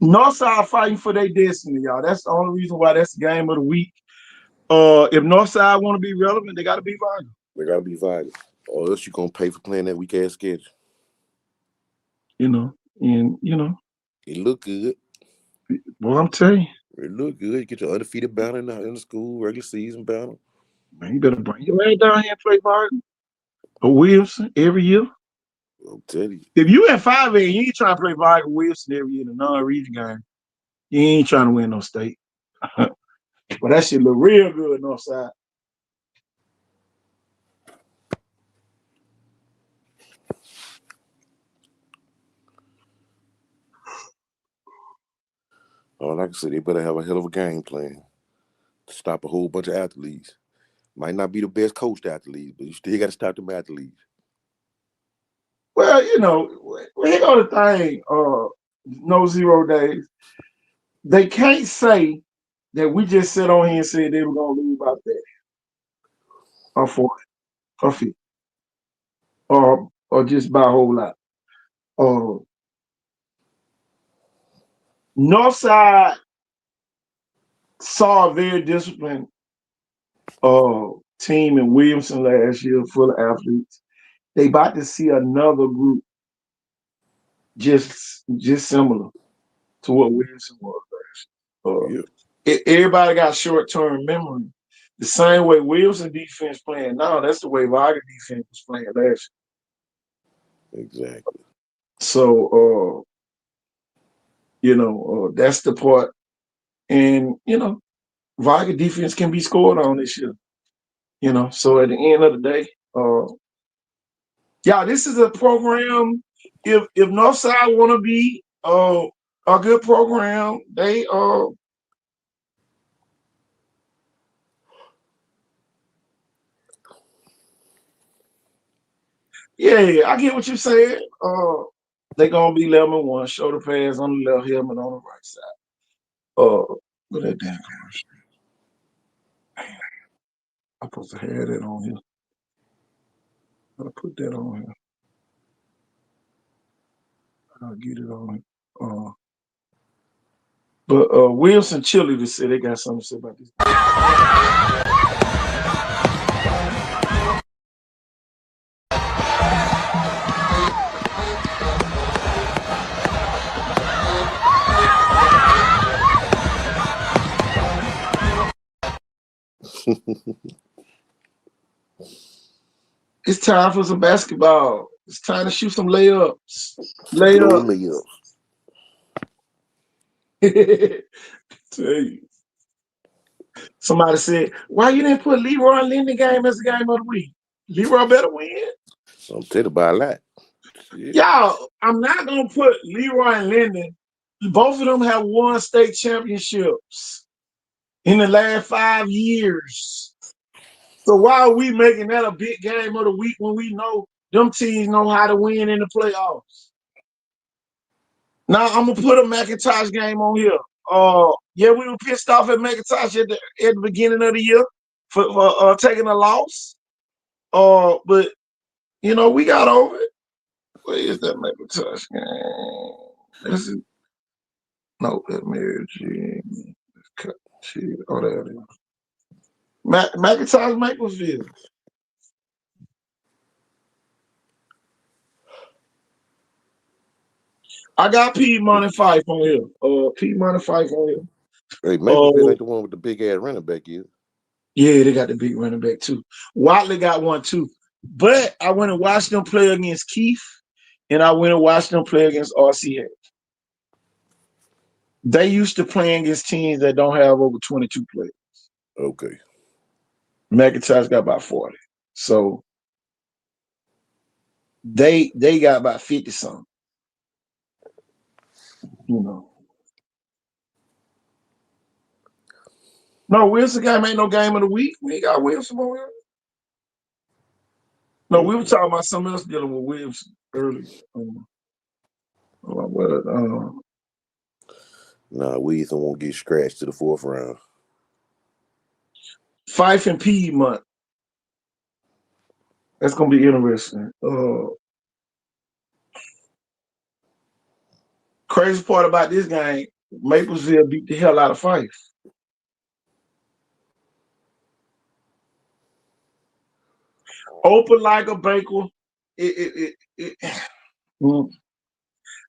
Northside fighting for their destiny, y'all. That's the only reason why that's the game of the week. If Northside want to be relevant, they got to be Viger. They gotta be violent, or else you gonna pay for playing that weak ass schedule. And It look good. well, I'm telling you, It look good. You get your undefeated battle in the school regular season battle. man, you better bring your ass down here and play Viger or Wilson every year. I'm telling you. If you at 5A, you ain't trying to play Viger Wilson every year in a non-region game. You ain't trying to win no state. But that shit look real good Northside. Like I said, they better have a hell of a game plan to stop a whole bunch of athletes. Might not be the best coached athletes, but you still got to stop them athletes. Well, here go the thing, no 0 days. They can't say that we just sit on here and said they were gonna lose about that or 40 or 50 or just by a whole lot. Northside saw a very disciplined team in Williamson last year, full of athletes. They about to see another group just similar to what Wilson was. Yep. Everybody got short-term memory. The same way Wilson defense playing now, that's the way Vargas defense was playing last year. Exactly. So, that's the part. And, Vargas defense can be scored on this year. So at the end of the day, this is a program. If Northside want to be a good program, they yeah, I get what you're saying. They're gonna be 11-1, shoulder pads on the left, helmet on the right side. Look at that damn commercial. I'm supposed to have that on here. I'll put that on here. I'll get it on here. But Wilson Chili to say they got something to say about this. It's time for some basketball. It's time to shoot some layups. No layups. Tell you. Somebody said, why you didn't put Leroy Linden game as the game of the week? Leroy better win. I'm telling about a lot. Y'all, I'm not going to put Leroy and Linden. Both of them have won state championships in the last 5 years. So why are we making that a big game of the week when we know them teams know how to win in the playoffs? Now, I'm going to put a McIntosh game on here. We were pissed off at McIntosh at the beginning of the year for taking a loss. But, we got over it. Where is that McIntosh game? This is that Mary G. Oh, there it is. McIntosh Maplesville. I got P Money Fife on here. P Money Fife on here. Hey, Maplesville ain't the one with the big ass running back, is? Yeah, they got the big running back too. Watley got one too. But I went and watched them play against Keith, and I went and watched them play against RCA. They used to play against teams that don't have over 22 players. Okay. McIntosh got about 40. So they got about 50 something. No, Wilson game ain't no game of the week. We ain't got Wilson on here. No, we were talking about something else dealing with Wilson earlier. Wilson won't get scratched to the 4th round. Fife and Piedmont. That's gonna be interesting. Crazy part about this game, Maplesville beat the hell out of Fife. Open like a Baker.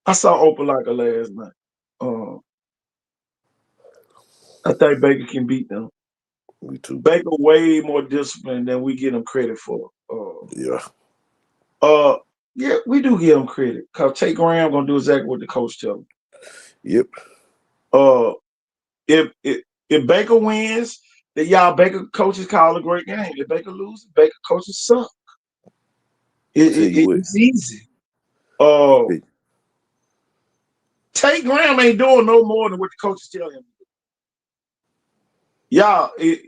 I saw Open like a last night. I think Baker can beat them. Me too. Baker way more disciplined than we give him credit for. Yeah, we do give him credit because Tate Graham gonna do exactly what the coach tell him. Yep. If Baker wins, then y'all Baker coaches call a great game. If Baker loses, Baker coaches suck. It's easy. Tate Graham ain't doing no more than what the coaches tell him. Y'all, and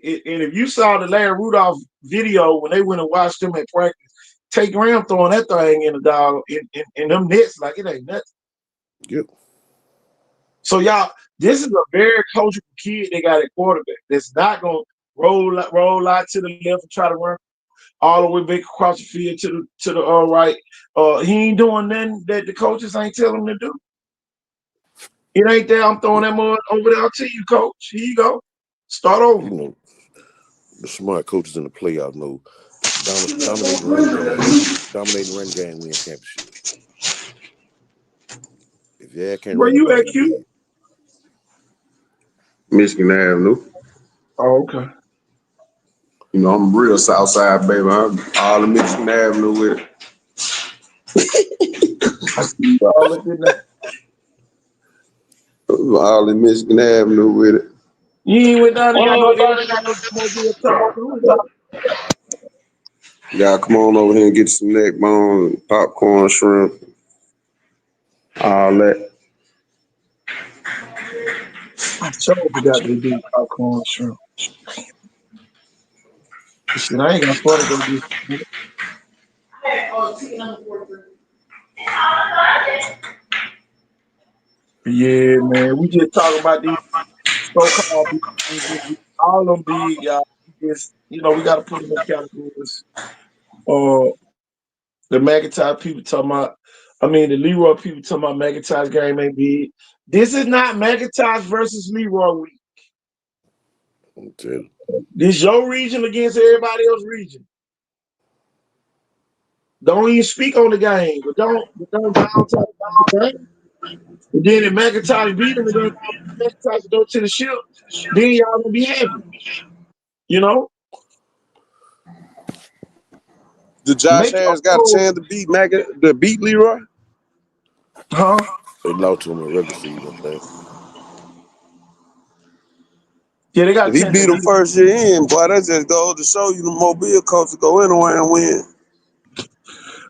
if you saw the Larry Rudolph video when they went and watched them at practice, Tate Graham throwing that thing in the dog in them nets like it ain't nothing. Yep. So y'all, this is a very coachable kid they got at quarterback that's not gonna roll out to the left and try to run all the way back across the field to the right. He ain't doing nothing that the coaches ain't telling him to do. It ain't there. I'm throwing that mud over there to you, coach. Here you go. Start over. The smart coaches in the playoffs know dominating run game win championship. If your ass can't Where run the you ball, at, you Q? dead. Michigan Avenue. Oh, okay. You know, I'm real Southside, baby. I'm all the Michigan Avenue with it. I see y'all looking at. All the Michigan Avenue with it. You ain't went down and got no Mobile taco, though. Y'all come on over here and get some neck bones, popcorn, shrimp, all that. I sure forgot they do popcorn shrimp. Shit, I ain't got fun to go do. Yeah, man. We just talking about these so-called big things this week. All them big, y'all. Just, we got to put them in categories. The McIntyre people talking about, the Leroy people talking about McIntyre's game ain't big. This is not McIntyre versus Leroy week. I'm telling This your region against everybody else's region. Don't even speak on the game, but don't down talk about the game. And then if McIntyre beat him and then McIntyre go to the ship, then y'all gonna be happy. You know? Did Josh Make your Harris got a chance to beat Leroy? huh? they lost to him in the regular season, I think. Yeah, they got If a he chance to beat him beat him. first year in, boy, that just goes to show you the Mobile coach to go anywhere and win.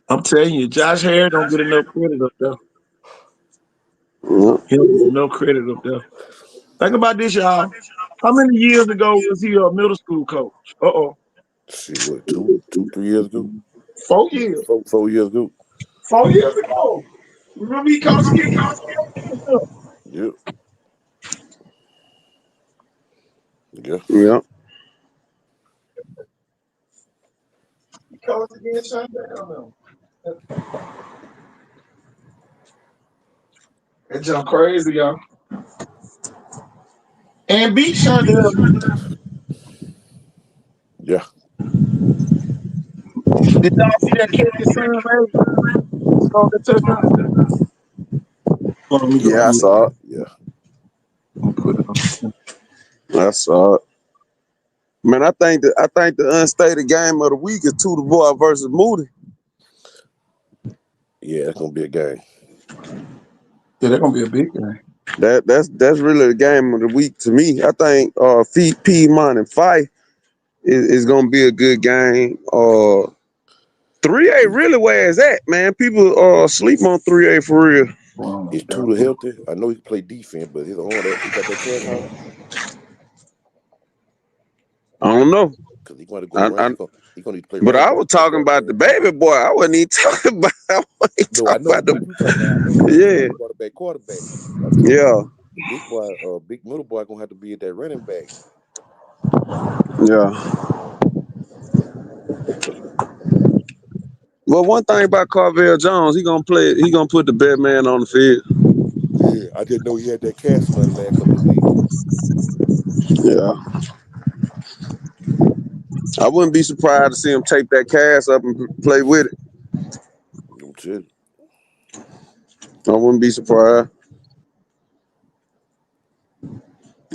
I'm telling you, Josh Harris don't get enough credit up there. Yeah. He don't get enough credit up there. Think about this, y'all. How many years ago was he a middle school coach? Shit, what, 3 years ago? 4 years. 4 years ago? 4 years ago. Remember he coached against Yep. Yeah. Yeah. he coached against Sundown. That jump crazy, y'all. And beat Shondell. Yeah. Did y'all see that catch his son made? Scored the touchdown. Let me go Yeah, I get it. saw it. Yeah. I'm gonna put it on. I saw it. Man, I think the unstated game of the week is Tudor Boy versus Moody. Yeah, that's gonna be a game. Yeah, they're gonna be a big game. That's really the game of the week to me. I think Piedmont and Fife is gonna be a good game. 3A really where is that, man? People sleep on 3A for real. Is Tudor healthy? I know he can play defense, but his arm, he got that cast out. I don't know. Cause he going to go I, run. I, He gonna need to play but running I back was for that talking about the quarterback. baby boy. I wasn't even talking about. I wasn't No, I talking know about what the. you talking about. I know he gonna Yeah, be quarterback. I'm talking yeah, about the big boy, big middle boy gonna have to be at that running back. yeah. Well, one thing about Carvel Jones, he gonna play. He gonna put the best man on the field. Yeah, I didn't know he had that cast on the last couple of weeks. Yeah, I wouldn't be surprised to see him take that cast up and play with it. I'm telling you. I wouldn't be surprised.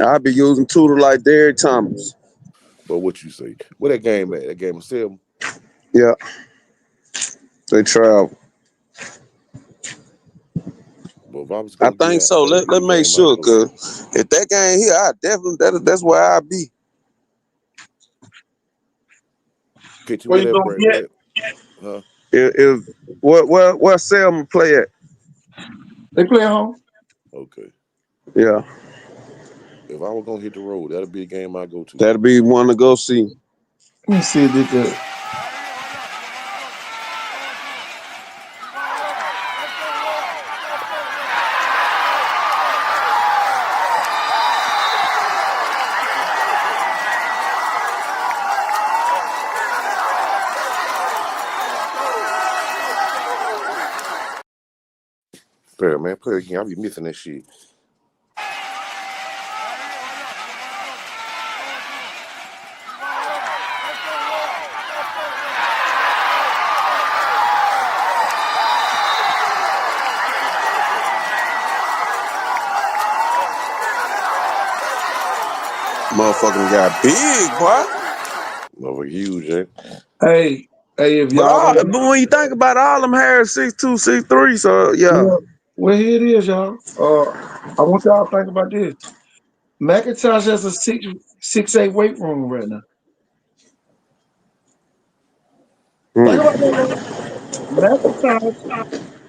I'd be using Tudor like Derrick Thomas. But what you say? Where that game at? That game of 7? Yeah, they travel. But if I was I gonna get think out, so. that'll Let be the make game I sure, go to. cause if that game here, I definitely that's where I be. Picture Where where you that gonna break, be at? where, huh? If where Selma play at? They play at home. Okay. Yeah, If I was gonna hit the road, that'll be the game I go to. that'd be one to go see. Let me see if they could. Fair man, play again. I be missing that shit. Motherfucking got big, boy. Motherfucker huge, eh? Hey, if But, y'all don't but when you think about it, all them Harris 6'2", 6'3", so yeah. well, here it is, y'all. I want y'all to think about this. McIntosh has a 6'8" weight room right now. Think about that, y'all. McIntosh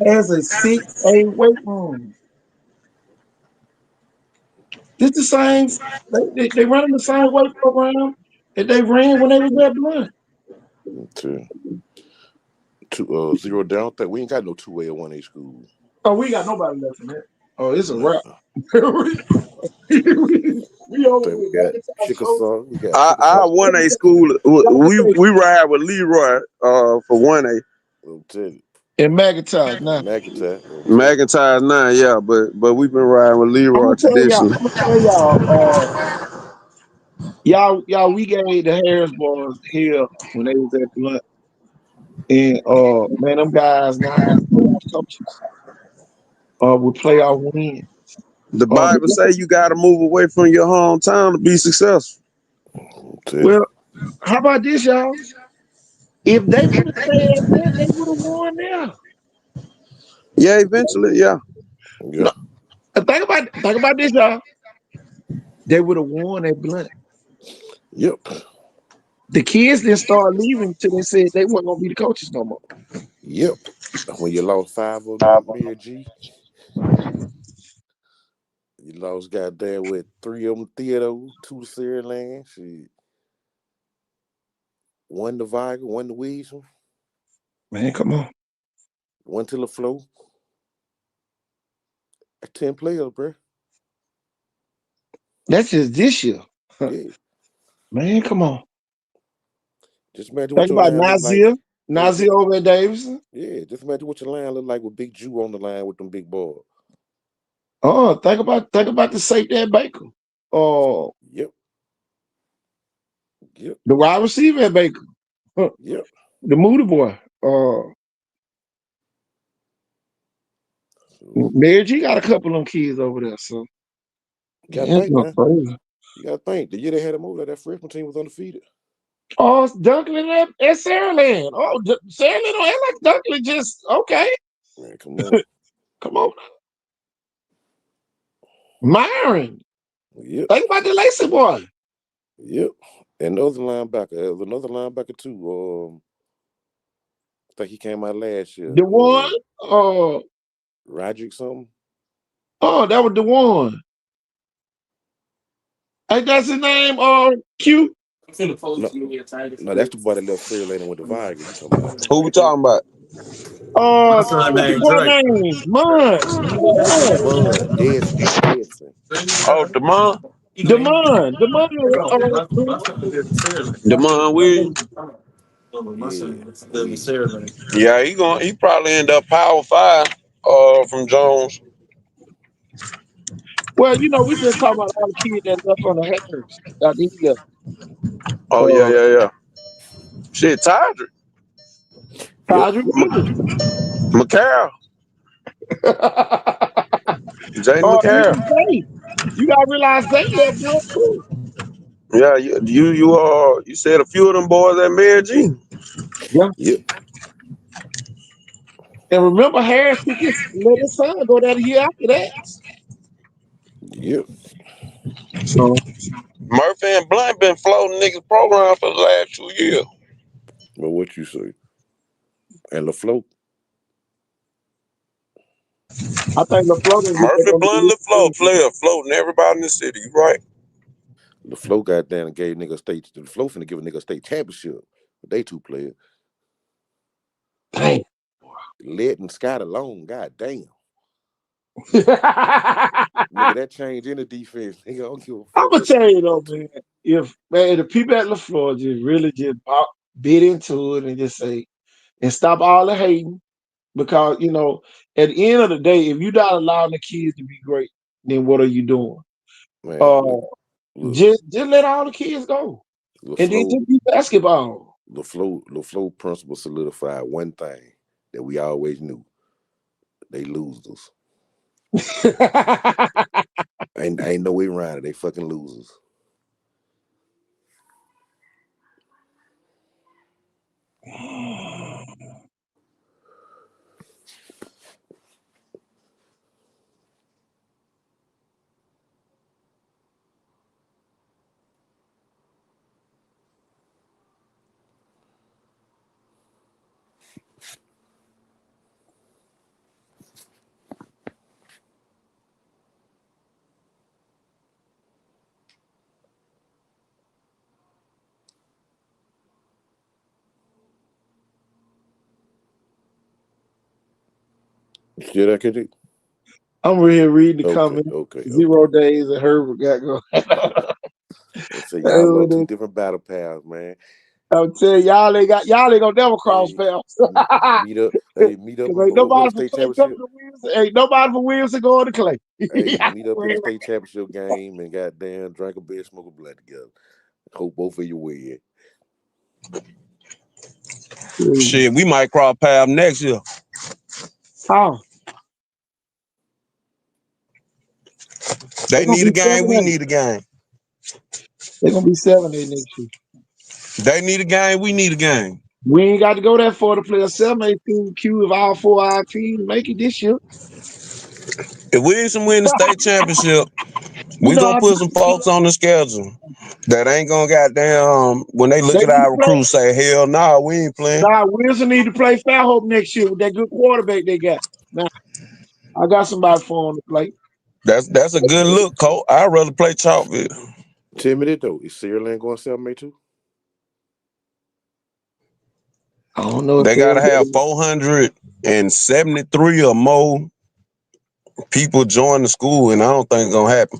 has a 6'8" weight room. This the same. They running the same weight program that they ran when they was at Blunt. Zero down. We ain't got no 2A or 1A school. Oh, we got nobody left in that. Oh, it's a No. wrap. we over We with got McIntosh coach. Chickasaw. We got I Chickasaw. 1A school. Y'all We ride with Leroy for 1A. I'm telling you. and McIntosh now. McIntyre. I'm telling you. McIntyre now, yeah, but we've been riding with I'm Leroy gonna tell y'all. traditionally. I'm gonna tell y'all. We gave the Harris boys here when they was at Blunt, and man, them guys now playoff coaches. With playoff win. The Bible say you got to move away from your hometown to be successful. I'm telling you. Well, how about this, y'all? If they would have stayed at Blunt, they would have won there. Yeah, eventually, yeah. Yeah. No, think about this, y'all. They would have won at Blunt. Yep. The kids didn't start leaving until they said they weren't gonna be the coaches no more. Yep. When you lost 5 of them at Mary G, you lost goddamn with 3 of them Theodore, 2 to Saraland, shit. 1 to Viger, 1 to Weasel, Man, come on. 1 to LaFleur. 10 players, bro. That's just this year. Yeah. Man, come on. Just imagine what Think your about line look like. Nazir. Yeah, Nazir over at Davidson. just imagine what your line look like with Big Jew on the line with them big boys. Oh, think about the safety at Baker. Oh, Yep. Yep. the wide receiver at Baker. Yep. The Moody boy. Mary G got a couple of them kids over there, so You gotta man, it's think not now. crazy. You gotta think. The year they had him over there, that freshman team was undefeated. Oh, it's Dunklin at Saraland. Oh, Saraland don't act like Dunklin just okay. Man, come on. Come on. Myron. Yep. Think about the Lacey boy. Yep. And the other linebacker, there was another linebacker too. I think he came out last year. The one. Roderick something. That was the one. Ain't that's his name? Q. No, no, that's the boy that left Saraland and went to Viger. You talking about? Who we talking about? My son What's the named boy Drake. name? Munch. Demond, Edson. Oh, Demond. Demond. Demond Williams. My Yeah, son live in we. Saraland. Yeah, he probably end up Power 5 from Jones. Well, we just talking about all the kids that left on the Harris. I think he left. Oh yeah. Shit, Tydrick. Yep. Todrick Wheeler. McCarroll. Jaden McCarroll. Even Zay. You gotta realize Zay left one too. Yeah, you said a few of them boys at Mary G. Yeah. Yep. And remember, Harris let his son go that year after that. Yep. So Murphy and Blunt been floating niggas program for the last 2 years. But what you say? And LaFleur. I think LaFleur didn't get that Murphy, on Blunt, LaFleur, the player floating everybody in the city. You right? LaFleur got down and gave nigga state. LaFleur finna give a nigga state championship. They 2 players. Dang. Led and Scott alone. God damn. I'm Nigga, that changed in the defense. Nigga, I don't give a fuck gonna what the tell you defense though, do. man. If the people at LaFleur just really just bit into it and just say and stop all the hating, because at the end of the day, if you're not allowing the kids to be great, then what are you doing? Man, Uh, look, just let all the kids go, and then LaFleur, just be basketball. LaFleur principle solidified one thing that we always knew. They losers. Ain't no way around it. They fucking losers. You still there, KD? I'm over here reading the Okay, comments. okay, 0 okay. days and Herbert got going. So y'all on two different battle paths, man. I'm telling y'all ain't gonna never cross Hey, paths. meet up. Hey, meet up Cause and ain't go win nobody the from state Clay coming championship. to Williamson. Ain't nobody from Williamson going to Clay. Hey, meet up in the state championship game and goddamn drink a beer, smoke a blunt together. Hope both of you win. Shit, we might cross paths next year. How? They're They gonna need a be game, we 7-8. need a game. They're gonna be 7-8 next year. They need a game, we need a game. We ain't got to go that far to play a 7-8 team. Q if all 4 of our teams make it this year. If Wilson win the state championship, You we know, gonna put some folks on the schedule that ain't gonna goddamn when they they look at need to our play. recruits say, hell no, we ain't playing. Nah, Wilson need to play Fairhope next year with that good quarterback they got. Now, I got somebody for him to play. That's a good look, Cole. I'd rather play Chalkville. Tell me that though. Is Saraland going 7-8 too? I don't know if They they'll gotta get have it. 473 or more people join the school, and I don't think it's gonna happen.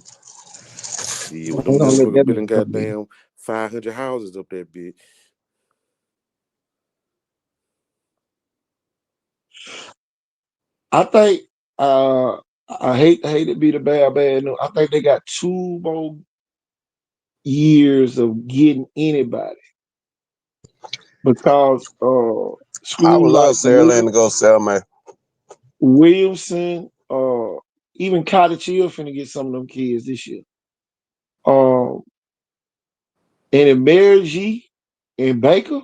See, with They them don't let motherfuckers that building man come in. goddamn 500 houses up that bitch. I think I hate to be the bad news. I think they got 2 more years of getting anybody because I would schools like love Saraland to go 7A. Williamson, even Cottage Hill finna get some of them kids this year. Um, and in Mary G and Baker,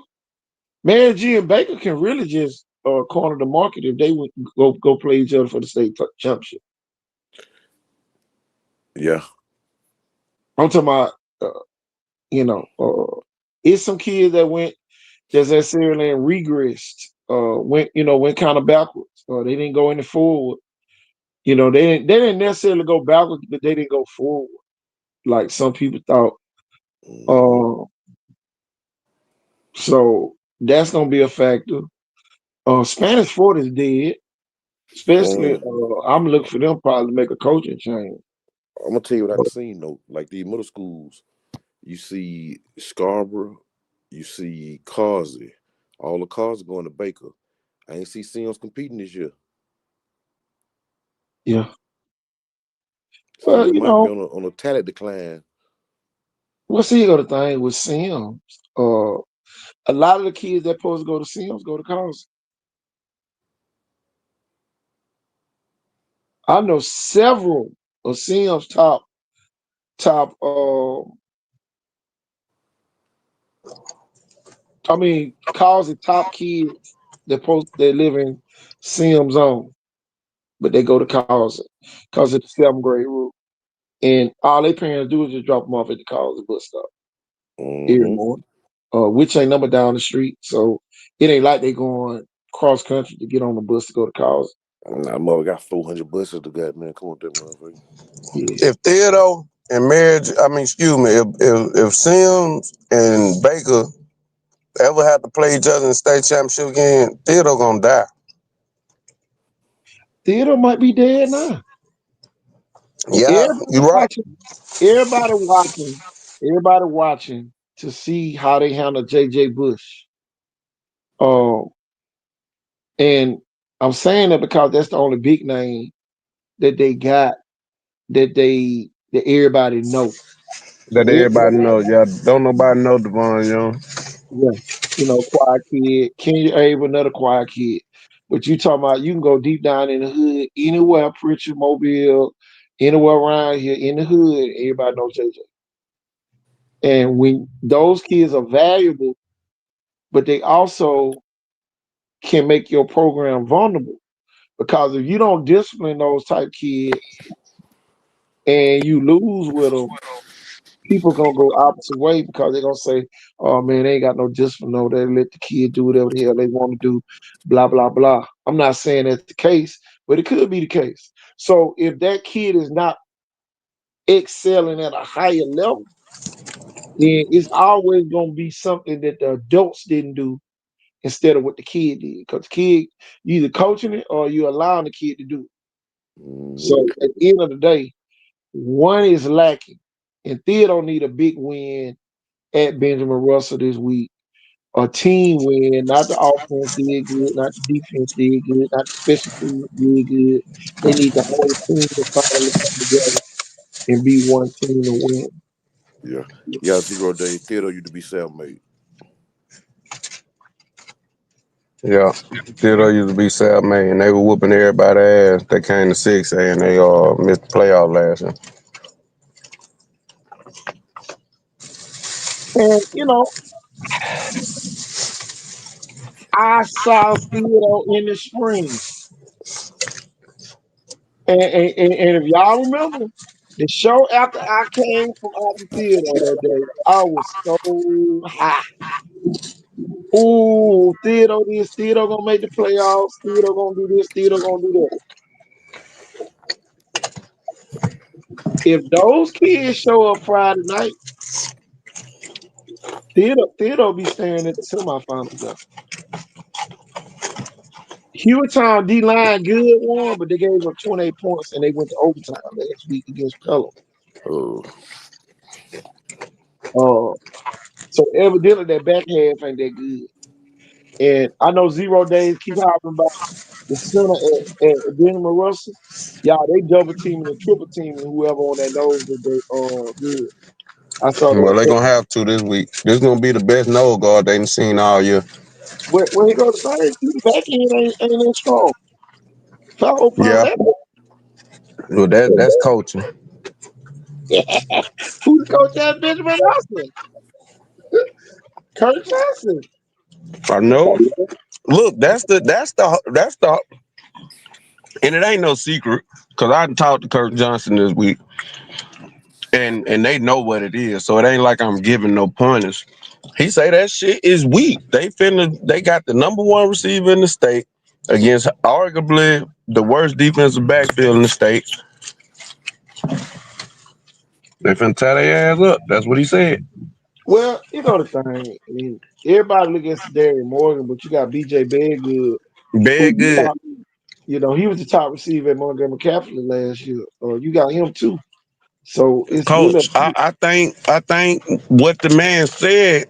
Mary G and Baker can really just corner the market if they would go play each other for the state championship. Yeah. I'm talking about, it's some kids that went just as Saraland regressed, went kind of backwards. They didn't go any forward. They didn't necessarily go backwards, but they didn't go forward like some people thought. Mm-hmm. Uh, so that's gonna be a factor. Spanish Fort is dead. Especially, Mm. I'm looking for them probably to make a coaching change. I'm gonna tell you what I done seen though. Like these middle schools, you see Scarborough, you see Causey. All the cars are going to Baker. I ain't see Sims competing this year. Yeah. So Well, they might be on a talent decline. we'll see. The thing with Sims. A lot of the kids that supposed to go to Sims go to college. I know several of Sims top. College top kids they live in Sims zone, but they go to college because it's the 7th grade rule, and all they parents do is just drop them off at the college bus stop every Mm-hmm. morning. Which ain't number down the street. So it ain't like they going cross country to get on the bus to go to college. Nah, mother got 400 buses to goddamn come with that motherfucker. Yeah. If Theodore and Marriage, excuse me, if Sims and Baker ever have to play each other in the state championship again, Theodore gonna die. Theater might be dead now. Yeah, Everybody you're right. watching, everybody watching, everybody watching to see how they handle JJ Bush. Um, and I'm saying that because that's the only big name that they got that everybody know. So That everybody knows. Yeah, don't nobody know Devon Young. yeah, quiet kid. Kenya Abe, another quiet kid. But you talking about you can go deep down in the hood, anywhere, Pritchard, Mobile, anywhere around here in the hood, everybody knows JJ. And when those kids are valuable, but they also can make your program vulnerable because if you don't discipline those type kids and you lose with them, people gonna go opposite way because they're gonna say, "Oh man, they ain't got no discipline. No, they let the kid do whatever the hell they want to do." Blah blah blah. I'm not saying that's the case, but it could be the case. So if that kid is not excelling at a higher level, then it's always gonna be something that the adults didn't do instead of what the kid did. Because the kid, you either coaching it or you allowing the kid to do it. So Mhm. at the end of the day, one is lacking, and Theodore need a big win at Benjamin Russell this week. A team win, not the offense did good, not the defense did good, not the special teams did good. They need the whole team to finally come together and be one team to win. Yeah. Yeah, 0 days. Theodore used to be self-made. Yeah. Theodore used to be South Main, and they were whooping everybody ass. They came to 6A and they missed the playoff last year. And I saw Theodore in the spring. And if y'all remember, the show after I came from out the theater that day, I was so high. Ooh, Theodore this, Theodore gonna make the playoffs, Theodore gonna do this, Theodore gonna do that. If those kids show up Friday night, Theodore be staring at the semifinals though. Hewattown D-line good one, but they gave up 28 points and they went to overtime last week against Pelham. Oh, Uh, so evidently that back half ain't that good. And I know 0 days keep hopping about the center at Benjamin Russell. Y'all, they double teaming and triple teaming whoever on that nose that they good. I saw Well, they're that. gonna have to this week. This is gonna be the best nose guard they have seen all year. Where he go to say the back end ain't that strong. Fellow Yeah. that. Well, that's coaching. Who's coach at Benjamin Russell? Kurt Johnson. I know. Look, that's the and it ain't no secret because I talked to Kirk Johnson this week, and they know what it is. So it ain't like I'm giving no pointers. He say that shit is weak. They got the number one receiver in the state against arguably the worst defensive backfield in the state. They finna tie their ass up. That's what he said. Well, the thing. I mean, everybody look at Darian Morgan, but you got BJ Bedgood, who Very good. he was the top receiver at Montgomery Catholic last year. You got him too. So it's really Coach, I think what the man said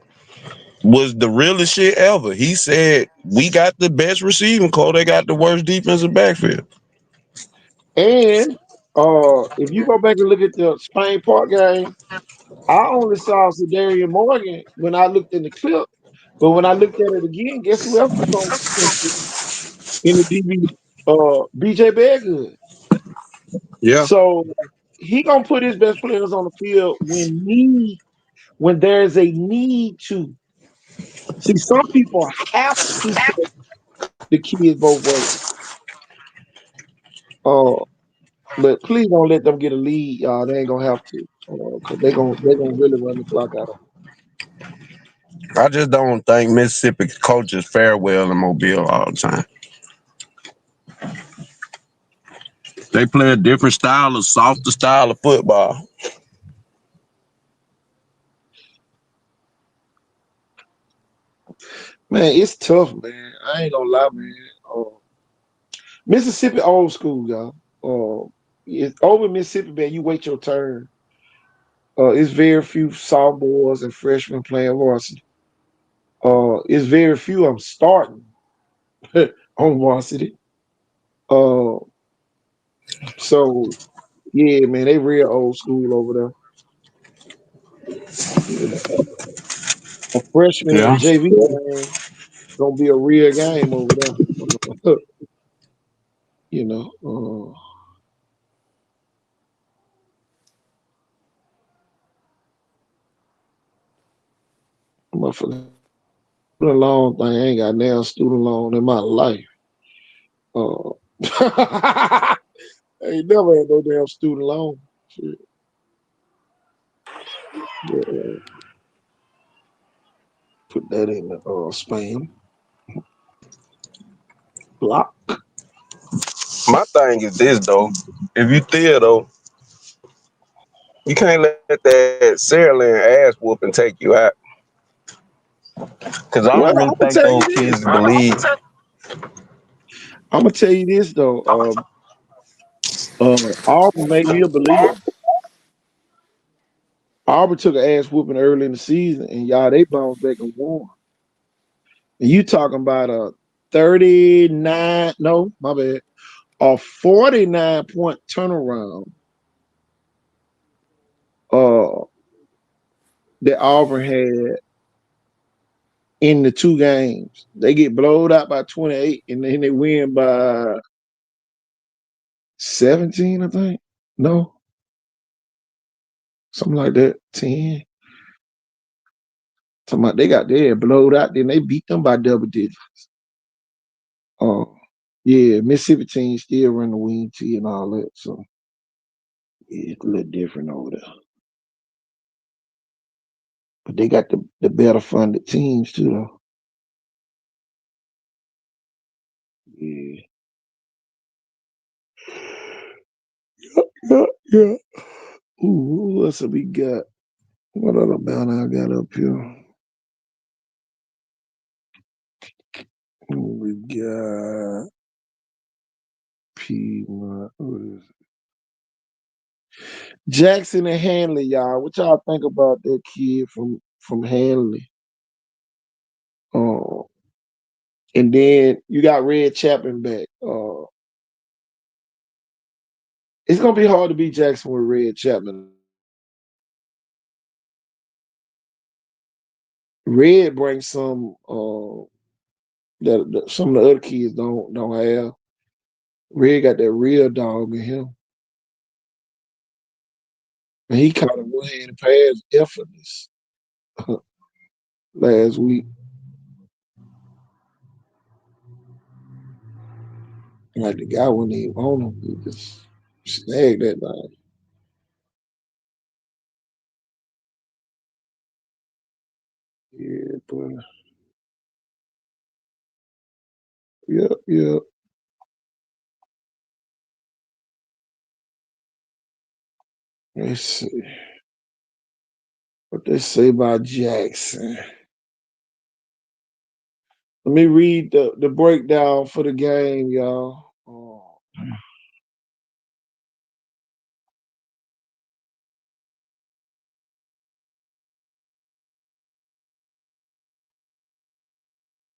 was the realest shit ever. He said we got the best receiving core. They got the worst defensive backfield. and if you go back and look at the Spain Park game, I only saw Darian Morgan when I looked in the clip. But when I looked at it again, guess who else was on in the DB? BJ Bedgood. Yeah. So he gonna put his best players on the field when there's a need to. See, some people have to play the kids both ways. Uh, but please don't let them get a lead, y'all. They ain't gonna have to, because they gonna really run the clock out. I just don't think Mississippi coaches fare well in Mobile all the time. They play a different style, a softer style of football. Man, it's tough, man. I ain't gonna lie, man. Mississippi old school, y'all. It's over in Mississippi, man. You wait your turn. It's very few sophomores and freshmen playing varsity. It's very few of them starting on varsity. Uh, so yeah, man, they real old school over there. You know, a freshman Yeah. JV game gonna be a real game over there. Motherfucker Student loan thing, I ain't got now student loan in my life. I ain't never had no damn student loan. Shit. Yeah, put that in the spam block. My thing is this though. If you still though, you can't let that Saraland ass whooping take you out. Cause I Well, don't really I'm gonna think tell those you kids this. believe. I'm gonna tell you this though. Auburn made me a believer. Auburn took an ass whooping early in the season, and y'all they bounced back and won. And you talking about a 39? No, my bad. A 49-point turnaround. Uh, that Auburn had in the two games. They get blowed out by 28, and then they win by 17, I think. No, something like that. 10. Talking about they got their blowed out, then they beat them by double digits. Uh, yeah, Mississippi team still run the wing T and all that, so yeah, it's a little different over there. But they got the better funded teams too, though. Yeah, yeah, yeah. Ooh, what else have we got? What other banner I got up here? We got Piedmont. What is it? Jackson and Hanley, y'all. What y'all think about that kid from Hanley? Uh, and then you got Red Chapman back. It's gonna be hard to beat Jackson with Red Chapman. Red brings some that some of the other kids don't have. Red got that real dog in him. And he caught a one-handed pass effortless last week. Like the guy wasn't even on him. He just snagged that thing. Yeah, but yeah. Let's see what they say about Jackson. Let me read the breakdown for the game, y'all.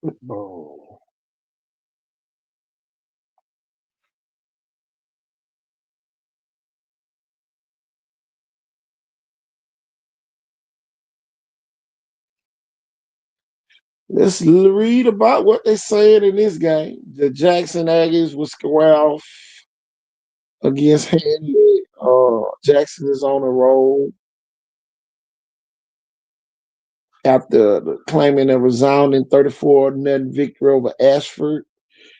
Football. Let's read about what they said in this game. The Jackson Aggies will square off against Hanley. Jackson is on a roll after claiming a resounding 34-0 victory over Ashford.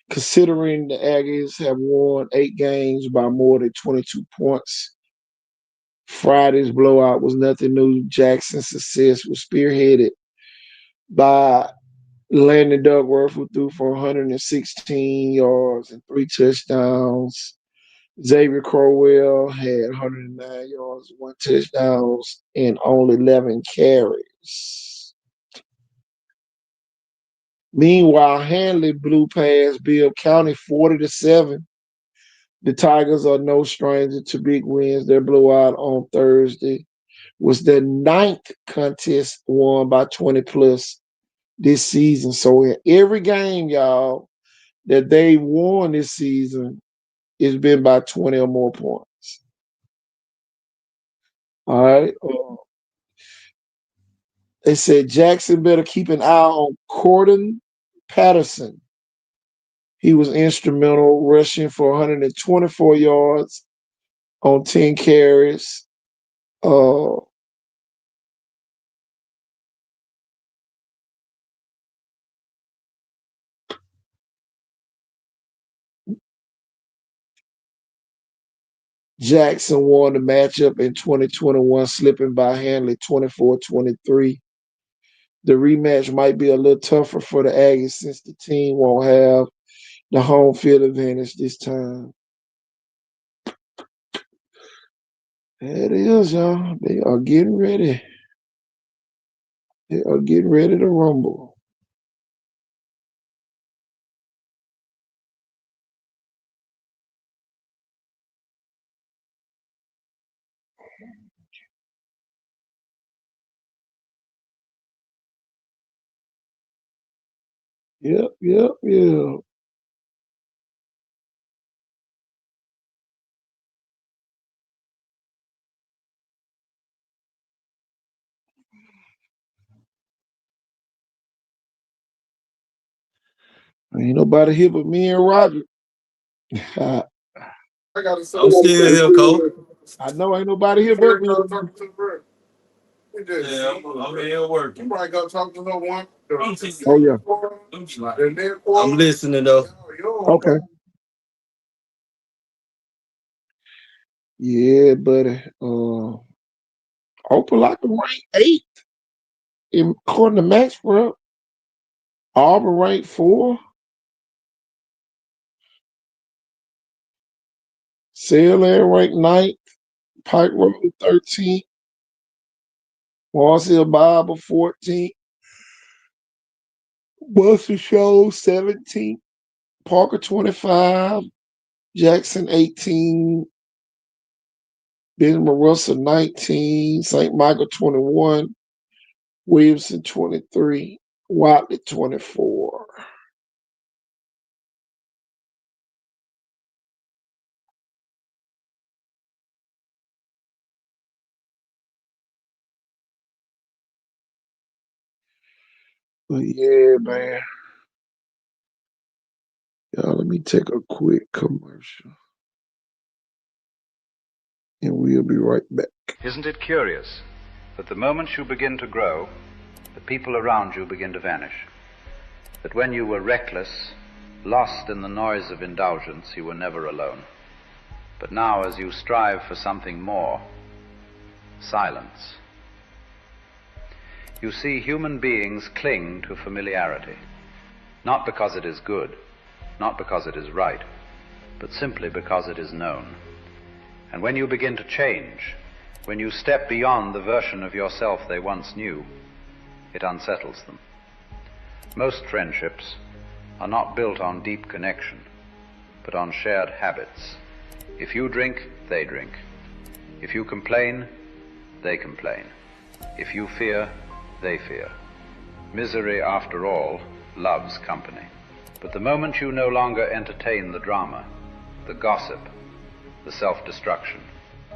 Considering the Aggies have won 8 games by more than 22 points, Friday's blowout was nothing new. Jackson's success was spearheaded by Landon Duckworth, who threw for 116 yards and 3 touchdowns. Xavier Crowell had 109 yards, 1 touchdown, and only 11 carries. Meanwhile, Hanley blew past Bill County 40-7. The Tigers are no stranger to big wins. Their blowout on Thursday was their 9th contest won by 20 plus this season. So in every game, y'all, that they won this season, it's been by 20 or more points. All right. They said Jackson better keep an eye on Corden Patterson. He was instrumental rushing for 124 yards on 10 carries. Uh, Jackson won the matchup in 2021, slipping by Hanley 24-23. The rematch might be a little tougher for the Aggies since the team won't have the home field advantage this time. There it is, y'all. They are getting ready. They are getting ready to rumble. Yep. Ain't nobody here but me and Roger. I'm still here, Cole. I know ain't nobody here but me. Yeah, I'm here working. You probably go talk to no one. Oh, yeah. I'm listening though. Okay. Yeah, buddy. Opelika ranked 8 according to Max, bro. Auburn ranked 4. Saraland ranked 9th. Pike Road 13th. Marcel Bible 14th. Buster Show 17th. Parker 25. Jackson 18. Benjamin Russell 19. St. Michael 21. Williamson 23. Watley 24. But yeah, man. Y'all, let me take a quick commercial. And we'll be right back. Isn't it curious that the moment you begin to grow, the people around you begin to vanish? That when you were reckless, lost in the noise of indulgence, you were never alone. But now, as you strive for something more, silence, you see human beings cling to familiarity, not because it is good, not because it is right, but simply because it is known. And when you begin to change, when you step beyond the version of yourself they once knew, it unsettles them. Most friendships are not built on deep connection, but on shared habits. If you drink, they drink. If you complain, they complain. If you fear, they fear. Misery, after all, loves company. But the moment you no longer entertain the drama, the gossip, the self-destruction,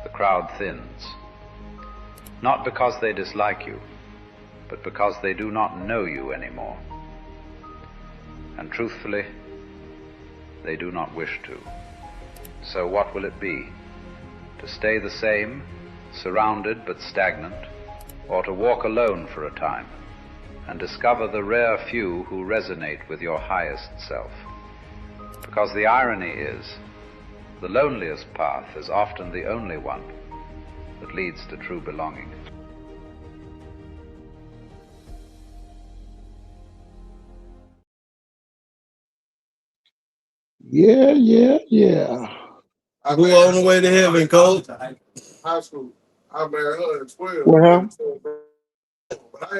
the crowd thins. Not because they dislike you, but because they do not know you anymore. And truthfully, they do not wish to. So what will it be? To stay the same, surrounded but stagnant, or to walk alone for a time and discover the rare few who resonate with your highest self? Because the irony is, the loneliest path is often the only one that leads to true belonging. Yeah. Who on the way to heaven, Cole? High school. I married her at 12. Well,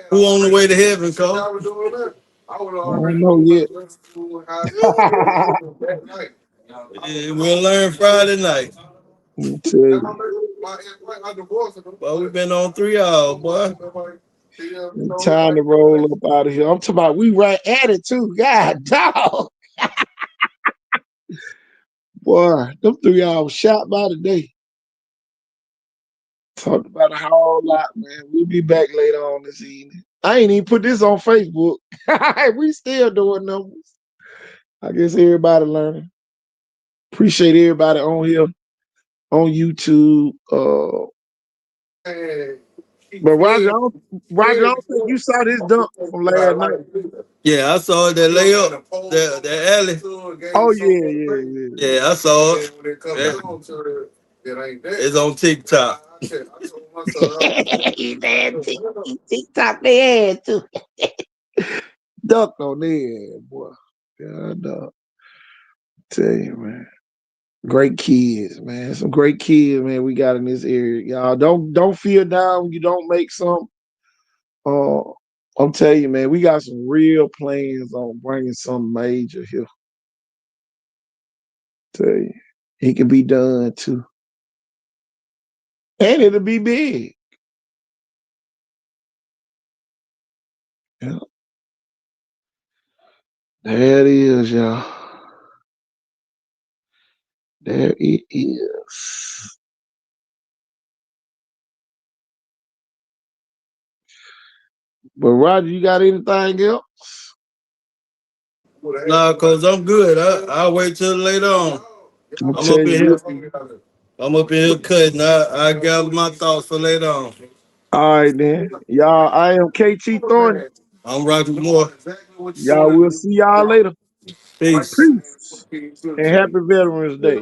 Who on the way to heaven, Cole? I was doing that. I would I already don't know yet. school, high school, that night. Yeah, we'll learn Friday night. Let me tell you. I divorced her. Boy, we've been on 3 hours, boy. Time to roll up out of here. I'm talking about we right at it too. God dog. Boy, them 3 hours shot by today. Talked about a whole lot, man. We'll be back later on this evening. I ain't even put this on Facebook. We still doing numbers. I guess everybody learning. Appreciate everybody on here, on YouTube. But Roger, I don't think you saw this dunk from last night. Yeah, I saw that layup, that alley. Oh yeah. Yeah, I saw it. It's on TikTok. He said TikTok they had to. Duck on there, boy. God, tell you, man. Great kids, man. Some great kids, man. We got in this area, y'all. Don't feel down when you don't make some. Uh, I'm telling you, man. We got some real plans on bringing some major here. Tell you, it can be done too, and it'll be big. Yeah, there it is, y'all. There it is. But Roger, you got anything else? Nah, cause I'm good. I'll wait till later on. I'm I'm up telling in you. here. I'm up in here cutting. I gather my thoughts for later on. All right, then. Y'all, I am KT Thornton. I'm Roger Moore. Y'all, we'll see y'all later. Peace. Peace. And happy Veterans Day.